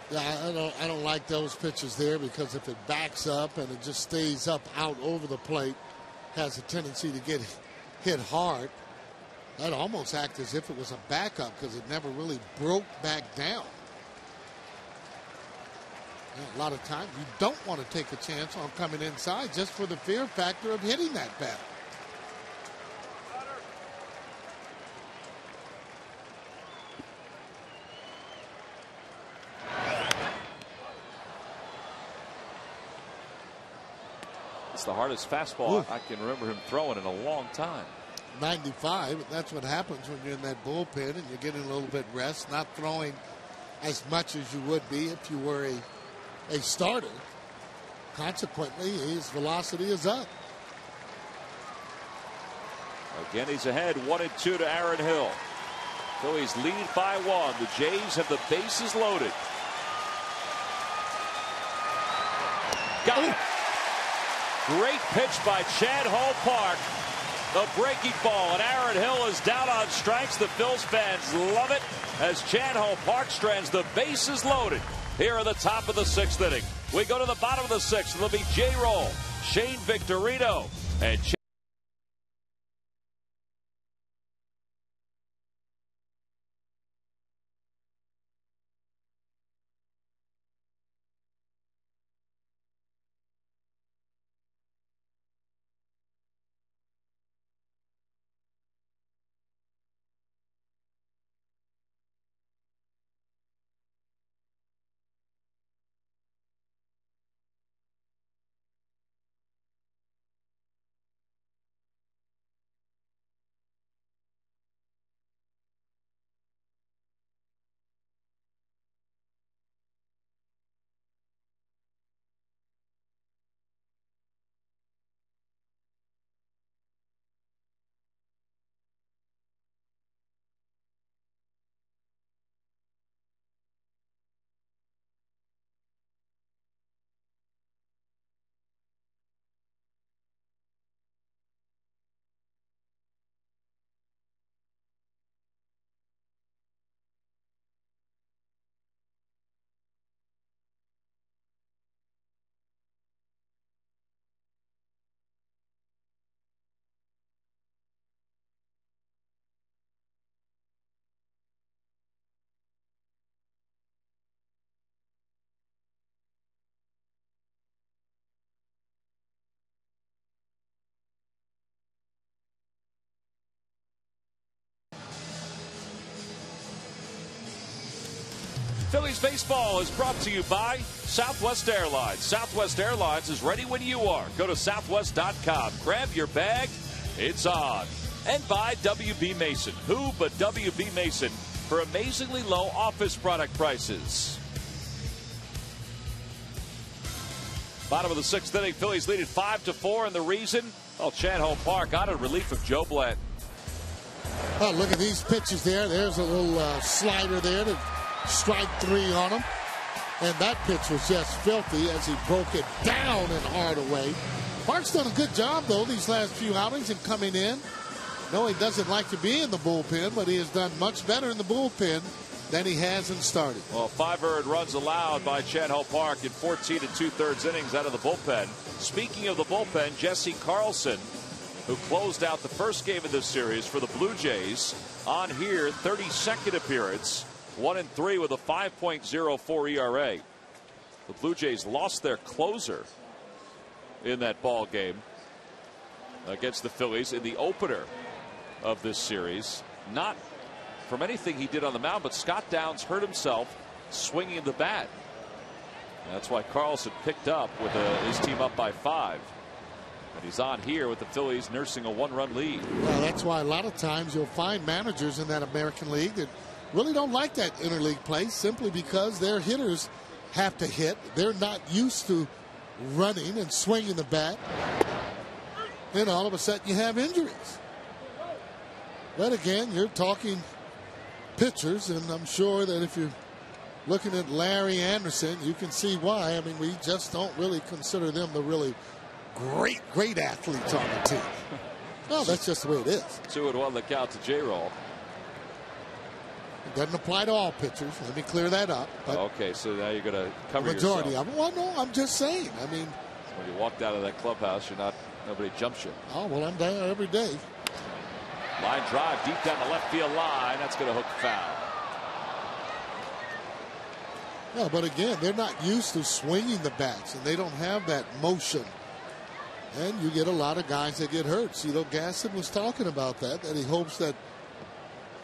Yeah, I don't like those pitches there, because if it backs up and it just stays up out over the plate, has a tendency to get hit hard. That almost acts as if it was a backup, because it never really broke back down. A lot of times you don't want to take a chance on coming inside just for the fear factor of hitting that bat. It's the hardest fastball I can remember him throwing in a long time. 95, that's what happens when you're in that bullpen and you're getting a little bit rest, not throwing as much as you would be if you were a starter. Consequently, his velocity is up. Again, he's ahead 1-2 to Aaron Hill. Phillies lead by 1. The Jays have the bases loaded. Got it. Great pitch by Chad Hall Park. A breaking ball, and Aaron Hill is down on strikes. The Phils fans love it as Chad Hall Park strands the bases loaded here at the top of the 6th inning. We go to the bottom of the 6th. It'll be J-Roll, Shane Victorino, and Phillies baseball is brought to you by Southwest Airlines. Southwest Airlines is ready when you are. Go to southwest.com. Grab your bag. It's on. And by WB Mason. Who but WB Mason for amazingly low office product prices. Bottom of the 6th inning, Phillies lead at 5-4, and the reason? Well, Chad Hall Park out of relief of Joe Blatt. Oh, look at these pitches there. There's a little slider there to strike 3 on him. And that pitch was just filthy as he broke it down and hard away. Park's done a good job, though, these last few outings in coming in. No, he doesn't like to be in the bullpen, but he has done much better in the bullpen than he has in starting. Well, 5 earned runs allowed by Chad Hall Park in 14 2/3 innings out of the bullpen. Speaking of the bullpen, Jesse Carlson, who closed out the first game of this series for the Blue Jays, on here, 32nd appearance, 1-3 with a 5.04 ERA. The Blue Jays lost their closer in that ball game against the Phillies in the opener of this series. Not from anything he did on the mound, but Scott Downs hurt himself swinging the bat. And that's why Carlson picked up with his team up by 5. And he's on here with the Phillies nursing a 1-run lead. Well, that's why a lot of times you'll find managers in that American League that really don't like that interleague play, simply because their hitters have to hit. They're not used to running and swinging the bat. And all of a sudden you have injuries. But again, you're talking pitchers, and I'm sure that if you're looking at Larry Anderson, you can see why. I mean, we just don't really consider them the really great athletes on the team. No, that's just the way it is. 2-1 the count to J-Roll. It doesn't apply to all pitchers. Let me clear that up. But okay, so now you're going to cover majority yourself. of them. Well, no, I'm just saying. I mean, when you walked out of that clubhouse, nobody jumps you. Oh, well, I'm there every day. Line drive deep down the left field line. That's going to hook foul. Yeah, but again, they're not used to swinging the bats, and they don't have that motion. And you get a lot of guys that get hurt. Cito Gaston was talking about that he hopes that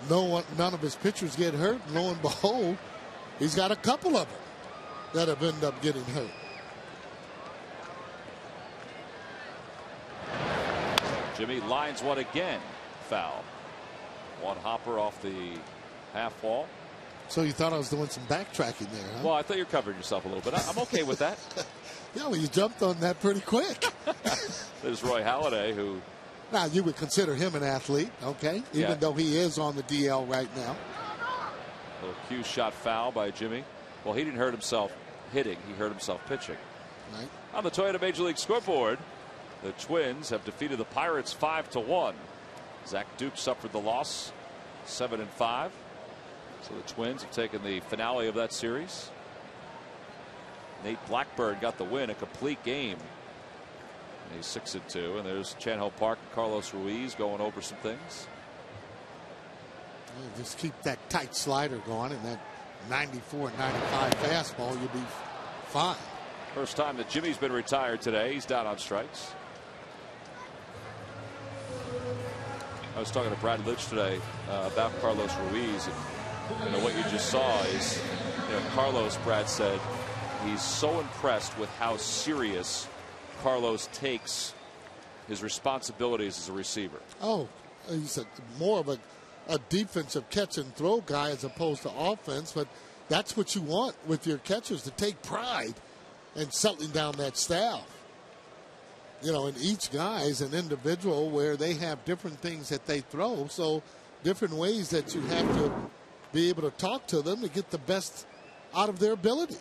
none of his pitchers get hurt. And lo and behold, he's got a couple of them that have ended up getting hurt. Jimmy lines one again. Foul. One hopper off the half wall. So you thought I was doing some backtracking there, huh? Well, I thought you were covering yourself a little bit. I'm okay with that. Yeah, well, you jumped on that pretty quick. There's Roy Halladay, who... Now, you would consider him an athlete, okay? Even though he is on the DL right now. Little cue shot foul by Jimmy. Well, he didn't hurt himself hitting. He hurt himself pitching. Right. On the Toyota Major League scoreboard, the Twins have defeated the Pirates 5-1. Zach Duke suffered the loss, 7-5. So the Twins have taken the finale of that series. Nate Blackburn got the win, a complete game. And he's 6-2. And there's Chan-Ho Park and Carlos Ruiz going over some things. Yeah, just keep that tight slider going and that 94-95 fastball, you'll be fine. First time that Jimmy's been retired today. He's down on strikes. I was talking to Brad Litch today about Carlos Ruiz. And what you just saw is, Carlos, Brad said, he's so impressed with how serious Carlos takes his responsibilities as a receiver. Oh, he's more of a defensive catch and throw guy as opposed to offense, but that's what you want with your catchers, to take pride in settling down that staff. And each guy is an individual where they have different things that they throw, so different ways that you have to be able to talk to them to get the best out of their ability.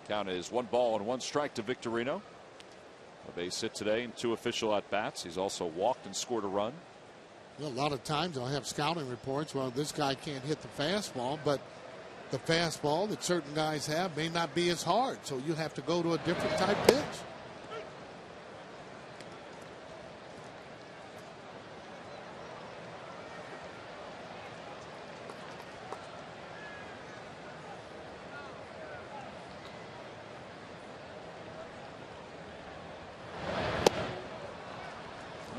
Count is 1-1 to Victorino. A base hit today and 2 official at bats. He's also walked and scored a run. A lot of times I'll have scouting reports. Well, this guy can't hit the fastball, but the fastball that certain guys have may not be as hard. So you have to go to a different type pitch.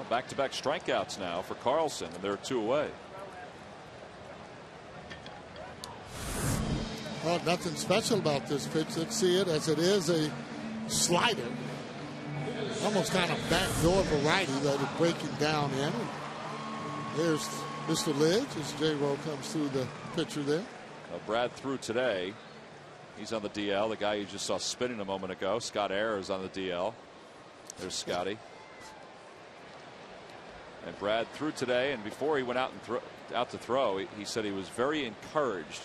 Back-to-back strikeouts now for Carlson, and they're 2 away. Well, nothing special about this pitch. Let's see it as it is, a slider. Almost kind of backdoor variety that is breaking down in. There's Mr. Lidge as J-Roll comes through the pitcher there. Brad threw today. He's on the DL. The guy you just saw spinning a moment ago, Scott Ayers, is on the DL. There's Scotty. And Brad threw today, and before he went out to throw, he said he was very encouraged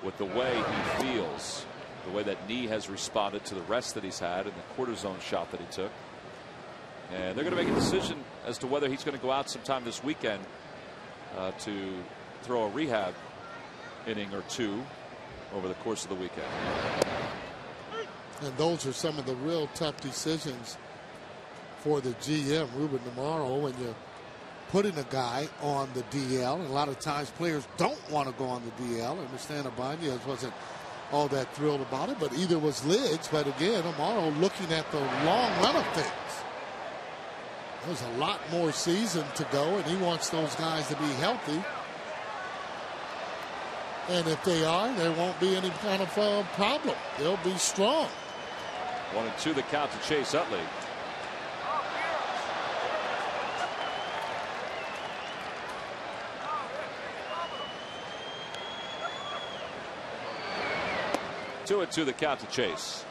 with the way he feels, the way that knee has responded to the rest that he's had and the cortisone shot that he took. And they're going to make a decision as to whether he's going to go out sometime this weekend to throw a rehab inning or 2 over the course of the weekend. And those are some of the real tough decisions for the GM, Ruben Amaro, when you're putting a guy on the DL. And a lot of times players don't want to go on the DL. I understand Ibanez wasn't all that thrilled about it, but either was Lidge. But again, Amaro looking at the long run of things. There's a lot more season to go, and he wants those guys to be healthy. And if they are, there won't be any kind of problem. They'll be strong. 1-2 the count to Chase Utley. Two and 2 the count to Chase.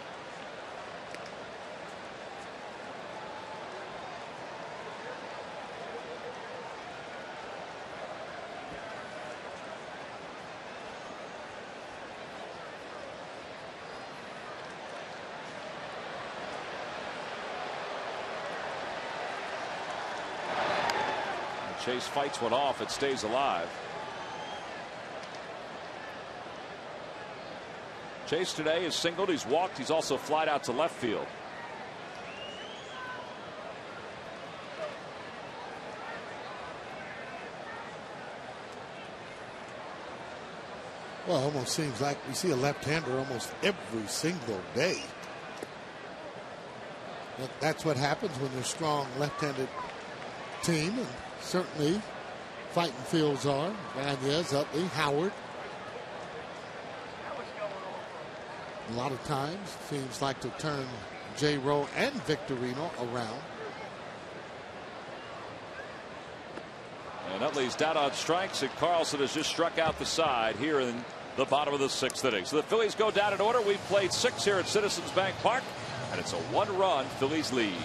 Chase fights one off. It stays alive. Chase today is singled. He's walked. He's also flied out to left field. Well, almost seems like we see a left-hander almost every single day. That's what happens when you're a strong left-handed team, and certainly fighting fields are. Vanez, Utley, Howard. A lot of times seems like to turn J. Rowe and Victorino around. And Utley's down on strikes, and Carlson has just struck out the side here in the bottom of the 6th inning. So the Phillies go down in order. We've played 6 here at Citizens Bank Park, and it's a 1-run Phillies lead.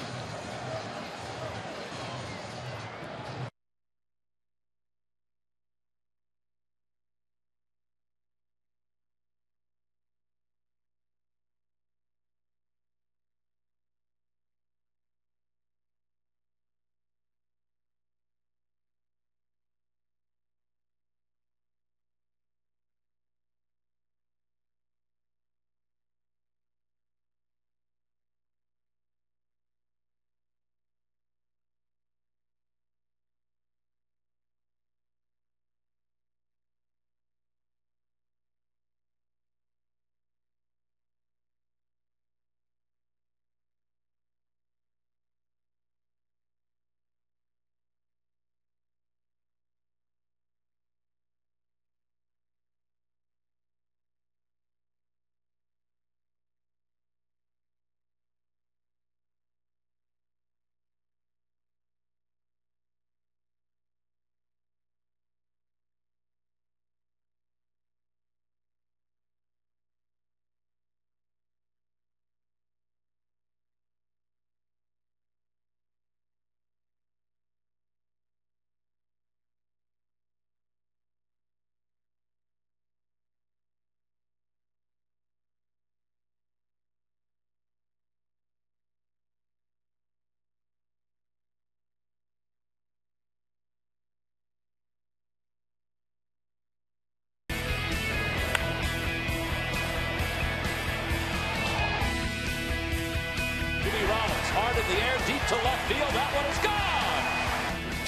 Rollins hard in the air, deep to left field. That one is gone.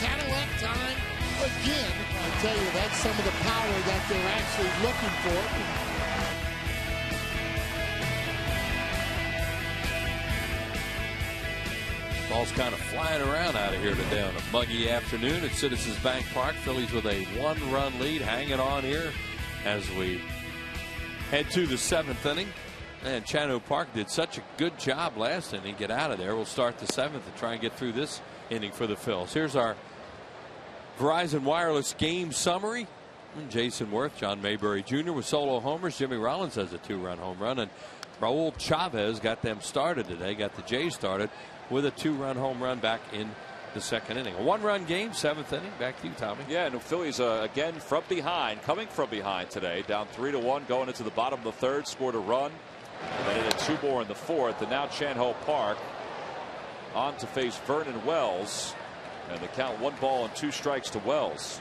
Cadillac time again. I tell you, that's some of the power that they're actually looking for. Ball's kind of flying around out of here today on a muggy afternoon at Citizens Bank Park. Phillies with a 1-run lead, hanging on here as we head to the 7th inning. And Chano Park did such a good job last inning. Get out of there. We'll start the 7th and try and get through this inning for the Phils. Here's our Verizon Wireless game summary. Jason Worth, John Mayberry Jr. with solo homers. Jimmy Rollins has a 2-run home run. And Raul Chavez got them started today, got the Jays started with a 2-run home run back in the 2nd inning. A 1-run game, 7th inning. Back to you, Tommy. Yeah, and the Phillies again from behind, coming from behind today, down 3-1 going into the bottom of the 3rd, scored a run. And then it had 2 more in the 4th, and now Chan-Ho Park on to face Vernon Wells, and the count 1 ball and 2 strikes to Wells.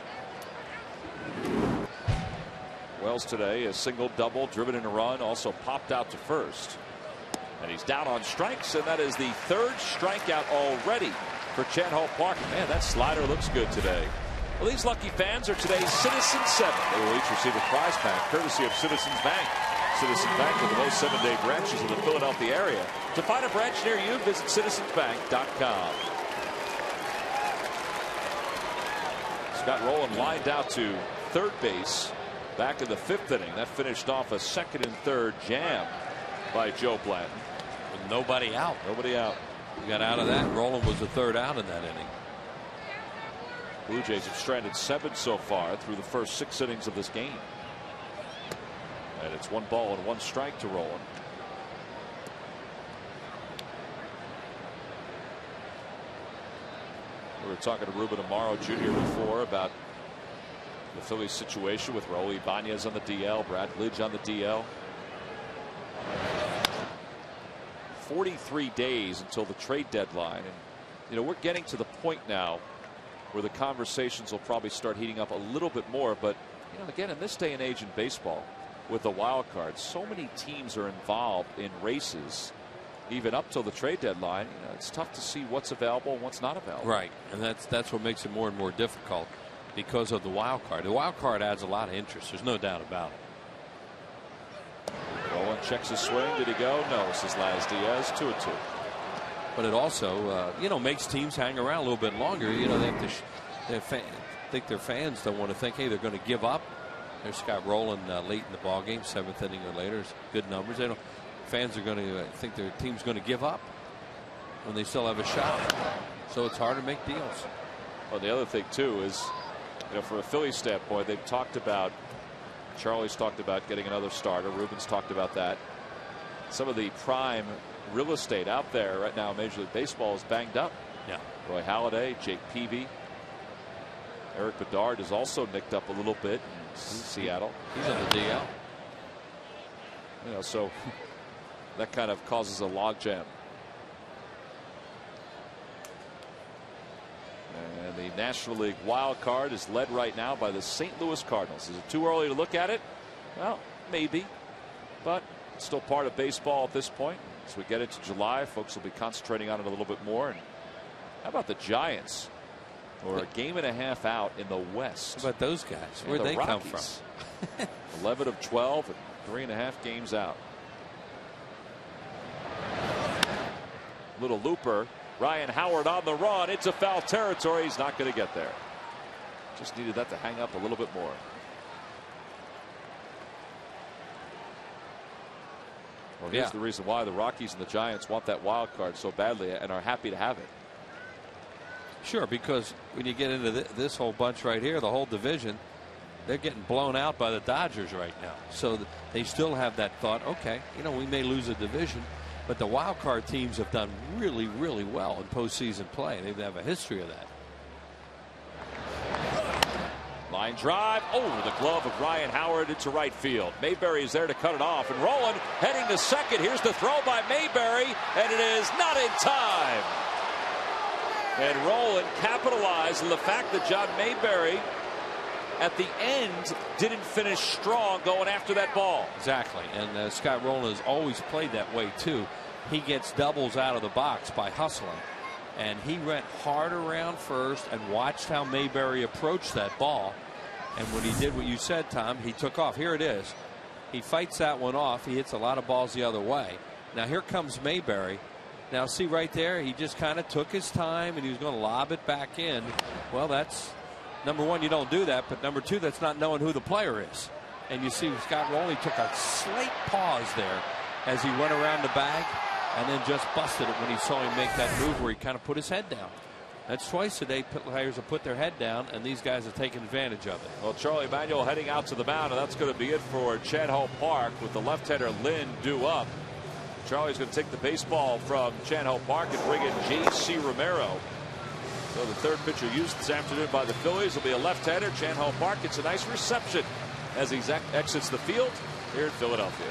Wells today a single, double, driven in a run, also popped out to first, and he's down on strikes, and that is the 3rd strikeout already for Chan-Ho Park. Man, that slider looks good today. Well, these lucky fans are today's Citizens 7. They will each receive a prize pack courtesy of Citizens Bank. Citizens Bank with the most 7-day branches in the Philadelphia area. To find a branch near you, visit citizensbank.com. Scott Rollins lined out to 3rd base back in the 5th inning. That finished off a 2nd and 3rd jam by Joe Blanton. With nobody out. Nobody out. We got out of that. Rollins was the 3rd out in that inning. Blue Jays have stranded 7 so far through the first 6 innings of this game. And it's 1 ball and 1 strike to Rollins. We were talking to Ruben Amaro Jr. before about the Phillies situation with Raul Ibanez on the DL, Brad Lidge on the DL. 43 days until the trade deadline, and you know we're getting to the point now where the conversations will probably start heating up a little bit more. But again, in this day and age in baseball, with the wild card, so many teams are involved in races, even up till the trade deadline. It's tough to see what's available and what's not available. Right, and that's what makes it more and more difficult because of the wild card. The wild card adds a lot of interest. There's no doubt about it. Rollins checks his swing. Did he go? No, says Laz Diaz. 2-2. But it also, makes teams hang around a little bit longer. They think their fans don't want to think, hey, they're going to give up. There's Scott Rollins late in the ball game, 7th inning or later. Good numbers. Fans are going to think their team's going to give up when they still have a shot. So it's hard to make deals. Well, the other thing too is, for a Phillies standpoint, they've talked about. Charlie's talked about getting another starter. Ruben's talked about that. Some of the prime real estate out there right now in Major League Baseball is banged up. Yeah. Roy Halladay, Jake Peavy, Eric Bedard is also nicked up a little bit in Seattle. He's on the DL. So that kind of causes a logjam. And the National League wild card is led right now by the St. Louis Cardinals. Is it too early to look at it? Well, maybe, but it's still part of baseball at this point. As we get into July, folks will be concentrating on it a little bit more. And how about the Giants? Or a game and a half out in the West. How about those guys? Where'd they come from? 11 of 12 and 3.5 games out. Little looper. Ryan Howard on the run. It's a foul territory. He's not going to get there. Just needed that to hang up a little bit more. Well, here's the reason why the Rockies and the Giants want that wild card so badly and are happy to have it. Sure, because when you get into this whole bunch right here, the whole division, they're getting blown out by the Dodgers right now. So they still have that thought, okay, we may lose a division, but the wild card teams have done really, really well in postseason play. They have a history of that. Line drive over the glove of Ryan Howard into right field. Mayberry is there to cut it off, and Rollins heading to second. Here's the throw by Mayberry, and it is not in time. And Rollins capitalized on the fact that John Mayberry at the end didn't finish strong going after that ball. Exactly, and Scott Rollins has always played that way too. He gets doubles out of the box by hustling, and he went hard around first and watched how Mayberry approached that ball. And when he did what you said, Tom, he took off. Here it is. He fights that one off. He hits a lot of balls the other way. Now here comes Mayberry. Now see right there, he just kind of took his time and he was going to lob it back in. Well, that's number one, you don't do that, but number two, that's not knowing who the player is. And you see Scott Rollins took a slight pause there as he went around the bag and then just busted it when he saw him make that move where he kind of put his head down. That's twice today players have put their head down, and these guys have taken advantage of it. Well, Charlie Manuel heading out to the mound, and that's going to be it for Chan-Ho Park with the left-hander Lynn due up. Charlie's going to take the baseball from Chan-Ho Park and bring in J.C. Romero. So the third pitcher used this afternoon by the Phillies will be a left-hander. Chan-Ho Park gets a nice reception as he exits the field here in Philadelphia.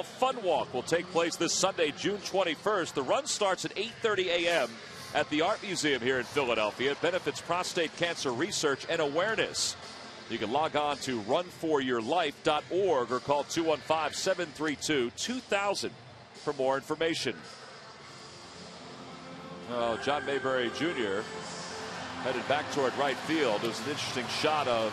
Fun Walk will take place this Sunday, June 21st. The run starts at 8:30 a.m. at the Art Museum here in Philadelphia. It benefits prostate cancer research and awareness. You can log on to runforyourlife.org or call 215-732-2000 for more information. Well, John Mayberry Jr. headed back toward right field. It was an interesting shot of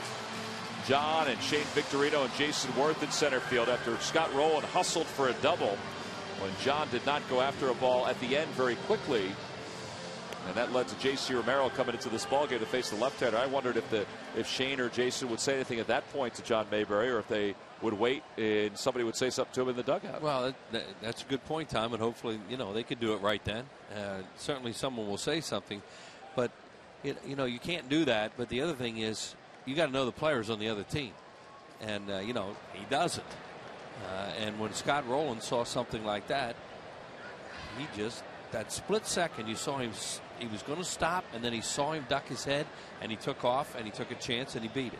John and Shane Victorino and Jason Worth in center field after Scott Rollins hustled for a double when John did not go after a ball at the end very quickly. And that led to J.C. Romero coming into this ballgame to face the left-hander. I wondered if Shane or Jason would say anything at that point to John Mayberry, or if they would wait and somebody would say something to him in the dugout. Well, that's a good point, Tom, and hopefully, they could do it right then. Certainly someone will say something, but, you can't do that. But the other thing is, you got to know the players on the other team, and he doesn't. And when Scott Rollins saw something like that, that split second, you saw him. He was going to stop, and then he saw him duck his head, and he took off, and he took a chance, and he beat it.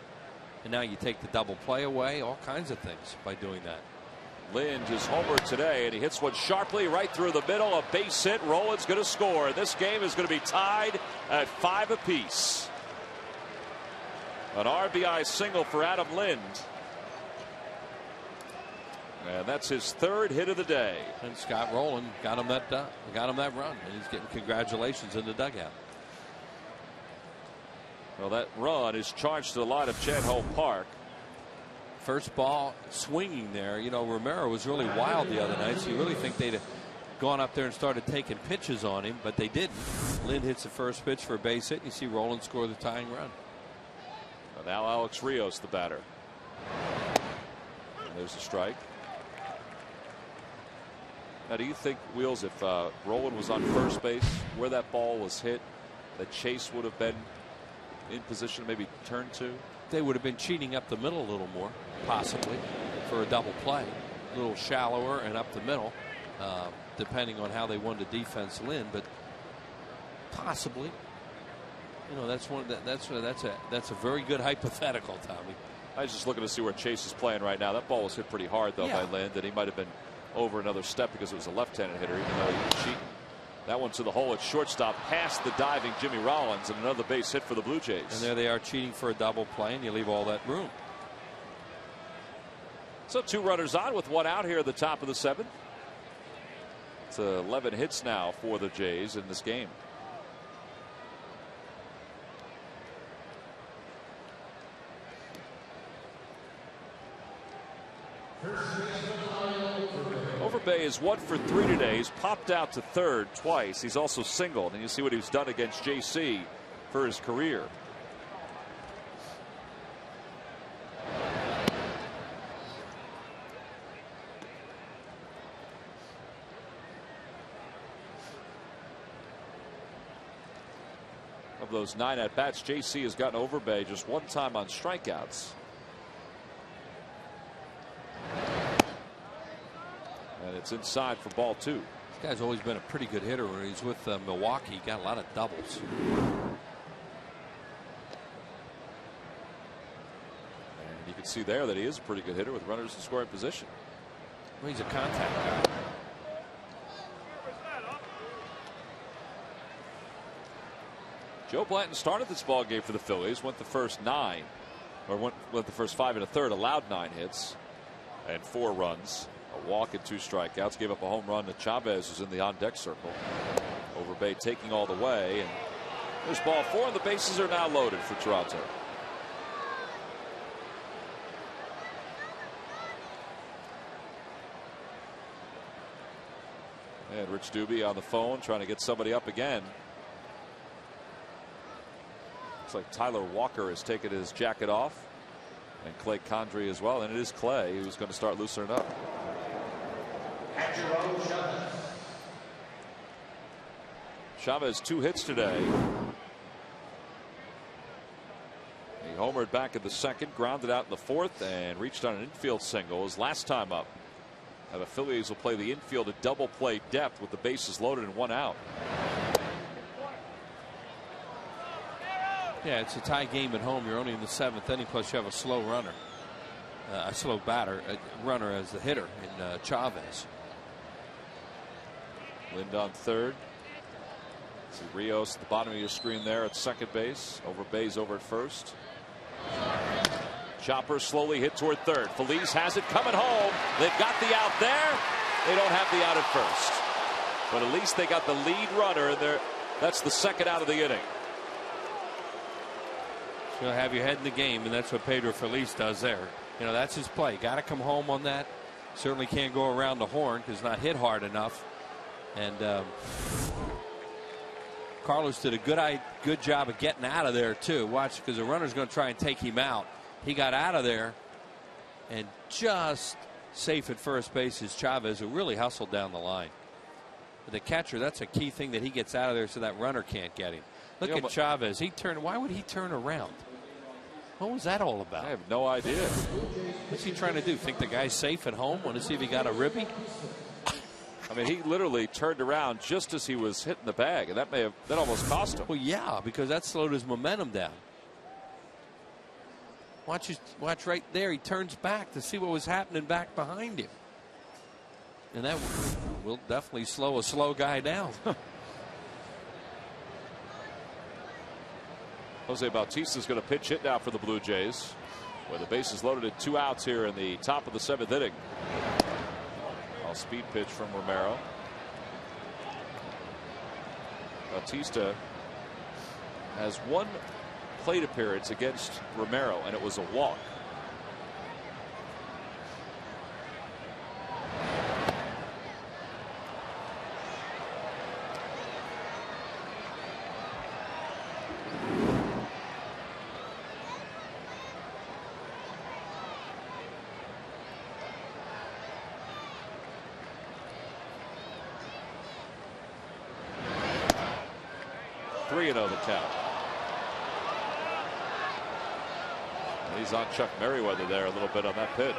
And now you take the double play away, all kinds of things by doing that. Lind is homered today, and he hits one sharply right through the middle. A base hit. Rollins going to score. This game is going to be tied at 5 apiece. An RBI single for Adam Lind. And that's his third hit of the day. And Scott Rollins got him that run, and he's getting congratulations in the dugout. Well, that run is charged to the line of Chatholm Park. First ball swinging there. Romero was really wild the other night, so you really think they'd have gone up there and started taking pitches on him, but they didn't. Lind hits the first pitch for a base hit, and you see Rollins score the tying run. And now Alex Rios, the batter. And there's a strike. Now, do you think, Wheels, if Rollins was on first base, where that ball was hit, that Chase would have been in position to maybe turn to? They would have been cheating up the middle a little more, possibly, for a double play. A little shallower and up the middle, depending on how they wanted to defense Lind, but possibly. That's a very good hypothetical, Tommy. I was just looking to see where Chase is playing right now. That ball was hit pretty hard, though, by Lind, and he might have been over another step because it was a left-handed hitter, even though he was cheating. That one to the hole at shortstop, past the diving Jimmy Rollins, and another base hit for the Blue Jays. And there they are cheating for a double play, and you leave all that room. So 2 runners on with 1 out here at the top of the 7th. It's 11 hits now for the Jays in this game. Overbay is 1 for 3 today. He's popped out to third twice. He's also singled, and you see what he's done against JC for his career. Of those 9 at bats, JC has gotten Overbay just 1 time on strikeouts. And it's inside for ball 2. This guy's always been a pretty good hitter. When he's with Milwaukee, he got a lot of doubles. And you can see there that he is a pretty good hitter with runners in scoring position. Well, he's a contact guy. Joe Blanton started this ball game for the Phillies, went the first 9, or went the first 5 1/3, allowed 9 hits and 4 runs. A walk and 2 strikeouts. Gave up a home run to Chavez, who's in the on-deck circle. Overbay taking all the way, and there's ball 4, and the bases are now loaded for Toronto. And Rich Doobie on the phone trying to get somebody up again. Looks like Tyler Walker has taken his jacket off, and Clay Condrey as well, and it is Clay who's going to start loosening up. Chavez 2 hits today. He homered back in the 2nd, grounded out in the 4th, and reached on an infield single his last time up. Now the Phillies will play the infield at double play depth with the bases loaded and 1 out. Yeah, it's a tie game at home. You're only in the 7th inning, plus you have a slow runner. a slow batter, a runner as the hitter in Chavez. Lind on third. See Rios at the bottom of your screen there at second base. Over Bays over at first. Chopper slowly hit toward third. Feliz has it coming home. They've got the out there. They don't have the out at first. But at least they got the lead runner in there. That's the second out of the inning. You'll have your head in the game, and that's what Pedro Feliz does there. You know, that's his play. Got to come home on that. Certainly can't go around the horn because not hit hard enough. And Carlos did a good job of getting out of there too. Watch, because the runner's going to try and take him out. He got out of there and just safe at first base is Chavez, who really hustled down the line. But the catcher, that's a key thing, that he gets out of there so that runner can't get him. Look at Chavez. He turned. Why would he turn around? What was that all about? I have no idea. What's he trying to do? Think the guy's safe at home? Want to see if he got a ribby? I mean, he literally turned around just as he was hitting the bag, and that almost cost him. Well, yeah, because that slowed his momentum down. Watch right there. He turns back to see what was happening back behind him, and that will definitely slow a slow guy down. Jose Bautista's going to pitch hit now for the Blue Jays, where the base is loaded at 2 outs here in the top of the 7th inning. Speed pitch from Romero. Bautista has 1 plate appearance against Romero, and it was a walk. The count. And he's on Chuck Merriweather there a little bit on that pitch.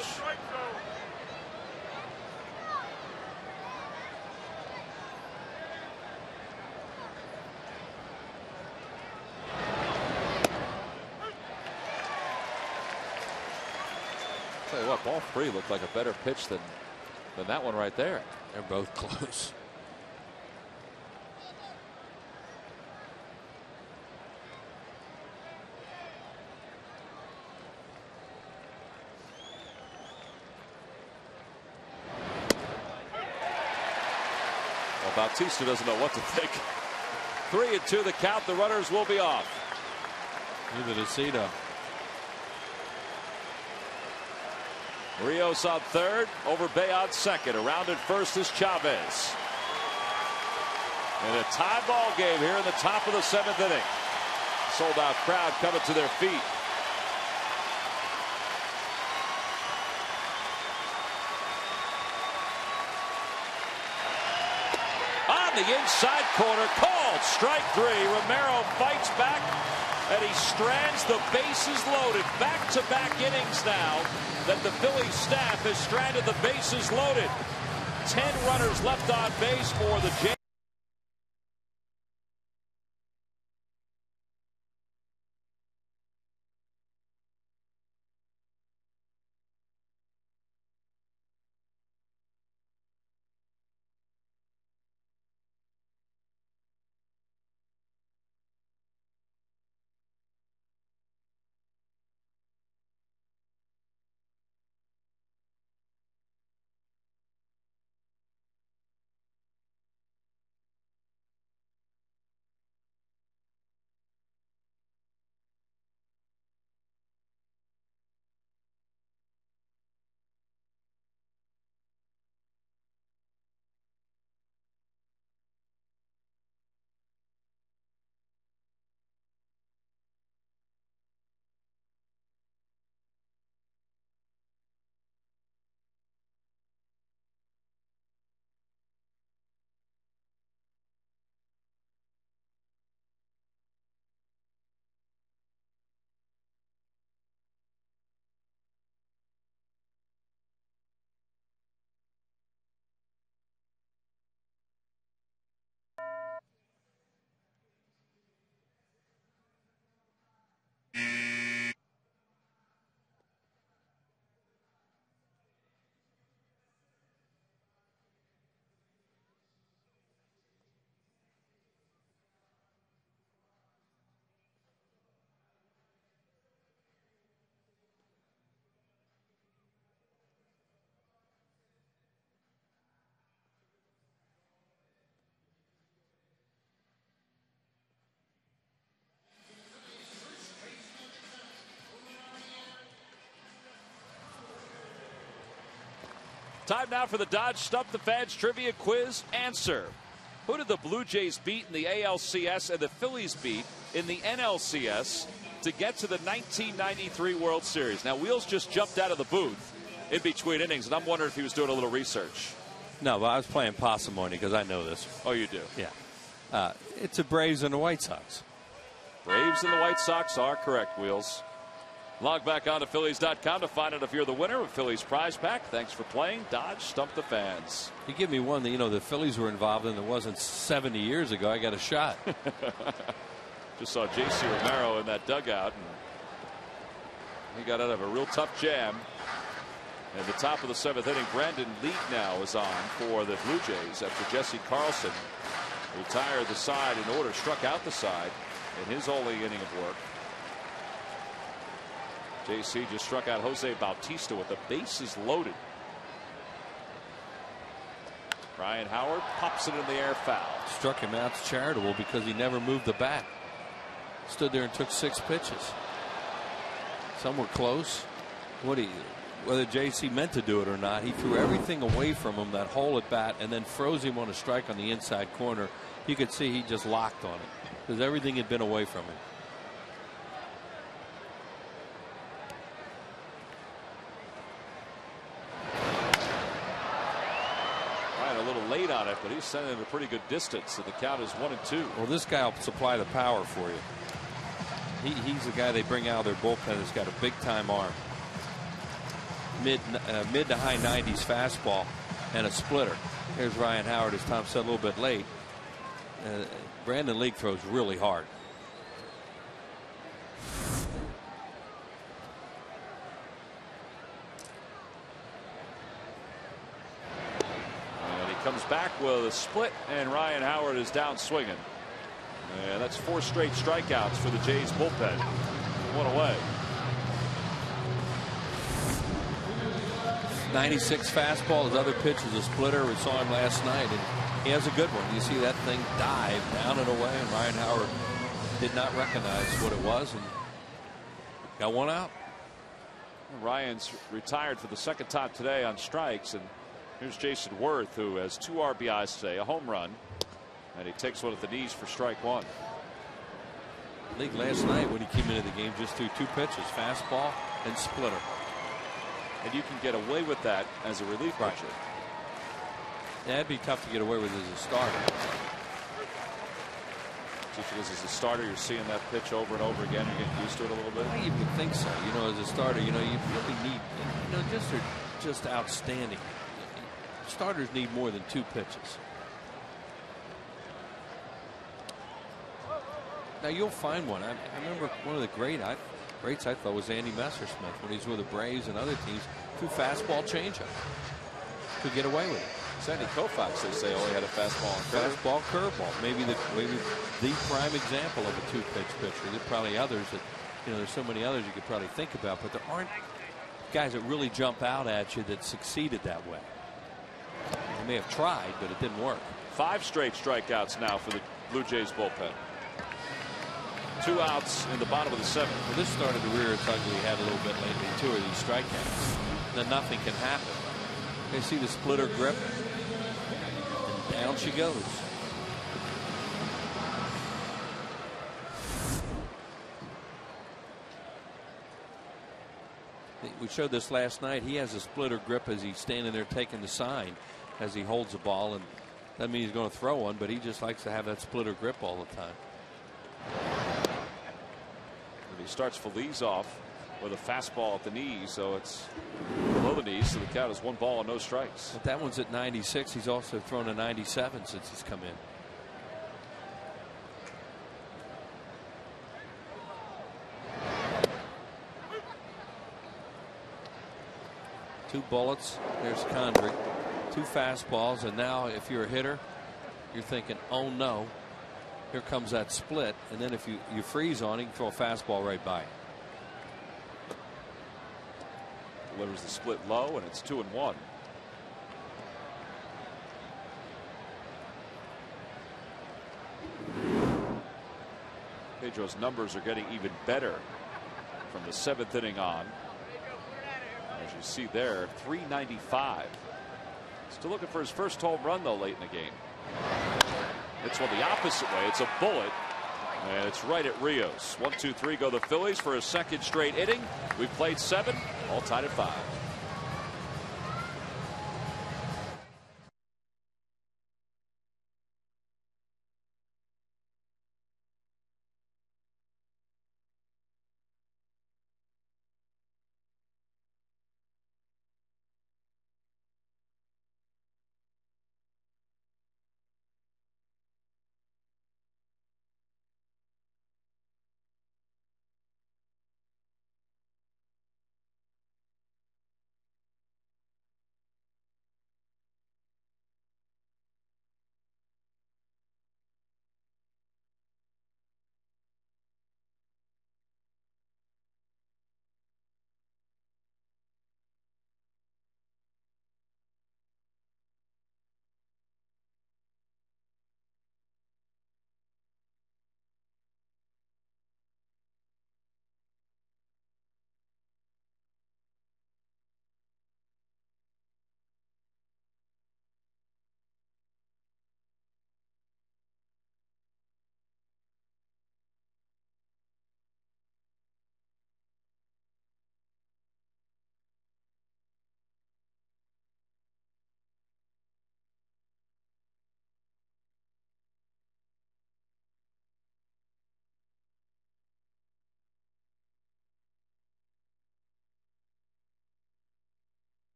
Tell you what, ball 3 looked like a better pitch than that one right there. They're both close. Bautista doesn't know what to think. 3-2 the count. The runners will be off. Either to Cito. Rios on third. Overbay on second. Around at first is Chavez. And a tie ball game here in the top of the 7th inning. Sold out crowd coming to their feet. The inside corner, called strike 3. Romero fights back, and he strands the bases loaded. Back-to-back innings now that the Phillies staff has stranded the bases loaded. 10 runners left on base for the Jays. Time now for the Dodge Stump the Fans Trivia Quiz answer. Who did the Blue Jays beat in the ALCS and the Phillies beat in the NLCS to get to the 1993 World Series? Now, Wheels just jumped out of the booth in between innings, and I'm wondering if he was doing a little research. No, but I was playing parsimony because I know this. Oh, you do? Yeah. It's the Braves and the White Sox. Braves and the White Sox are correct, Wheels. Log back on to Phillies.com to find out if you're the winner of Phillies prize pack. Thanks for playing Dodge Stump the Fans. You give me one that, you know, the Phillies were involved in that wasn't 70 years ago. I got a shot. Just saw J.C. Romero in that dugout. And he got out of a real tough jam. At the top of the 7th inning, Brandon League now is on for the Blue Jays after Jesse Carlson retired the side in order, struck out the side in his only inning of work. JC just struck out Jose Bautista with the bases loaded. Ryan Howard pops it in the air, foul. Struck him out. It's charitable because he never moved the bat. Stood there and took 6 pitches. Some were close. Whether JC meant to do it or not, he threw everything away from him, that hole at bat, and then froze him on a strike on the inside corner. You could see he just locked on it because everything had been away from him. A little late on it, but he's sending it a pretty good distance, so the count is 1-2. Well, this guy will supply the power for you. He's the guy they bring out of their bullpen that's got a big time arm. Mid to high 90s fastball and a splitter. Here's Ryan Howard, as Tom said, a little bit late. Brandon League throws really hard. Comes back with a split, and Ryan Howard is down swinging. And that's 4 straight strikeouts for the Jays bullpen. 1 away. 96 fastball. His other pitch is a splitter. We saw him last night, and he has a good one. You see that thing dive down and away, and Ryan Howard did not recognize what it was and got one out. Ryan's retired for the 2nd time today on strikes, and here's Jason Worth, who has 2 RBIs today, a home run, and he takes one at the knees for strike 1. League last night when he came into the game just threw 2 pitches, fastball and splitter. And you can get away with that as a relief pitcher. Yeah, it'd be tough to get away with as a starter. Just because as a starter you're seeing that pitch over and over again, you're getting used to it a little bit. I even think so. You know, as a starter, you know, you really need, you know, just outstanding. Starters need more than 2 pitches. Now you'll find one. I remember one of the greats I thought was Andy Messersmith when he was with the Braves and other teams. 2 fastball changeup. Could get away with it. Sandy Koufax, they say, only had a fastball and fastball curveball. Maybe the prime example of a 2-pitch pitcher. There's probably others that, you know, there's so many others you could probably think about, but there aren't guys that really jump out at you that succeeded that way. They may have tried, but it didn't work. 5 straight strikeouts now for the Blue Jays bullpen. 2 outs in the bottom of the 7th. Well, this started to rear its ugly head a little bit lately, 2 of these strikeouts. Then nothing can happen. They see the splitter grip, and down she goes. We showed this last night. He has a splitter grip as he's standing there taking the sign as he holds the ball, and doesn't mean he's going to throw one, but he just likes to have that splitter grip all the time. And he starts Feliz off with a fastball at the knee, so it's below the knees, so the count is 1 ball and no strikes. But that one's at 96. He's also thrown a 97 since he's come in. Two bullets. There's Condry. 2 fastballs, and now if you're a hitter, you're thinking, oh no, here comes that split, and then if you freeze on it, you can throw a fastball right by it. Delivers the split low, and it's 2-1. Pedro's numbers are getting even better from the 7th inning on. As you see there, 395 Still looking for his first home run, though, late in the game. It's one the opposite way. It's a bullet, and it's right at Rios. 1, 2, 3 go the Phillies for a second straight inning. We've played 7, all tied at 5.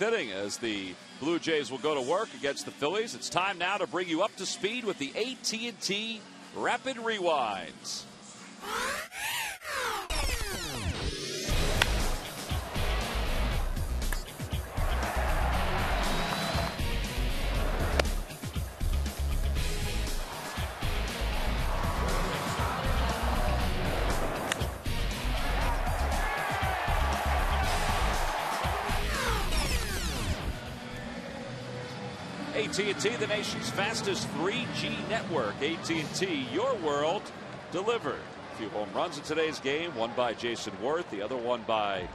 Inning as the Blue Jays will go to work against the Phillies. It's time now to bring you up to speed with the AT&T Rapid Rewinds. AT&T, the nation's fastest 3G network. AT&T, your world delivered. A few home runs in today's game, one by Jason Worth, the other one by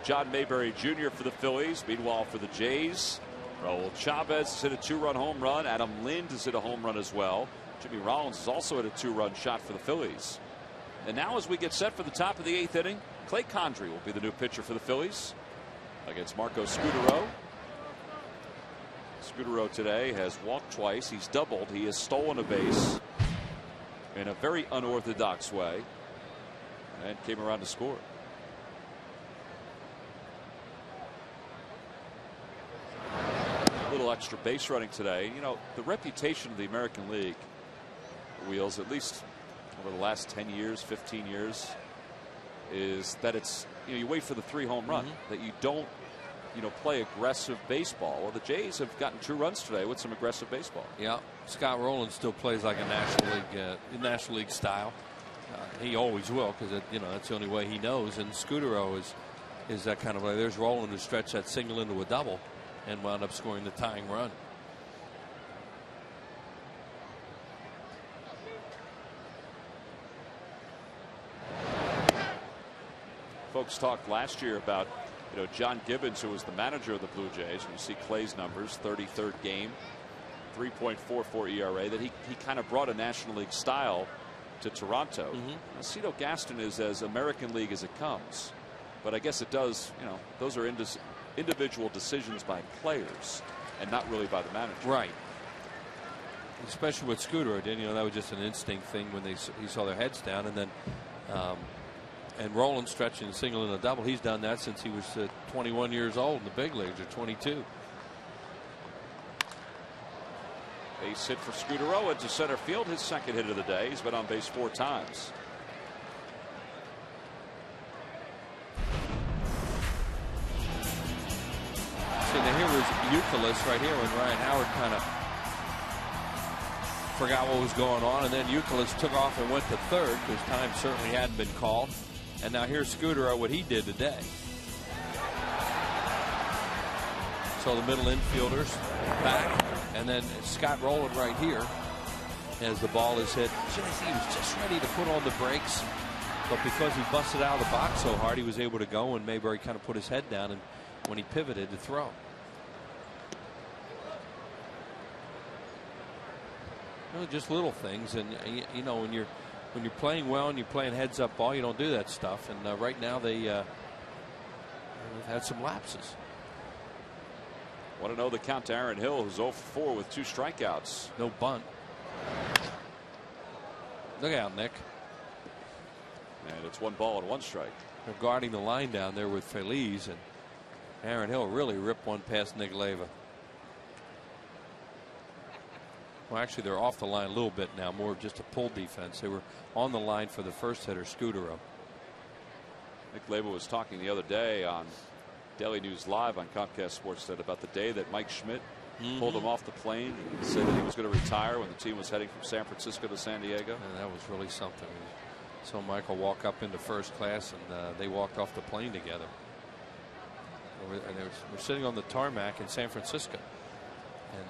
John Mayberry Jr. for the Phillies. Meanwhile, for the Jays, Raul Chavez has hit a 2-run home run. Adam Lind has hit a home run as well. Jimmy Rollins has also hit a 2-run shot for the Phillies. And now as we get set for the top of the 8th inning, Clay Condrey will be the new pitcher for the Phillies against Marco Scutaro. Scutaro today has walked twice. He's doubled. He has stolen a base in a very unorthodox way and came around to score. A little extra base running today. You know, the reputation of the American League, Wheels, at least over the last 10 years, 15 years, is that it's, you know, you wait for the 3 home run, that you don't, you know, play aggressive baseball. Well, the Jays have gotten 2 runs today with some aggressive baseball. Yeah, Scott Rollins still plays like a National League style. He always will, because you know that's the only way he knows. And Scutaro is that kind of way. There's Rollins who stretched that single into a double and wound up scoring the tying run. Folks talked last year about, you know, John Gibbons, who was the manager of the Blue Jays. And you see Clay's numbers, 33rd game, 3.44 ERA, that he kind of brought a National League style to Toronto. Cito Gaston is as American League as it comes. But I guess it does, you know, those are individual decisions by players and not really by the manager. Right. Especially what Scutaro did. You know, that was just an instinct thing when he saw their heads down. And then and Rollins stretching a single and a double. He's done that since he was 21 years old in the big leagues, or 22. Base hit for Scutaro into center field, his second hit of the day. He's been on base 4 times. See, now here was Youkilis right here when Ryan Howard kind of forgot what was going on, and then Youkilis took off and went to third because time certainly hadn't been called. And now here's Scutaro, what he did today. So the middle infielders back, and then Scott Rowland right here as the ball is hit. He was just ready to put on the brakes But because he busted out of the box so hard, he was able to go, and Mayberry kind of put his head down and when he pivoted to throw. You know, just little things, and you know, when you're playing well and you're playing heads up ball, you don't do that stuff. And right now they've had some lapses. Want to know the count to Aaron Hill, who's 0 for 4 with 2 strikeouts. No bunt. Look out, Nick. And it's 1 ball and 1 strike. They're guarding the line down there with Feliz, and Aaron Hill really ripped one past Nick Leyva. Well, actually, they're off the line a little bit now, more just a pull defense. They were on the line for the first hitter, Scudero. Nick Leyva was talking the other day on Daily News Live on Comcast Sportsnet about the day that Mike Schmidt pulled him off the plane and said that he was going to retire when the team was heading from San Francisco to San Diego. And that was really something. So Michael walk up into first class, and they walked off the plane together. And they were sitting on the tarmac in San Francisco.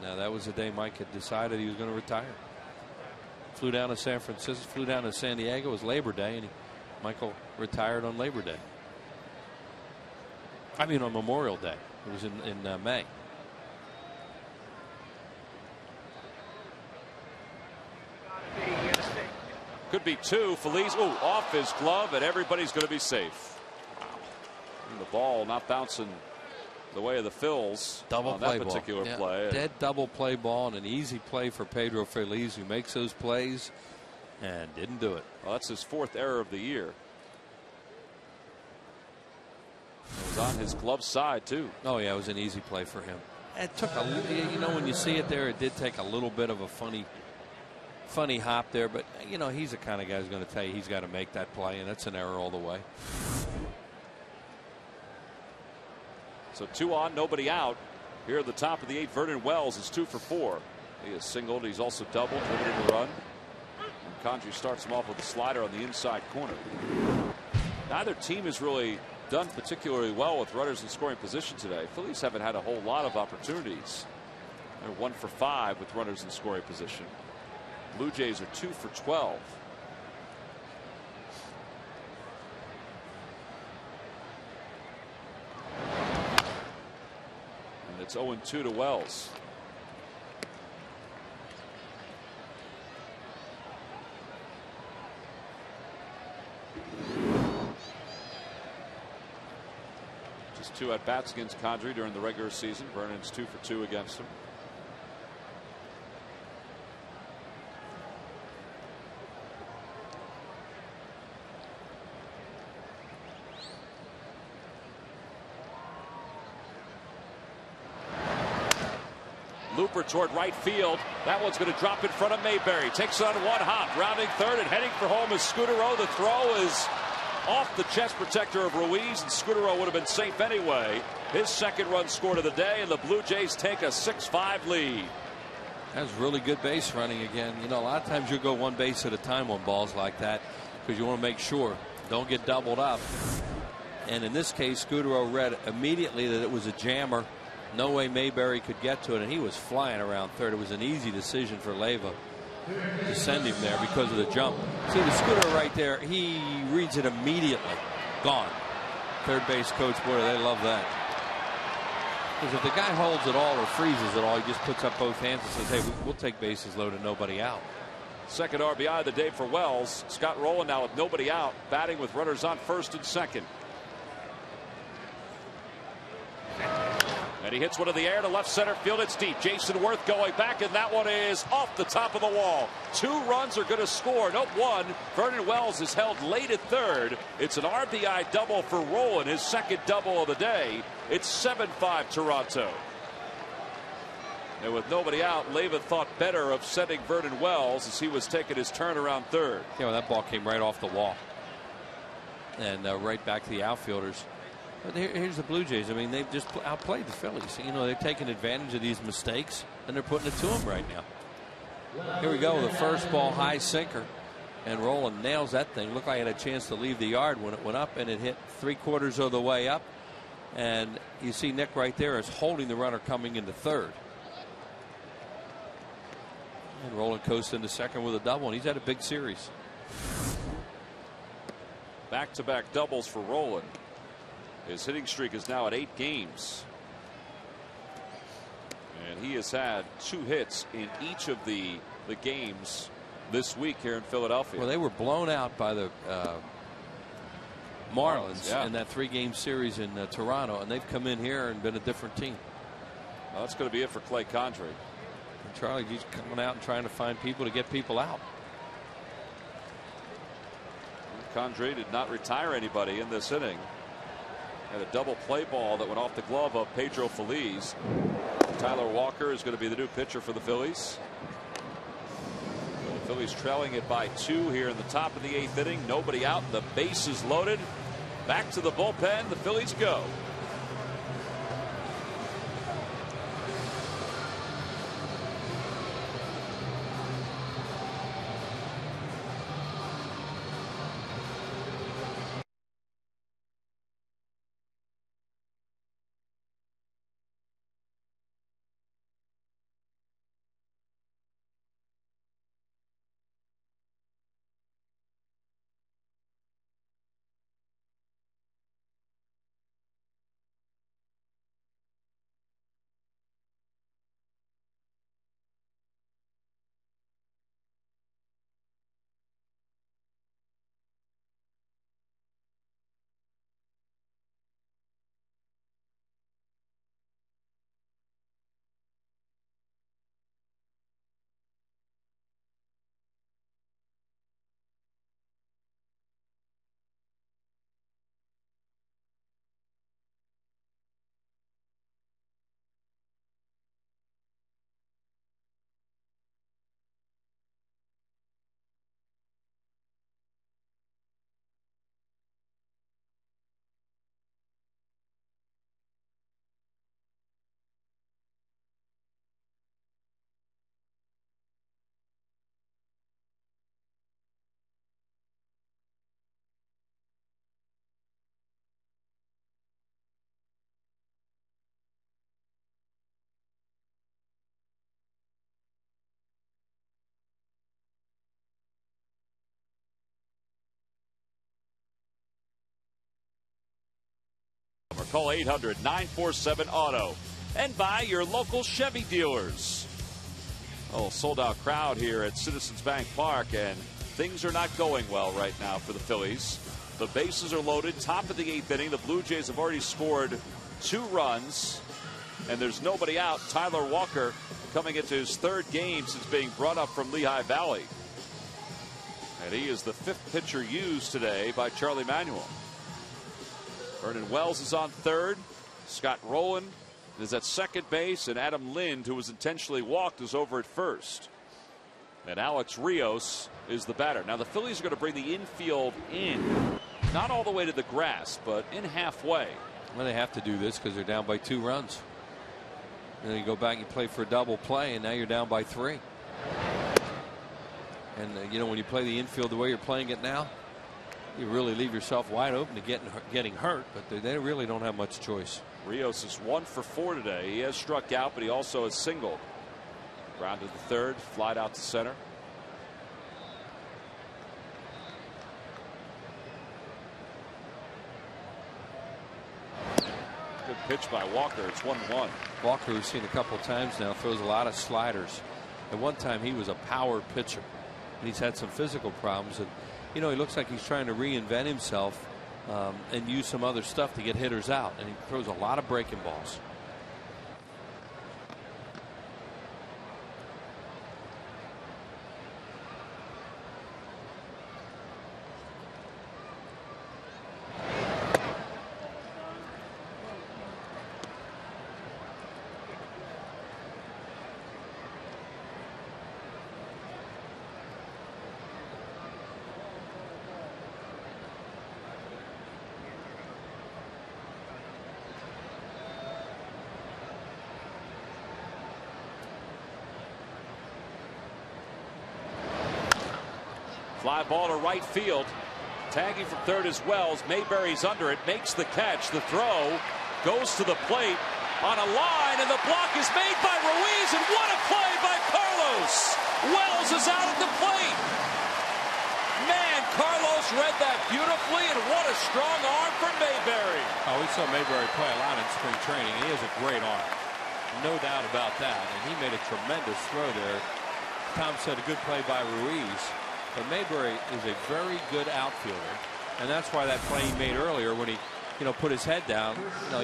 And that was the day Mike had decided he was going to retire. Flew down to San Francisco, flew down to San Diego. It was Labor Day, and Michael retired on Labor Day. I mean, on Memorial Day. It was in May. Could be 2. Feliz, off his glove, and everybody's going to be safe. And the ball not bouncing the way of the Phils double on play that particular ball. play. Dead double play ball, and an easy play for Pedro Feliz, who makes those plays and didn't do it. Well, that's his 4th error of the year. It was on his glove side too. Oh yeah, it was an easy play for him. It took you know, when you see it there, it did take a little bit of a funny hop there, but you know, he's the kind of guy who's going to tell you he's got to make that play, and that's an error all the way. So 2 on, nobody out. Here at the top of the 8th, Vernon Wells is 2 for 4. He is singled. He's also doubled, limited to run. And Condrey starts him off with a slider on the inside corner. Neither team has really done particularly well with runners in scoring position today. Phillies haven't had a whole lot of opportunities. They're 1 for 5 with runners in scoring position. Blue Jays are 2 for 12. And it's 0-2 to Wells. Just 2 at bats against Condrey during the regular season. Vernon's 2 for 2 against him. Looper toward right field. That one's going to drop in front of Mayberry. Takes it on 1 hop. Rounding third and heading for home is Scudero. The throw is off the chest protector of Ruiz, and Scudero would have been safe anyway. His 2nd run scored of the day, and the Blue Jays take a 6-5 lead. That was really good base running again. You know, a lot of times you'll go 1 base at a time on balls like that because you want to make sure don't get doubled up. And in this case, Scudero read immediately that it was a jammer. No way Mayberry could get to it, and he was flying around third. It was an easy decision for Leyva to send him there because of the jump. See the Scudero right there, he reads it immediately. Gone. Third base coach, boy, they love that. Because if the guy holds it all or freezes it all, he just puts up both hands and says, hey, we'll take bases loaded, nobody out. 2nd RBI of the day for Wells. Scott Rollins now with nobody out, batting with runners on 1st and 2nd. And he hits one in the air to left center field. It's deep. Jason Worth going back, and that one is off the top of the wall. 2 runs are going to score. Nope, 1. Vernon Wells is held late at 3rd. It's an RBI double for Rollins, his 2nd double of the day. It's 7-5 Toronto. And with nobody out, Leyva thought better of sending Vernon Wells as he was taking his turn around 3rd. Yeah, well, that ball came right off the wall and right back to the outfielders. But here's the Blue Jays. I mean, they've just outplayed the Phillies. You know, they've taken advantage of these mistakes, and they're putting it to them right now. Here we go. The first ball, high sinker, and Rollins nails that thing. Looked like it had a chance to leave the yard when it went up, and it hit 3/4 of the way up. And you see Nick right there is holding the runner coming into 3rd. And Rollins coasts into 2nd with a double, and he's had a big series. Back-to-back doubles for Rollins. His hitting streak is now at 8 games. And he has had 2 hits in each of the games this week here in Philadelphia. Well, they were blown out by the Marlins in that 3-game series in Toronto, and they've come in here and been a different team. Well, that's going to be it for Clay Condrey. And Charlie just coming out and trying to find people to get people out. Condrey did not retire anybody in this inning. Had a double play ball that went off the glove of Pedro Feliz. Tyler Walker is going to be the new pitcher for the Phillies. The Phillies trailing it by 2 here in the top of the 8th inning. Nobody out. The base is loaded. Back to the bullpen. The Phillies go. Call 800-947-AUTO and buy your local Chevy dealers. Oh, sold out crowd here at Citizens Bank Park, and things are not going well right now for the Phillies. The bases are loaded. Top of the 8th inning. The Blue Jays have already scored 2 runs, and there's nobody out. Tyler Walker coming into his 3rd game since being brought up from Lehigh Valley. And he is the 5th pitcher used today by Charlie Manuel. Vernon Wells is on 3rd. Scott Rowland is at 2nd base, and Adam Lind, who was intentionally walked, is over at 1st. And Alex Rios is the batter. Now the Phillies are going to bring the infield in, not all the way to the grass, but in halfway. Well, they have to do this because they're down by 2 runs. And then you go back and you play for a double play, and now you're down by 3. And you know, when you play the infield the way you're playing it now, you really leave yourself wide open to getting hurt, but they really don't have much choice. Rios is 1 for 4 today. He has struck out, but he also has singled. Grounded to 3rd, flied out to center. Good pitch by Walker. It's 1-1. Walker, we've seen a couple times now, throws a lot of sliders. At one time, he was a power pitcher, and he's had some physical problems. And you know, he looks like he's trying to reinvent himself and use some other stuff to get hitters out, and he throws a lot of breaking balls. Fly ball to right field. Tagging from 3rd is Wells. Mayberry's under it. Makes the catch. The throw goes to the plate on a line, and the block is made by Ruiz. And what a play by Carlos! Wells is out at the plate. Man, Carlos just read that beautifully, and what a strong arm from Mayberry. Oh, we saw Mayberry play a lot in spring training, and he has a great arm. No doubt about that. And he made a tremendous throw there. Tom said a good play by Ruiz. But Mayberry is a very good outfielder. And that's why that play he made earlier when he, put his head down,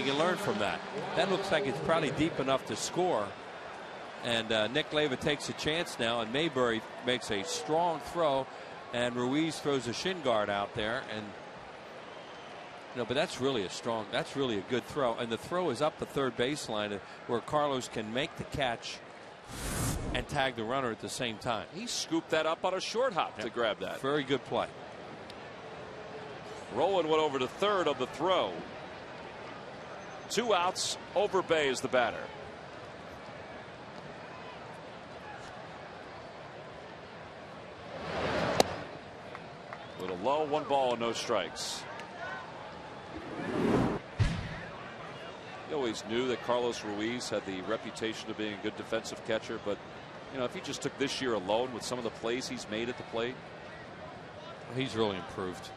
you learn from that. That looks like it's probably deep enough to score. And Nick Leyva takes a chance now, and Mayberry makes a strong throw, and Ruiz throws a shin guard out there, and but that's really a good throw, and the throw is up the third baseline where Carlos can make the catch and tag the runner at the same time. He scooped that up on a short hop to grab that. Very good play. Rollins went over to third of the throw. 2 outs. Overbay is the batter. A little low, 1 ball and no strikes. You always knew that Carlos Ruiz had the reputation of being a good defensive catcher, but if he just took this year alone with some of the plays he's made at the plate, he's really improved.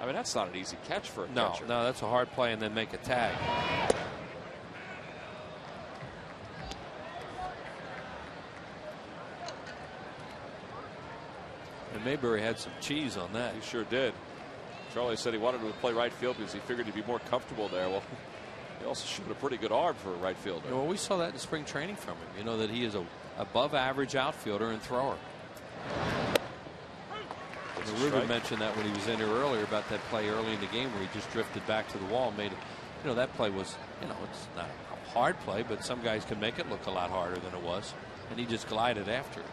I mean, that's not an easy catch for a catcher. No, that's a hard play and then make a tag. And Mayberry had some cheese on that. He sure did. Charlie said he wanted to play right field because he figured he'd be more comfortable there. Well, he also showed a pretty good arm for a right fielder. Well, we saw that in spring training from him. That he is a above average outfielder and thrower. Ruben mentioned that when he was in here earlier about that play early in the game where he just drifted back to the wall and made it. That play was, it's not a hard play, but some guys can make it look a lot harder than it was. And he just glided after it.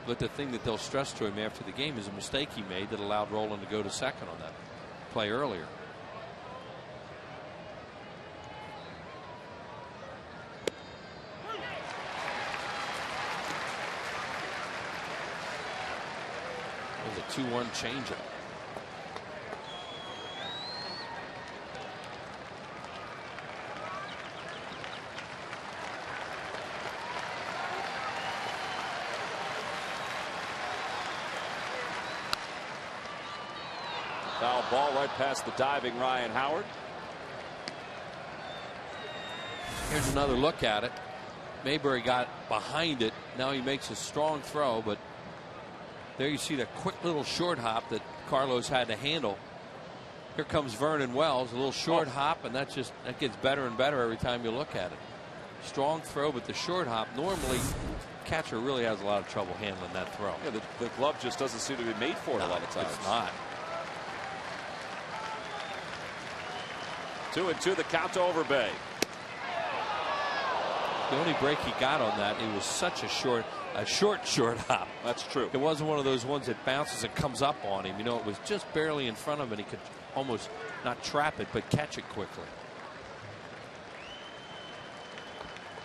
But the thing that they'll stress to him after the game is a mistake he made that allowed Rollins to go to second on that play earlier. It was a 2-1 changeup. Foul ball right past the diving Ryan Howard. Here's another look at it. Mayberry got behind it. Now he makes a strong throw, but there you see that quick little short hop that Carlos had to handle. Here comes Vernon Wells, a little short hop, and that gets better and better every time you look at it. Strong throw, but the short hop, normally catcher really has a lot of trouble handling that throw. Yeah, the glove just doesn't seem to be made for it a lot of times. It's not. 2-2 the count to Overbay. The only break he got on that, it was such a short hop. That's true. It wasn't one of those ones that bounces and comes up on him. It was just barely in front of him, and he could almost not trap it, but catch it quickly.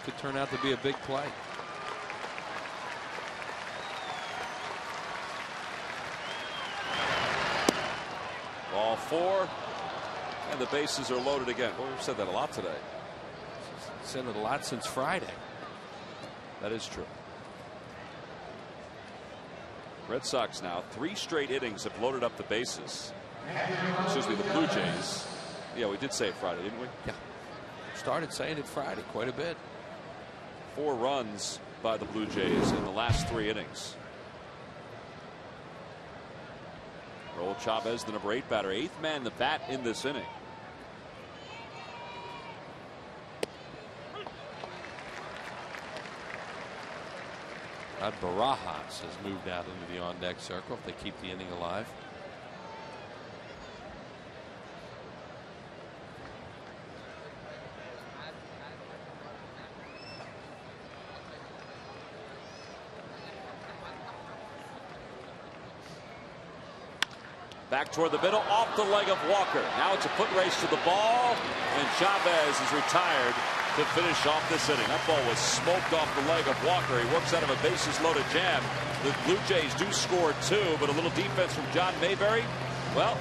Could turn out to be a big play. Ball 4. And the bases are loaded again. Well, we've said that a lot today. Said it a lot since Friday. That is true. Red Sox now 3 straight innings have loaded up the bases. Excuse me, the Blue Jays. Yeah, we did say it Friday, didn't we? Yeah. Started saying it Friday quite a bit. 4 runs by the Blue Jays in the last 3 innings. Raul Chavez, the number 8 batter, 8th man the bat in this inning. Barajas has moved out into the on-deck circle if they keep the inning alive. Back toward the middle, off the leg of Walker. Now it's a foot race to the ball, and Chavez is retired to finish off this inning. That ball was smoked off the leg of Walker. He works out of a bases loaded jam. The Blue Jays do score 2, but a little defense from John Mayberry. Well,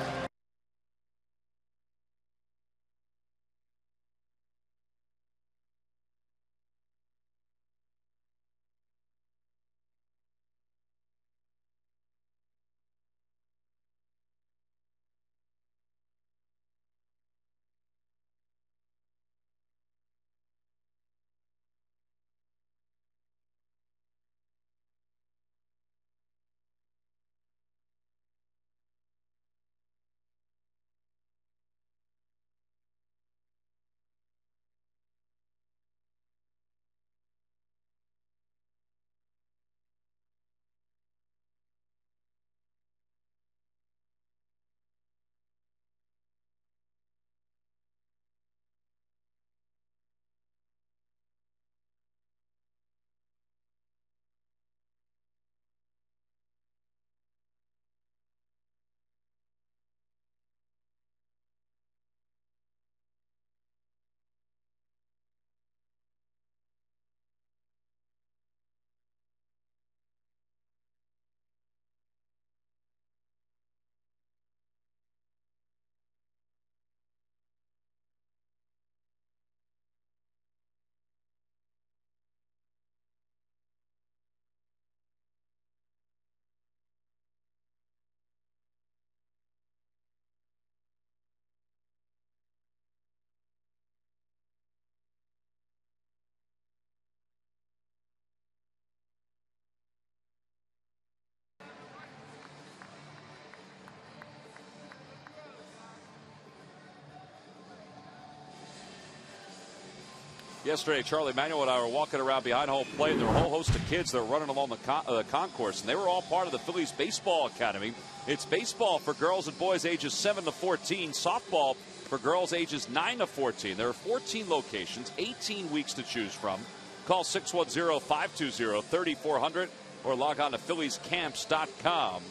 Yesterday, Charlie Manuel and I were walking around behind home plate, and there were a whole host of kids that were running along the concourse, and they were all part of the Phillies Baseball Academy. It's baseball for girls and boys ages 7 to 14, softball for girls ages 9 to 14. There are 14 locations, 18 weeks to choose from. Call 610-520-3400 or log on to philliescamps.com.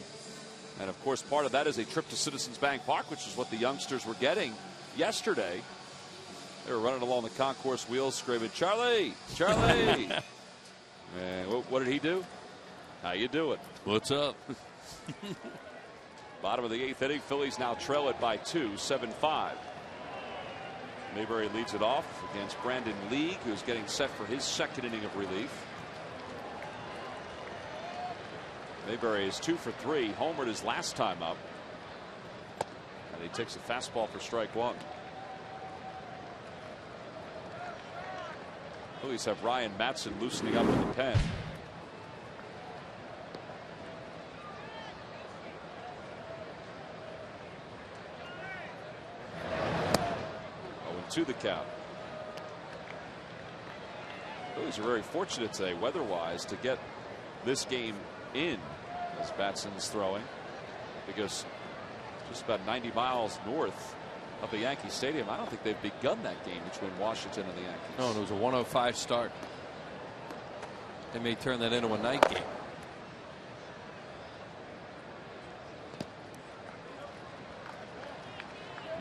And, of course, part of that is a trip to Citizens Bank Park, which is what the youngsters were getting yesterday. They were running along the concourse wheels screaming, "Charlie, Charlie." And what did he do? How you doing? What's up? Bottom of the 8th inning. Phillies now trail it by 2, 7-5. Mayberry leads it off against Brandon League, who's getting set for his second inning of relief. Mayberry is 2 for 3. Homered his last time up. And he takes a fastball for strike 1. Phillies have Ryan Matson loosening up in the pen. To the count. Phillies are very fortunate today, weather-wise, to get this game in as Batson's throwing, because just about 90 miles north of the Yankee Stadium, I don't think they've begun that game between Washington and the Yankees. No, it was a 105 start. They may turn that into a night game.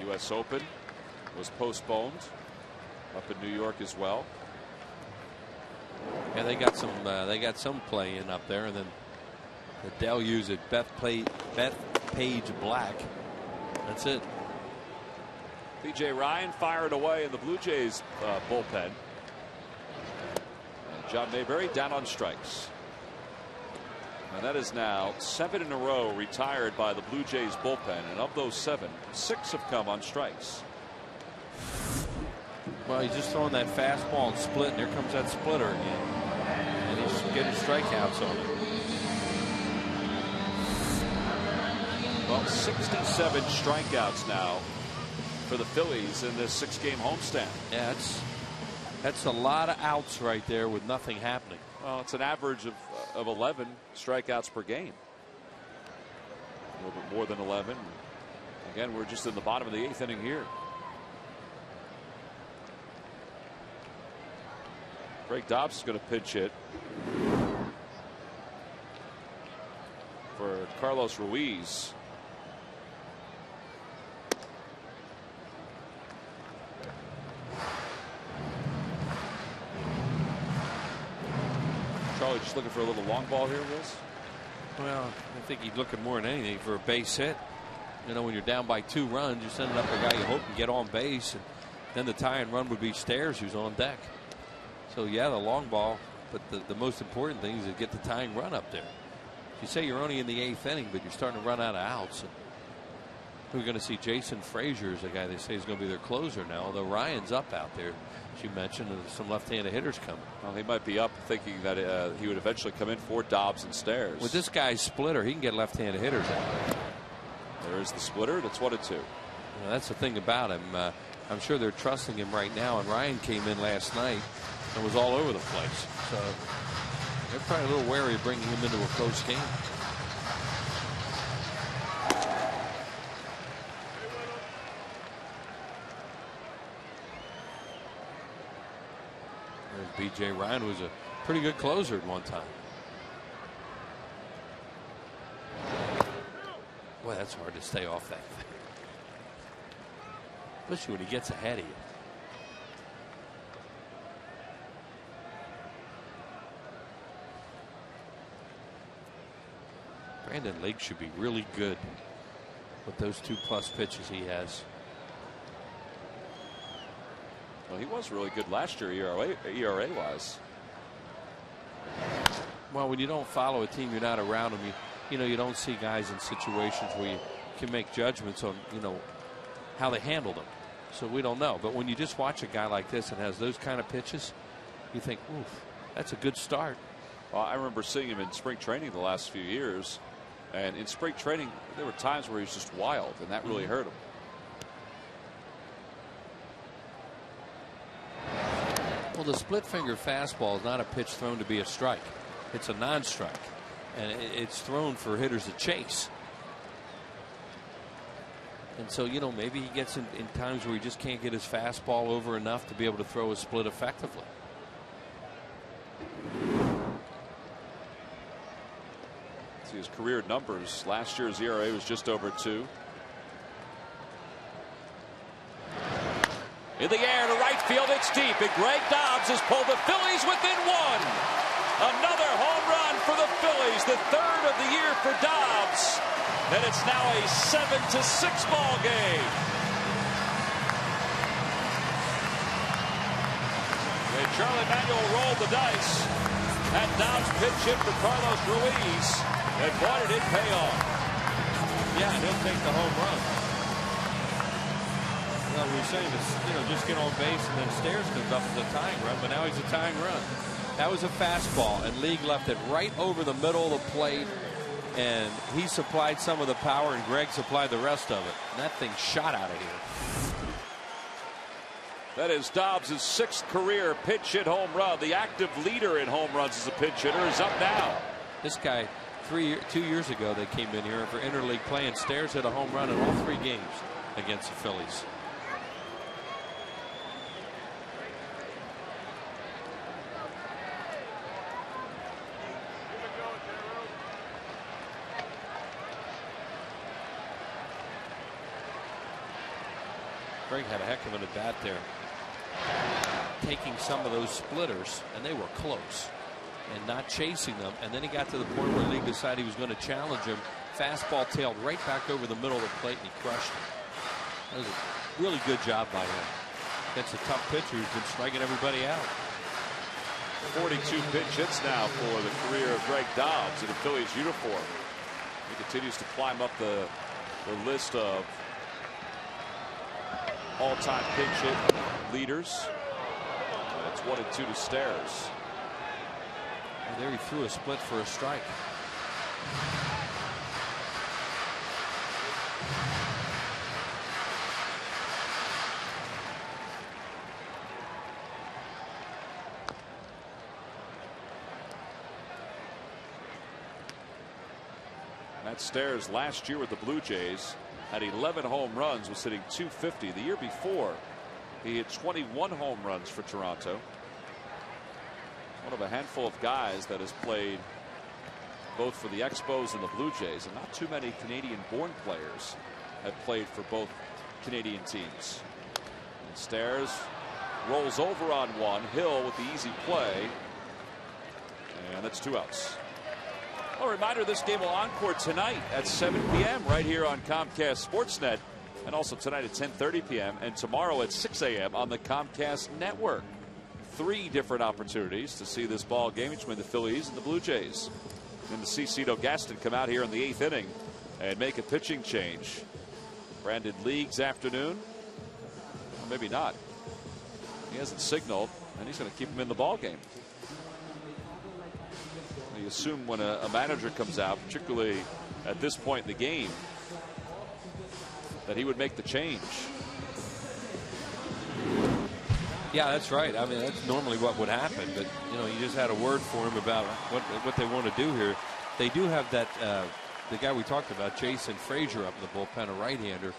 U.S. Open was postponed up in New York as well. Yeah, they got some play in up there, and then the deluge at Beth Page Black. That's it. B.J. Ryan fired away in the Blue Jays bullpen. And John Mayberry down on strikes. And that is now 7 in a row retired by the Blue Jays bullpen, and of those 7, 6 have come on strikes. Well, he's just throwing that fastball and split, and here comes that splitter again. And he's getting strikeouts on it. Well, 67 strikeouts now for the Phillies in this 6-game homestand. Yeah, that's a lot of outs right there with nothing happening. Well, it's an average of 11 strikeouts per game. A little bit more than 11. Again, we're just in the bottom of the 8th inning here. Greg Dobbs is going to pinch hit for Carlos Ruiz. Charlie just looking for a little long ball here, Liz? Well, I think he's looking more than anything for a base hit. You know, when you're down by 2 runs, you're sending up a guy you hope can get on base, and then the tying run would be Stairs, who's on deck. So, yeah, the long ball, but the most important thing is to get the tying run up there. You say you're only in the 8th inning, but you're starting to run out of outs. And we're going to see Jason Frazier is the guy they say is going to be their closer now, although Ryan's up out there. As you mentioned, there's some left-handed hitters coming. Well, he might be up thinking that he would eventually come in for Dobbs and Stairs. With this guy's splitter, he can get left-handed hitters out there. There's the splitter. That's 1-2. You know, that's the thing about him. I'm sure they're trusting him right now, and Ryan came in last night and was all over the place. So they're probably a little wary of bringing him into a close game. There's B.J. Ryan, who was a pretty good closer at one time. Boy, that's hard to stay off that thing, especially when he gets ahead of you. Brandon League should be really good with those 2+ pitches he has. Well, he was really good last year, ERA wise. Well, when you don't follow a team, you're not around them. You know, you don't see guys in situations where you can make judgments on, you know, how they handle them. So we don't know. But when you just watch a guy like this and has those kind of pitches, you think, oof, that's a good start. Well, I remember seeing him in spring training the last few years. And in spring training, there were times where he was just wild, and that really hurt him. Well, the split finger fastball is not a pitch thrown to be a strike. It's a non-strike, and it's thrown for hitters to chase. And so, you know, maybe he gets in times where he just can't get his fastball over enough to be able to throw a split effectively. See his career numbers. Last year's ERA was just over 2. In the air to right field, it's deep, and Greg Dobbs has pulled the Phillies within 1. Another home run for the Phillies, the 3rd of the year for Dobbs, and it's now a 7-6 ball game. And Charlie Manuel rolled the dice, and Dobbs pitch hit for Carlos Ruiz, and boy, did it pay off. Yeah, and he'll take the home run. Well, we were saying this, you know, just get on base and then Stairs comes up as a tying run, but now he's a tying run. That was a fastball, and League left it right over the middle of the plate, and he supplied some of the power, and Greg supplied the rest of it. And that thing shot out of here. That is Dobbs' 6th career pinch hit home run. The active leader in home runs as a pinch hitter is up now. This guy, 2 years ago, they came in here for interleague play, and Stairs hit a home run in all 3 games against the Phillies. Greg had a heck of an at bat there, taking some of those splitters, and they were close, and not chasing them. And then he got to the point where League decided he was going to challenge him. Fastball tailed right back over the middle of the plate, and he crushed it. That was a really good job by him. That's a tough pitcher who's been striking everybody out. 42 pinch hits now for the career of Greg Dobbs in a Phillies uniform. He continues to climb up the list of all-time pinch hit leaders. It's 1 and 2 to Stairs. And there he threw a split for a strike. Matt Stairs last year with the Blue Jays had 11 home runs, was hitting .250. The year before, he had 21 home runs for Toronto. One of a handful of guys that has played both for the Expos and the Blue Jays, and not too many Canadian-born players have played for both Canadian teams. And Stairs rolls over on one. Hill with the easy play, and that's 2 outs. A reminder, this game will encore tonight at 7 p.m. right here on Comcast Sportsnet, and also tonight at 10:30 p.m. and tomorrow at 6 a.m. on the Comcast Network. 3 different opportunities to see this ball game between the Phillies and the Blue Jays. And to see Cito Gaston come out here in the 8th inning and make a pitching change. Brandon League's afternoon, or maybe not. He hasn't signaled, and he's going to keep him in the ball game. You assume when a manager comes out, particularly at this point in the game, that he would make the change. Yeah, that's right. I mean, that's normally what would happen. But, you know, you just had a word for him about what they want to do here. They do have that, the guy we talked about, Jason Frazier, up in the bullpen, a right-hander,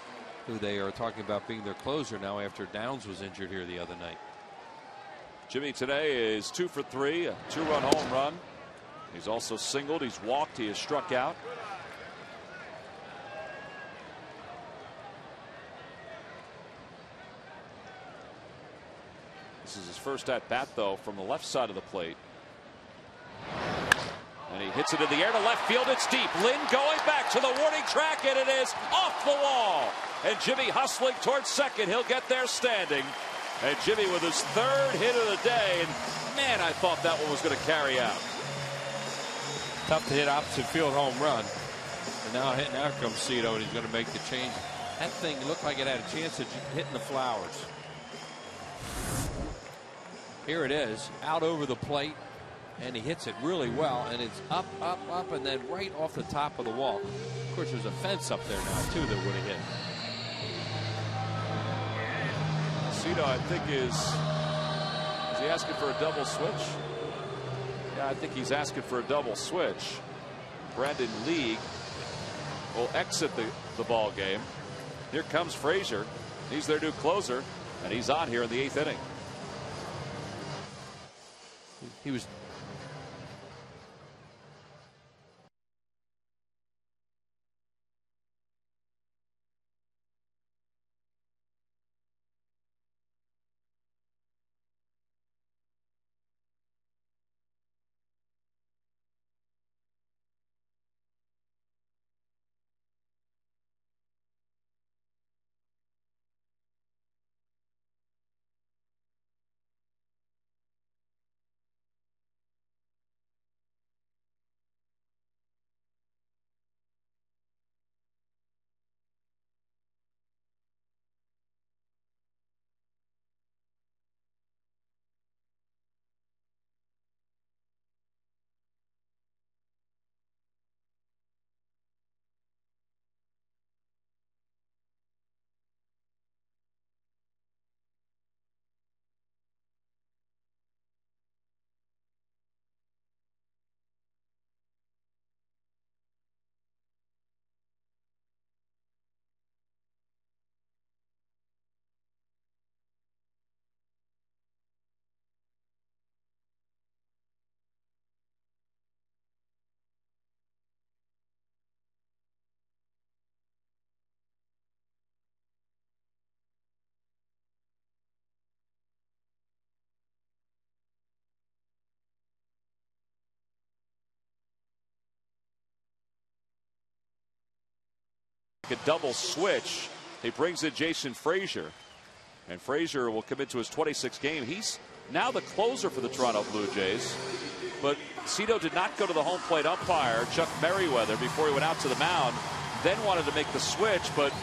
who they are talking about being their closer now after Downs was injured here the other night. Jimmy today is 2 for 3, a 2-run home run. He's also singled, he's walked, he has struck out. This is his first at bat, though, from the left side of the plate. And he hits it in the air to left field. It's deep. Lynn going back to the warning track, and it is off the wall. And Jimmy hustling towards second. He'll get there standing. And Jimmy with his 3rd hit of the day. And man, I thought that one was going to carry out. Tough to hit opposite field home run. And now comes Cito, and he's going to make the change. That thing looked like it had a chance of hitting the flowers. Here it is, out over the plate, and he hits it really well, and it's up, up, up, and then right off the top of the wall. Of course, there's a fence up there now, too, that would have hit. Cito, I think, is Is he asking for a double switch? Yeah, I think he's asking for a double switch. Brandon League will exit the ball game. Here comes Frazier. He's their new closer, and he's on here in the 8th inning. He was. A double switch. He brings in Jason Frazier, and Frazier will commit to his 26th game. He's now the closer for the Toronto Blue Jays. But Cito did not go to the home plate umpire, Chuck Merriweather, before he went out to the mound. Then wanted to make the switch, but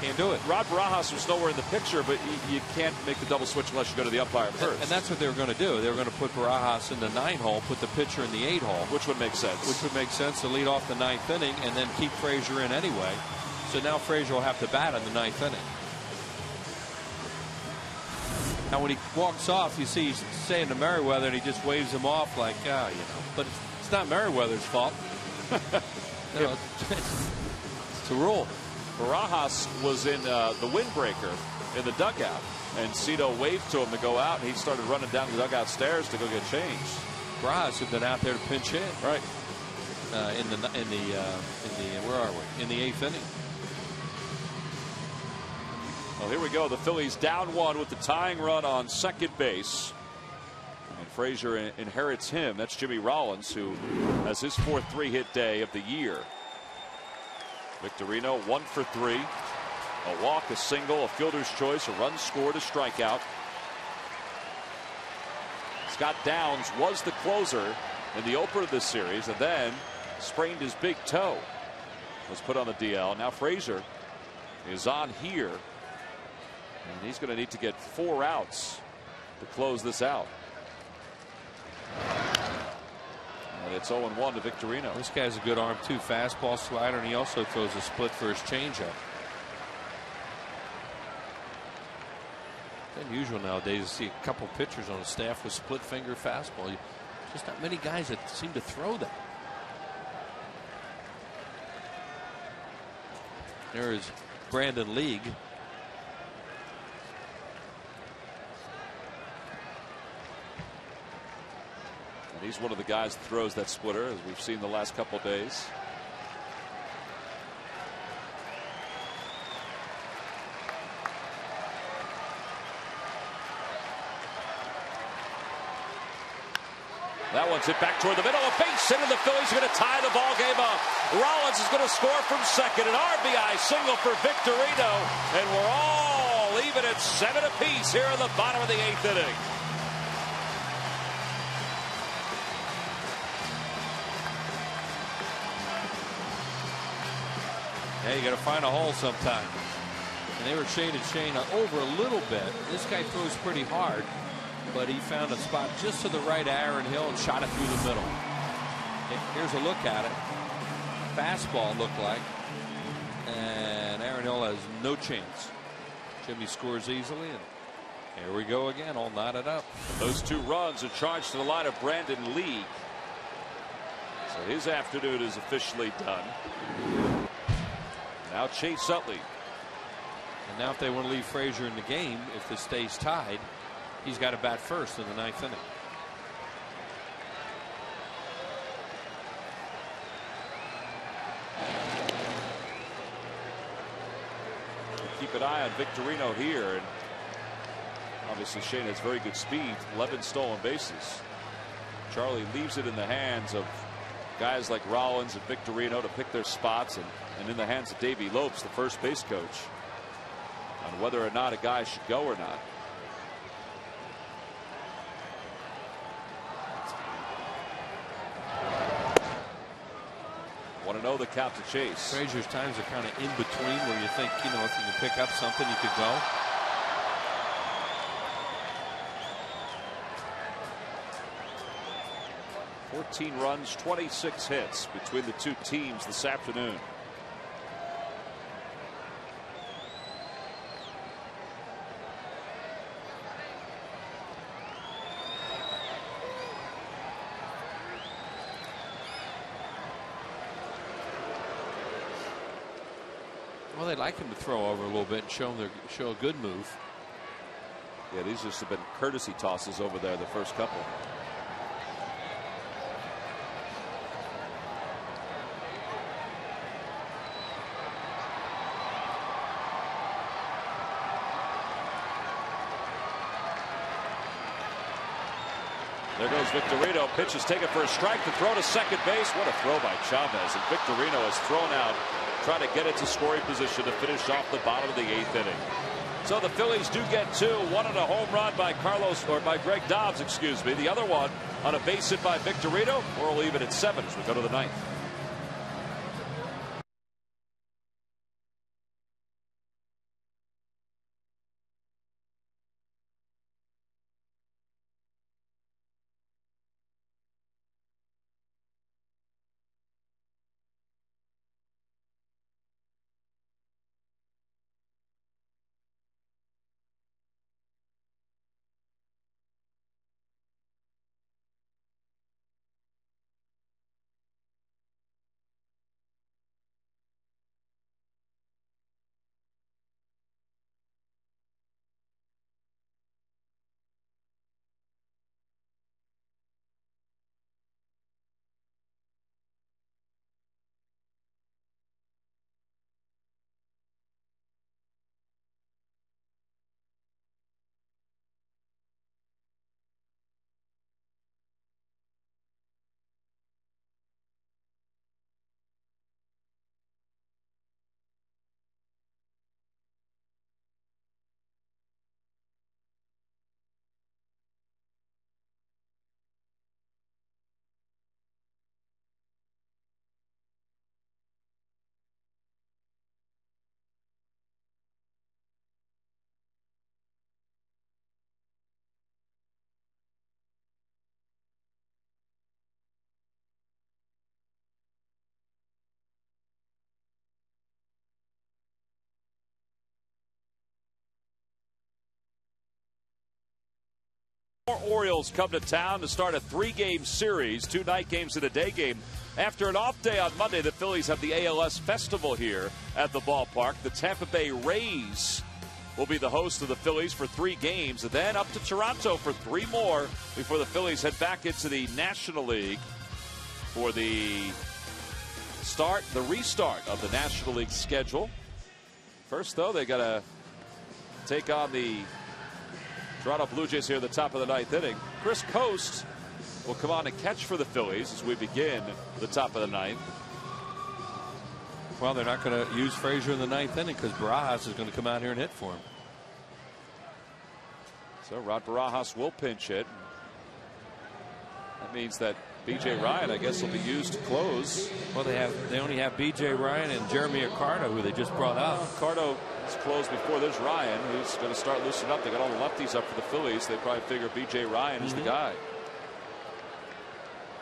can't do it. Rod Barajas was nowhere in the picture, but you can't make the double switch unless you go to the umpire first. And that's what they were going to do. They were going to put Barajas in the 9 hole, put the pitcher in the 8 hole. Which would make sense. Which would make sense to lead off the 9th inning and then keep Frazier in anyway. So now Frazier will have to bat in the 9th inning. Now when he walks off, you see he's saying to Merriweather, and he just waves him off like, you know. But it's not Merriweather's fault. You know, it's a rule. Barajas was in the windbreaker in the dugout, and Cito waved to him to go out, and he started running down the dugout stairs to go get changed. Barajas had been out there to pinch hit. Right. In the where are we? In the 8th inning. Well, here we go. The Phillies down 1 with the tying run on second base. And Frazier inherits him. That's Jimmy Rollins, who has his 4th 3-hit day of the year. Victorino 1 for 3. A walk, a single, a fielder's choice, a run scored, a strikeout. Scott Downs was the closer in the opener of this series, and then sprained his big toe. Was put on the DL. Now Frazier is on here, and he's going to need to get 4 outs to close this out. And it's 0-1 to Victorino. This guy's a good arm too. Fastball, slider, and he also throws a split for his changeup. It's unusual nowadays to see a couple pitchers on the staff with split finger fastball. Just not many guys that seem to throw that. There is Brandon League. And he's one of the guys that throws that splitter, as we've seen the last couple days. That one's hit back toward the middle. A base hit, and the Phillies are going to tie the ball game up. Rollins is going to score from second. An RBI single for Victorino, and we're all even at 7 apiece here in the bottom of the 8th inning. Hey, you got to find a hole sometime. And they were shading Shane over a little bit. This guy throws pretty hard, but he found a spot just to the right of Aaron Hill and shot it through the middle. Here's a look at it. Fastball looked like, and Aaron Hill has no chance. Jimmy scores easily, and Here we go again, all knotted up. Those 2 runs are charged to the line of Brandon Lee. So his afternoon is officially done. Now Chase Utley. And now if they want to leave Frazier in the game, if this stays tied, he's got to bat first in the 9th inning. Keep an eye on Victorino here. And obviously Shane has very good speed. 11 stolen bases. Charlie leaves it in the hands of guys like Rollins and Victorino to pick their spots, and in the hands of Davey Lopes, the first base coach, on whether or not a guy should go or not. Want to know the count to Chase. Frazier's times are kind of in between, where you think, you know, if you can pick up something, you could go. $14 runs, 26 hits between the 2 teams this afternoon. Well, they'd like him to throw over a little bit and show a good move. Yeah, these just have been courtesy tosses over there, the first couple. There goes Victorino. Pitch is taken for a strike to throw to second base. What a throw by Chavez. And Victorino is thrown out, trying to get it to scoring position to finish off the bottom of the 8th inning. So the Phillies do get 2. One on a home run by Greg Dobbs, excuse me. The other one on a base hit by Victorino. We'll leave it at 7 as we go to the 9th. Orioles come to town to start a 3-game series, 2 night games and a day game. After an off day on Monday, the Phillies have the ALS Festival here at the ballpark. The Tampa Bay Rays will be the host of the Phillies for 3 games, and then up to Toronto for 3 more before the Phillies head back into the National League for the restart of the National League schedule. First, though, they got to take on the Toronto Blue Jays here at the top of the 9th inning. Chris Coast will come on and catch for the Phillies as we begin the top of the 9th. Well, they're not going to use Frazier in the 9th inning because Barajas is going to come out here and hit for him. So Rod Barajas will pinch hit. That means that B.J. Ryan, I guess, will be used to close. Well, they only have B.J. Ryan and Jeremy Accardo, who they just brought up. Accardo is closed before. There's Ryan, who's going to start loosening up. They got all the lefties up for the Phillies. They probably figure B.J. Ryan is the guy.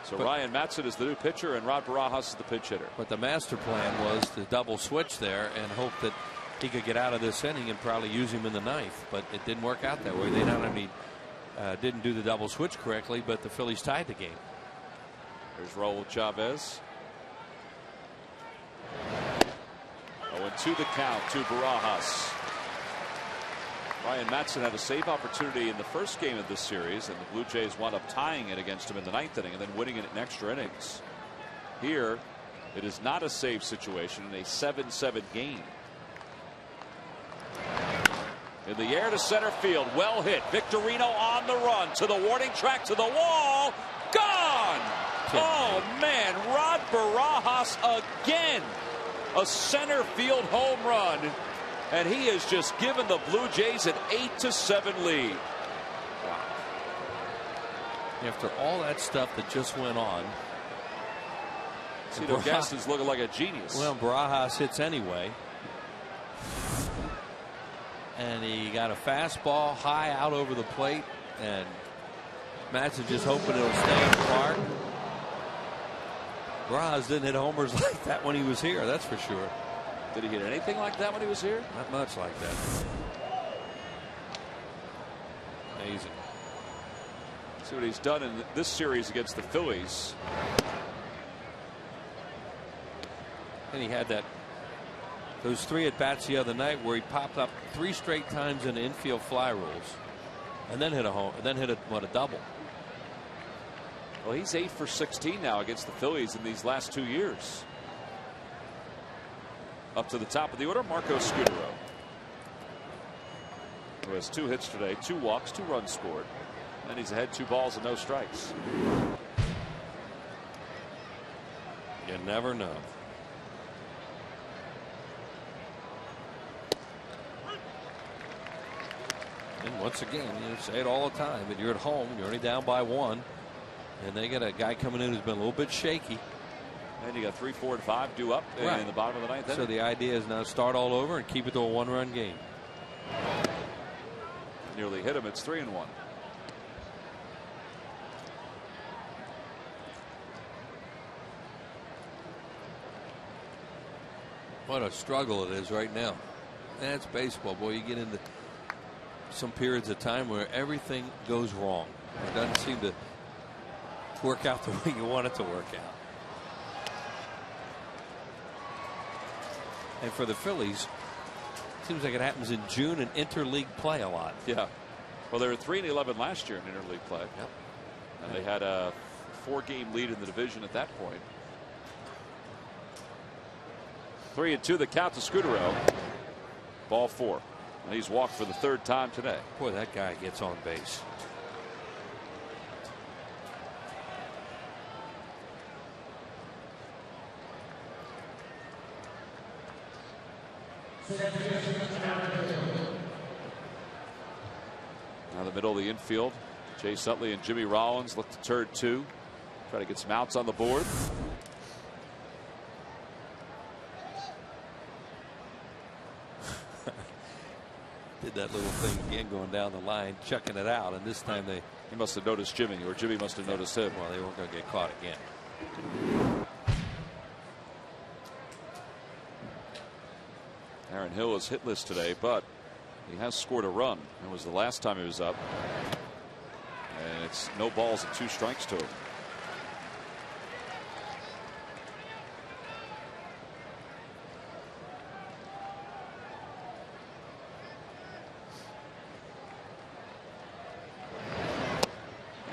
So Ryan Matson is the new pitcher, and Rod Barajas is the pinch hitter. But the master plan was to double switch there and hope that he could get out of this inning and probably use him in the ninth, but it didn't work out that way. They not only didn't do the double switch correctly, but the Phillies tied the game. There's Raul Chavez. 0-2 the count to Barajas. Ryan Madson had a save opportunity in the first game of this series, and the Blue Jays wound up tying it against him in the ninth inning and then winning it in extra innings. Here, it is not a save situation in a 7-7 game. In the air to center field, well hit. Victorino on the run to the warning track, to the wall, gone. Oh man, Rod Barajas again, a center field home run, and he has just given the Blue Jays an 8-7 lead. Wow. After all that stuff that just went on, Cito Gaston's looking like a genius. Well, Barajas hits anyway. And he got a fastball high out over the plate, and Madson just hoping it'll stay in the park. Barajas didn't hit homers like that when he was here, that's for sure. Did he hit anything like that when he was here? Not much like that. Amazing. See what he's done in this series against the Phillies. And he had those 3 at bats the other night where he popped up 3 straight times in infield fly rules, and then hit a double. Well, he's 8 for 16 now against the Phillies in these last 2 years. Up to the top of the order, Marco Scudero, who has 2 hits today, 2 walks, 2 runs scored, and he's ahead 2 balls and no strikes. You never know. And once again, you say it all the time, but you're at home, you're only down by 1, and they got a guy coming in who's been a little bit shaky. And you got 3, 4, and 5 due up in the bottom of the ninth. So the idea is now start all over and keep it to a 1-run game. Nearly hit him. It's 3-1. What a struggle it is right now. That's baseball, boy. You get into some periods of time where everything goes wrong. It doesn't seem to work out the way you want it to work out. And for the Phillies, it seems like it happens in June in interleague play a lot. Yeah. Well, they were 3-11 last year in interleague play. Yep. And they had a 4-game lead in the division at that point. 3-2 the count to Scudero. Ball 4. And he's walked for the 3rd time today. Boy, that guy gets on base. Now the middle of the infield, Chase Utley and Jimmy Rollins look to turn 2. Try to get some outs on the board. Did that little thing again going down the line, chucking it out, and this time he must have noticed Jimmy, or Jimmy must have noticed him. Well, they weren't going to get caught again. Aaron Hill is hitless today, but he has scored a run. It was the last time he was up, and it's no balls and 2 strikes to him.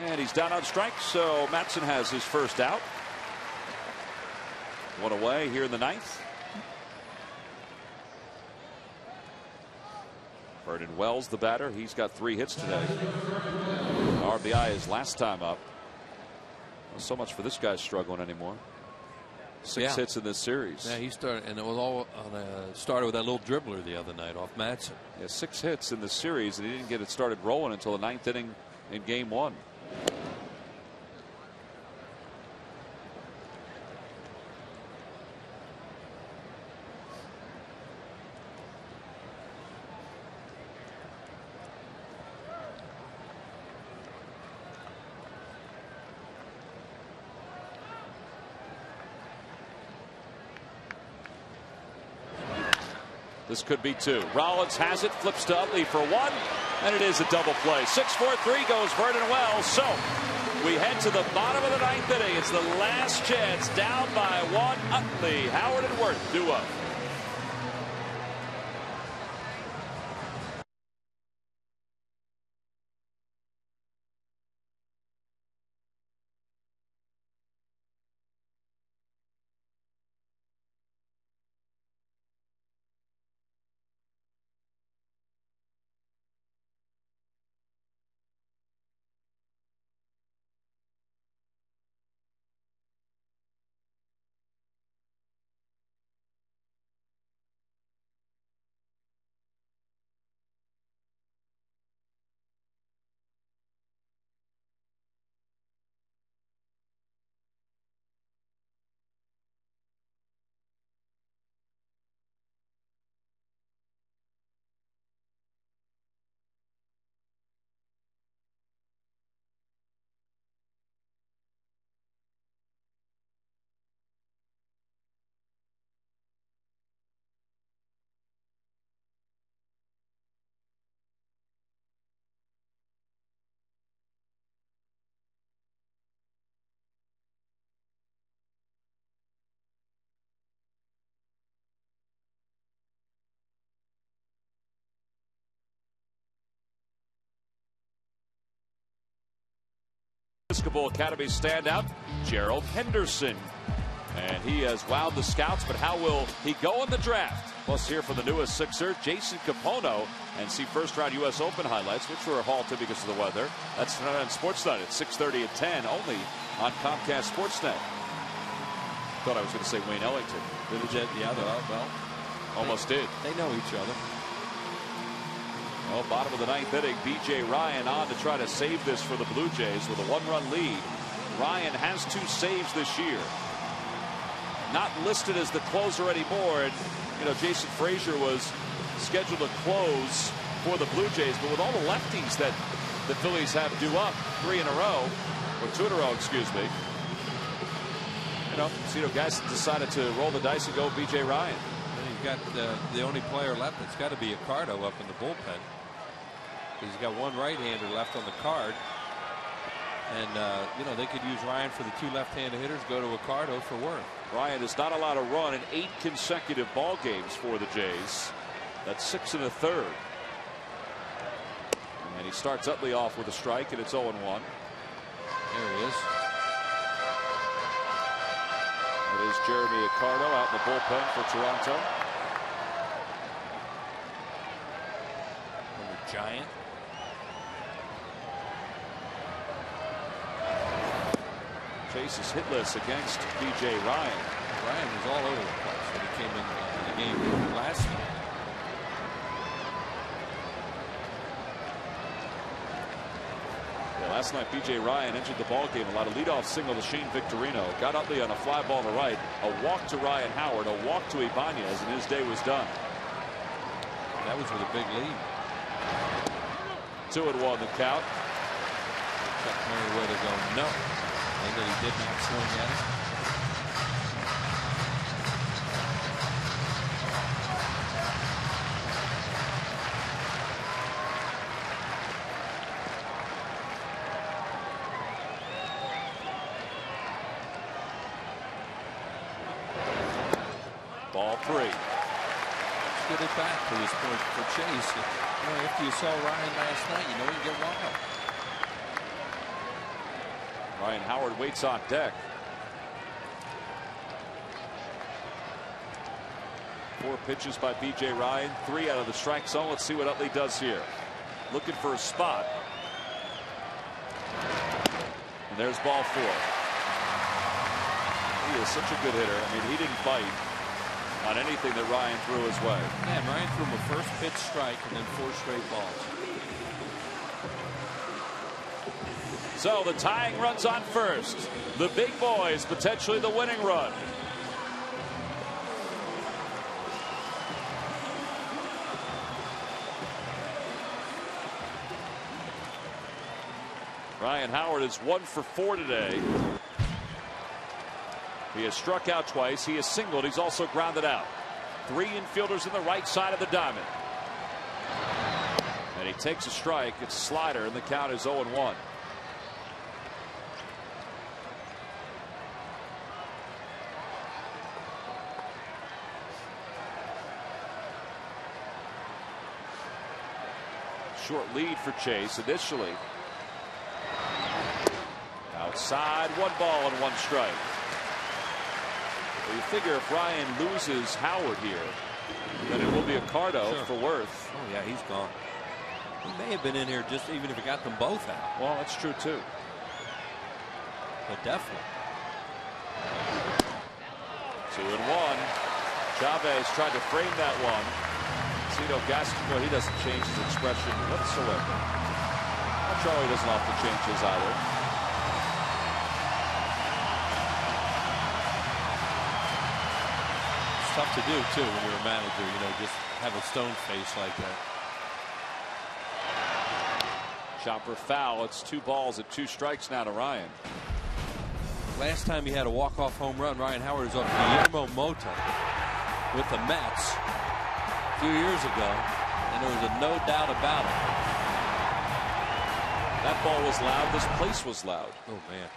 And he's down on strikes, so Madson has his first out. 1 away here in the 9th. Vernon Wells, the batter, he's got 3 hits today. RBI his last time up. Not so much for this guy struggling anymore. 6 hits in this series. Yeah, he started, and it was all started with that little dribbler the other night off Madson. Yeah, 6 hits in this series, and he didn't get it started rolling until the 9th inning in game 1. The This could be 2. Rollins has it, flips to Utley for 1, and it is a double play. 6-4-3 goes Vernon Wells. So we head to the bottom of the 9th inning. It's the last chance, down by 1. Utley, Howard, and Worth duo. Episcopal Academy standout Gerald Henderson, and he has wowed the scouts, but how will he go in the draft? Plus here for the newest Sixer, Jason Capono, and see first round U.S. Open highlights, which were halted because of the weather. That's tonight on Sportsnet at 6:30 and 10, only on Comcast Sportsnet. Thought I was going to say Wayne Ellington. Yeah, well, almost did. They know each other. Well, bottom of the 9th inning, B.J. Ryan on to try to save this for the Blue Jays with a 1-run lead. Ryan has 2 saves this year. Not listed as the closer anymore. And, you know, Jason Frazier was scheduled to close for the Blue Jays, but with all the lefties that the Phillies have due up 3 in a row, or 2 in a row, excuse me. You know, guys decided to roll the dice and go B.J. Ryan. And you've got the only player left. It's got to be Accardo up in the bullpen. He's got 1 right-hander left on the card, and you know, they could use Ryan for the 2 left-handed hitters. Go to Accardo for Worth. Ryan is not allowed to run in 8 consecutive ball games for the Jays. That's 6 1/3. And he starts Utley off with a strike, and it's 0-1. There he is. It is Jeremy Accardo out in the bullpen for Toronto. And the Giant. Chase is hitless against B.J. Ryan. Ryan was all over the place when he came in the game last night. Yeah, last night B.J. Ryan entered the ball game. A lot of leadoff single to Shane Victorino. Got Utley on a fly ball to right. A walk to Ryan Howard. A walk to Ibanez, and his day was done. That was with a big lead. 2-1 the count. Chuck Merriweather going no. And that he did not swing at it. Ball 3. Let's get it back to this point for Chase. You know, after you saw Ryan last night, you know you get wild. Ryan Howard waits on deck. 4 pitches by B.J. Ryan, 3 out of the strike zone. Let's see what Utley does here. Looking for a spot. And there's ball 4. He is such a good hitter. I mean, he didn't bite on anything that Ryan threw his way. Man, Ryan threw him a first pitch strike and then 4 straight balls. So the tying runs on first. The big boys potentially the winning run. Ryan Howard is 1 for 4 today. He has struck out twice. He has singled. He's also grounded out. Three infielders in the right side of the diamond. And he takes a strike. It's a slider, and the count is 0-1. Short lead for Chase initially. Outside, 1 ball and 1 strike. Well, you figure if Ryan loses Howard here, then it will be Accardo for Worth. Oh yeah, he's gone. He may have been in here just even if he got them both out. Well, that's true too. But definitely. 2-1. Chavez tried to frame that one. Cito Gaston, well, he doesn't change his expression whatsoever. Well, Charlie doesn't often change his either. It's tough to do too when you're a manager, you know, just have a stone face like that. Chopper foul. It's 2 balls and 2 strikes now to Ryan. Last time he had a walk-off home run, Ryan Howard was off Guillermo Mota with the Mets a few years ago, and there was no doubt about it. That ball was loud. This place was loud. Oh man.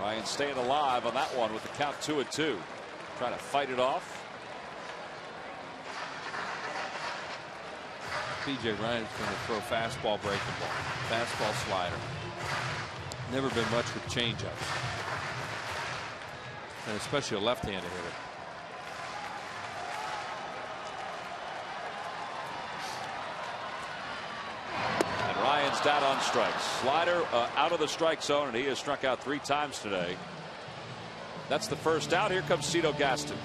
Ryan staying alive on that one with the count 2-2. Trying to fight it off. B.J. Ryan's going to throw fastball, breaking ball, fastball, slider. Never been much with changeups, and especially a left-handed hitter. And Ryan's down on strikes. Slider out of the strike zone, and he has struck out 3 times today. That's the first out. Here comes Cito Gaston.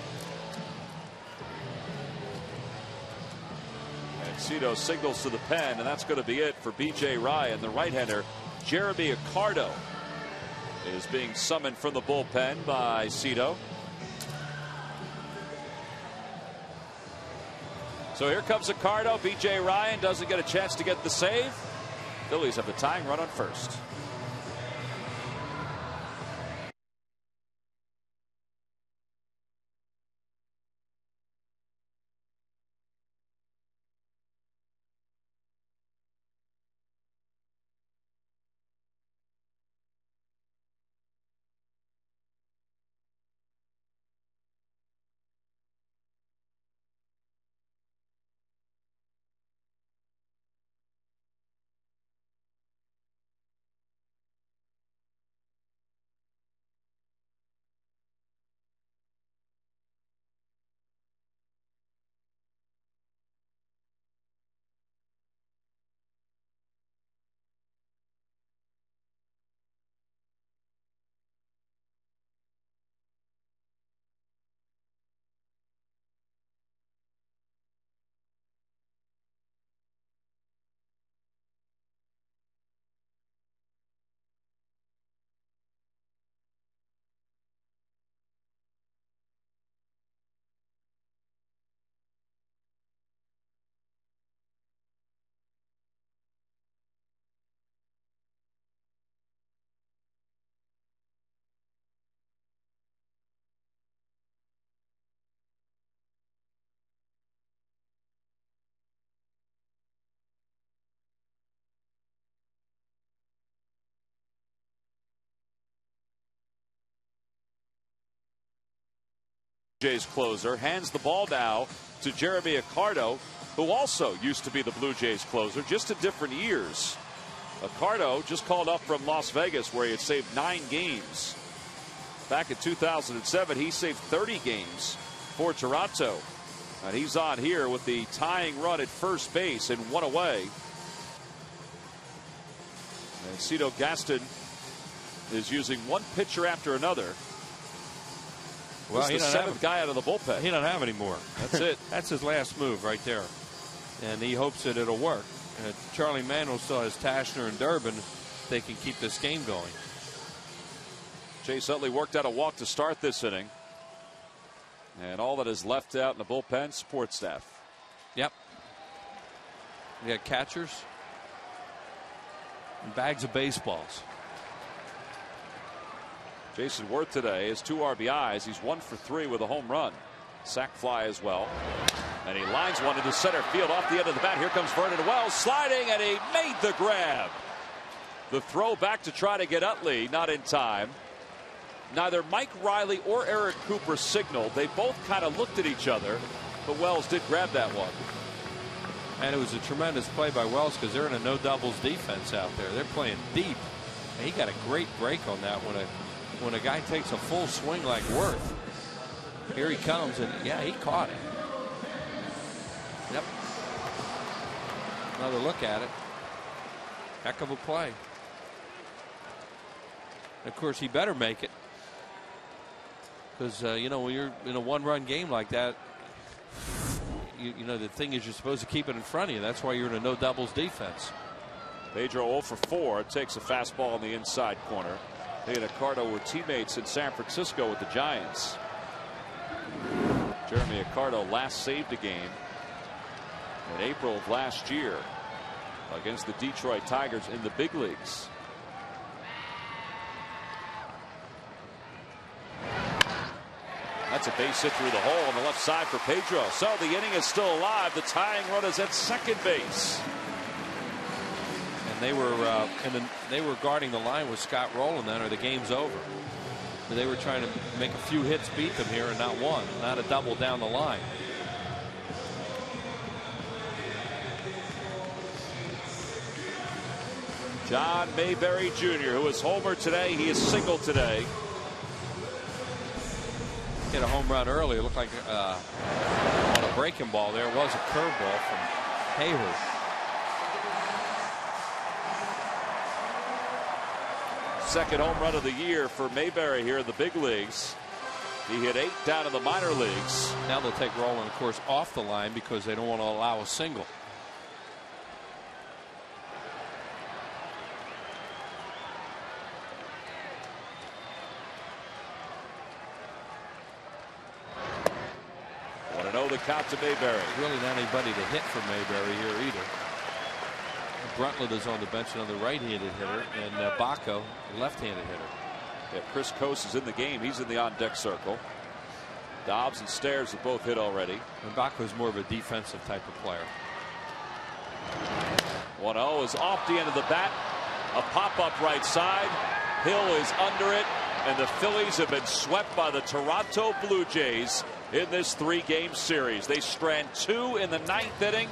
And Cito signals to the pen, and that's going to be it for B.J. Ryan. The right-hander, Jeremy Accardo, is being summoned from the bullpen by Cito. So here comes Accardo. B.J. Ryan doesn't get a chance to get the save. Phillies have the tying run on first. Jays closer hands the ball now to Jeremy Accardo, who also used to be the Blue Jays closer, just in different years. Accardo just called up from Las Vegas, where he had saved 9 games. Back in 2007, he saved 30 games for Toronto. And he's on here with the tying run at first base and 1 away. And Cito Gaston is using one pitcher after another. Well, he's the 7th guy out of the bullpen. He doesn't have any more. That's it. That's his last move right there. And he hopes that it'll work. Charlie Manuel still has Tashner and Durbin they can keep this game going. Chase Utley worked out a walk to start this inning. And all that is left out in the bullpen, support staff. Yep. We got catchers and bags of baseballs. Jason Worth today has 2 RBIs. He's 1 for 3 with a home run. Sac fly as well. And he lines one into center field off the end of the bat. Here comes Vernon Wells sliding, and he made the grab. The throw back to try to get Utley, not in time. Neither Mike Riley or Eric Cooper signaled. They both kind of looked at each other, but Wells did grab that one. And it was a tremendous play by Wells because they're in a no doubles defense out there. They're playing deep. And he got a great break on that when a guy takes a full swing like Worth. Here he comes, and yeah, he caught it. Yep. Another look at it. Heck of a play. Of course, he better make it. Because, you know, when you're in a one-run game like that, you know, the thing is you're supposed to keep it in front of you. That's why you're in a no-doubles defense. Pedro 0 for 4. Takes a fastball on the inside corner. He and Accardo were teammates in San Francisco with the Giants. Jeremy Accardo last saved a game in April of last year against the Detroit Tigers in the big leagues. That's a base hit through the hole on the left side for Pedro. So the inning is still alive. The tying run is at second base. And they were guarding the line with Scott Rollins then, or the game's over. But they were trying to make a few hits beat them here, and not one, not a double down the line. John Mayberry Jr., who is homer today, he is single today. Hit a home run earlier. It looked like on a breaking ball there was a curveball from Hayward. Second home run of the year for Mayberry here in the big leagues. He hit 8 down in the minor leagues. Now they'll take Rollins, of course, off the line because they don't want to allow a single. The count to Mayberry. Really not anybody to hit for Mayberry here either. Bruntlett is on the bench, another right-handed hitter, and Baco, left-handed hitter. Yeah, Chris Coase is in the game. He's in the on-deck circle. Dobbs and Stairs have both hit already. And Baco is more of a defensive type of player. 1-0 is off the end of the bat. A pop-up right side. Hill is under it, and the Phillies have been swept by the Toronto Blue Jays in this 3-game series. They strand 2 in the 9th inning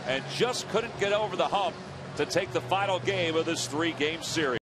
and just couldn't get over the hump to take the final game of this 3-game series.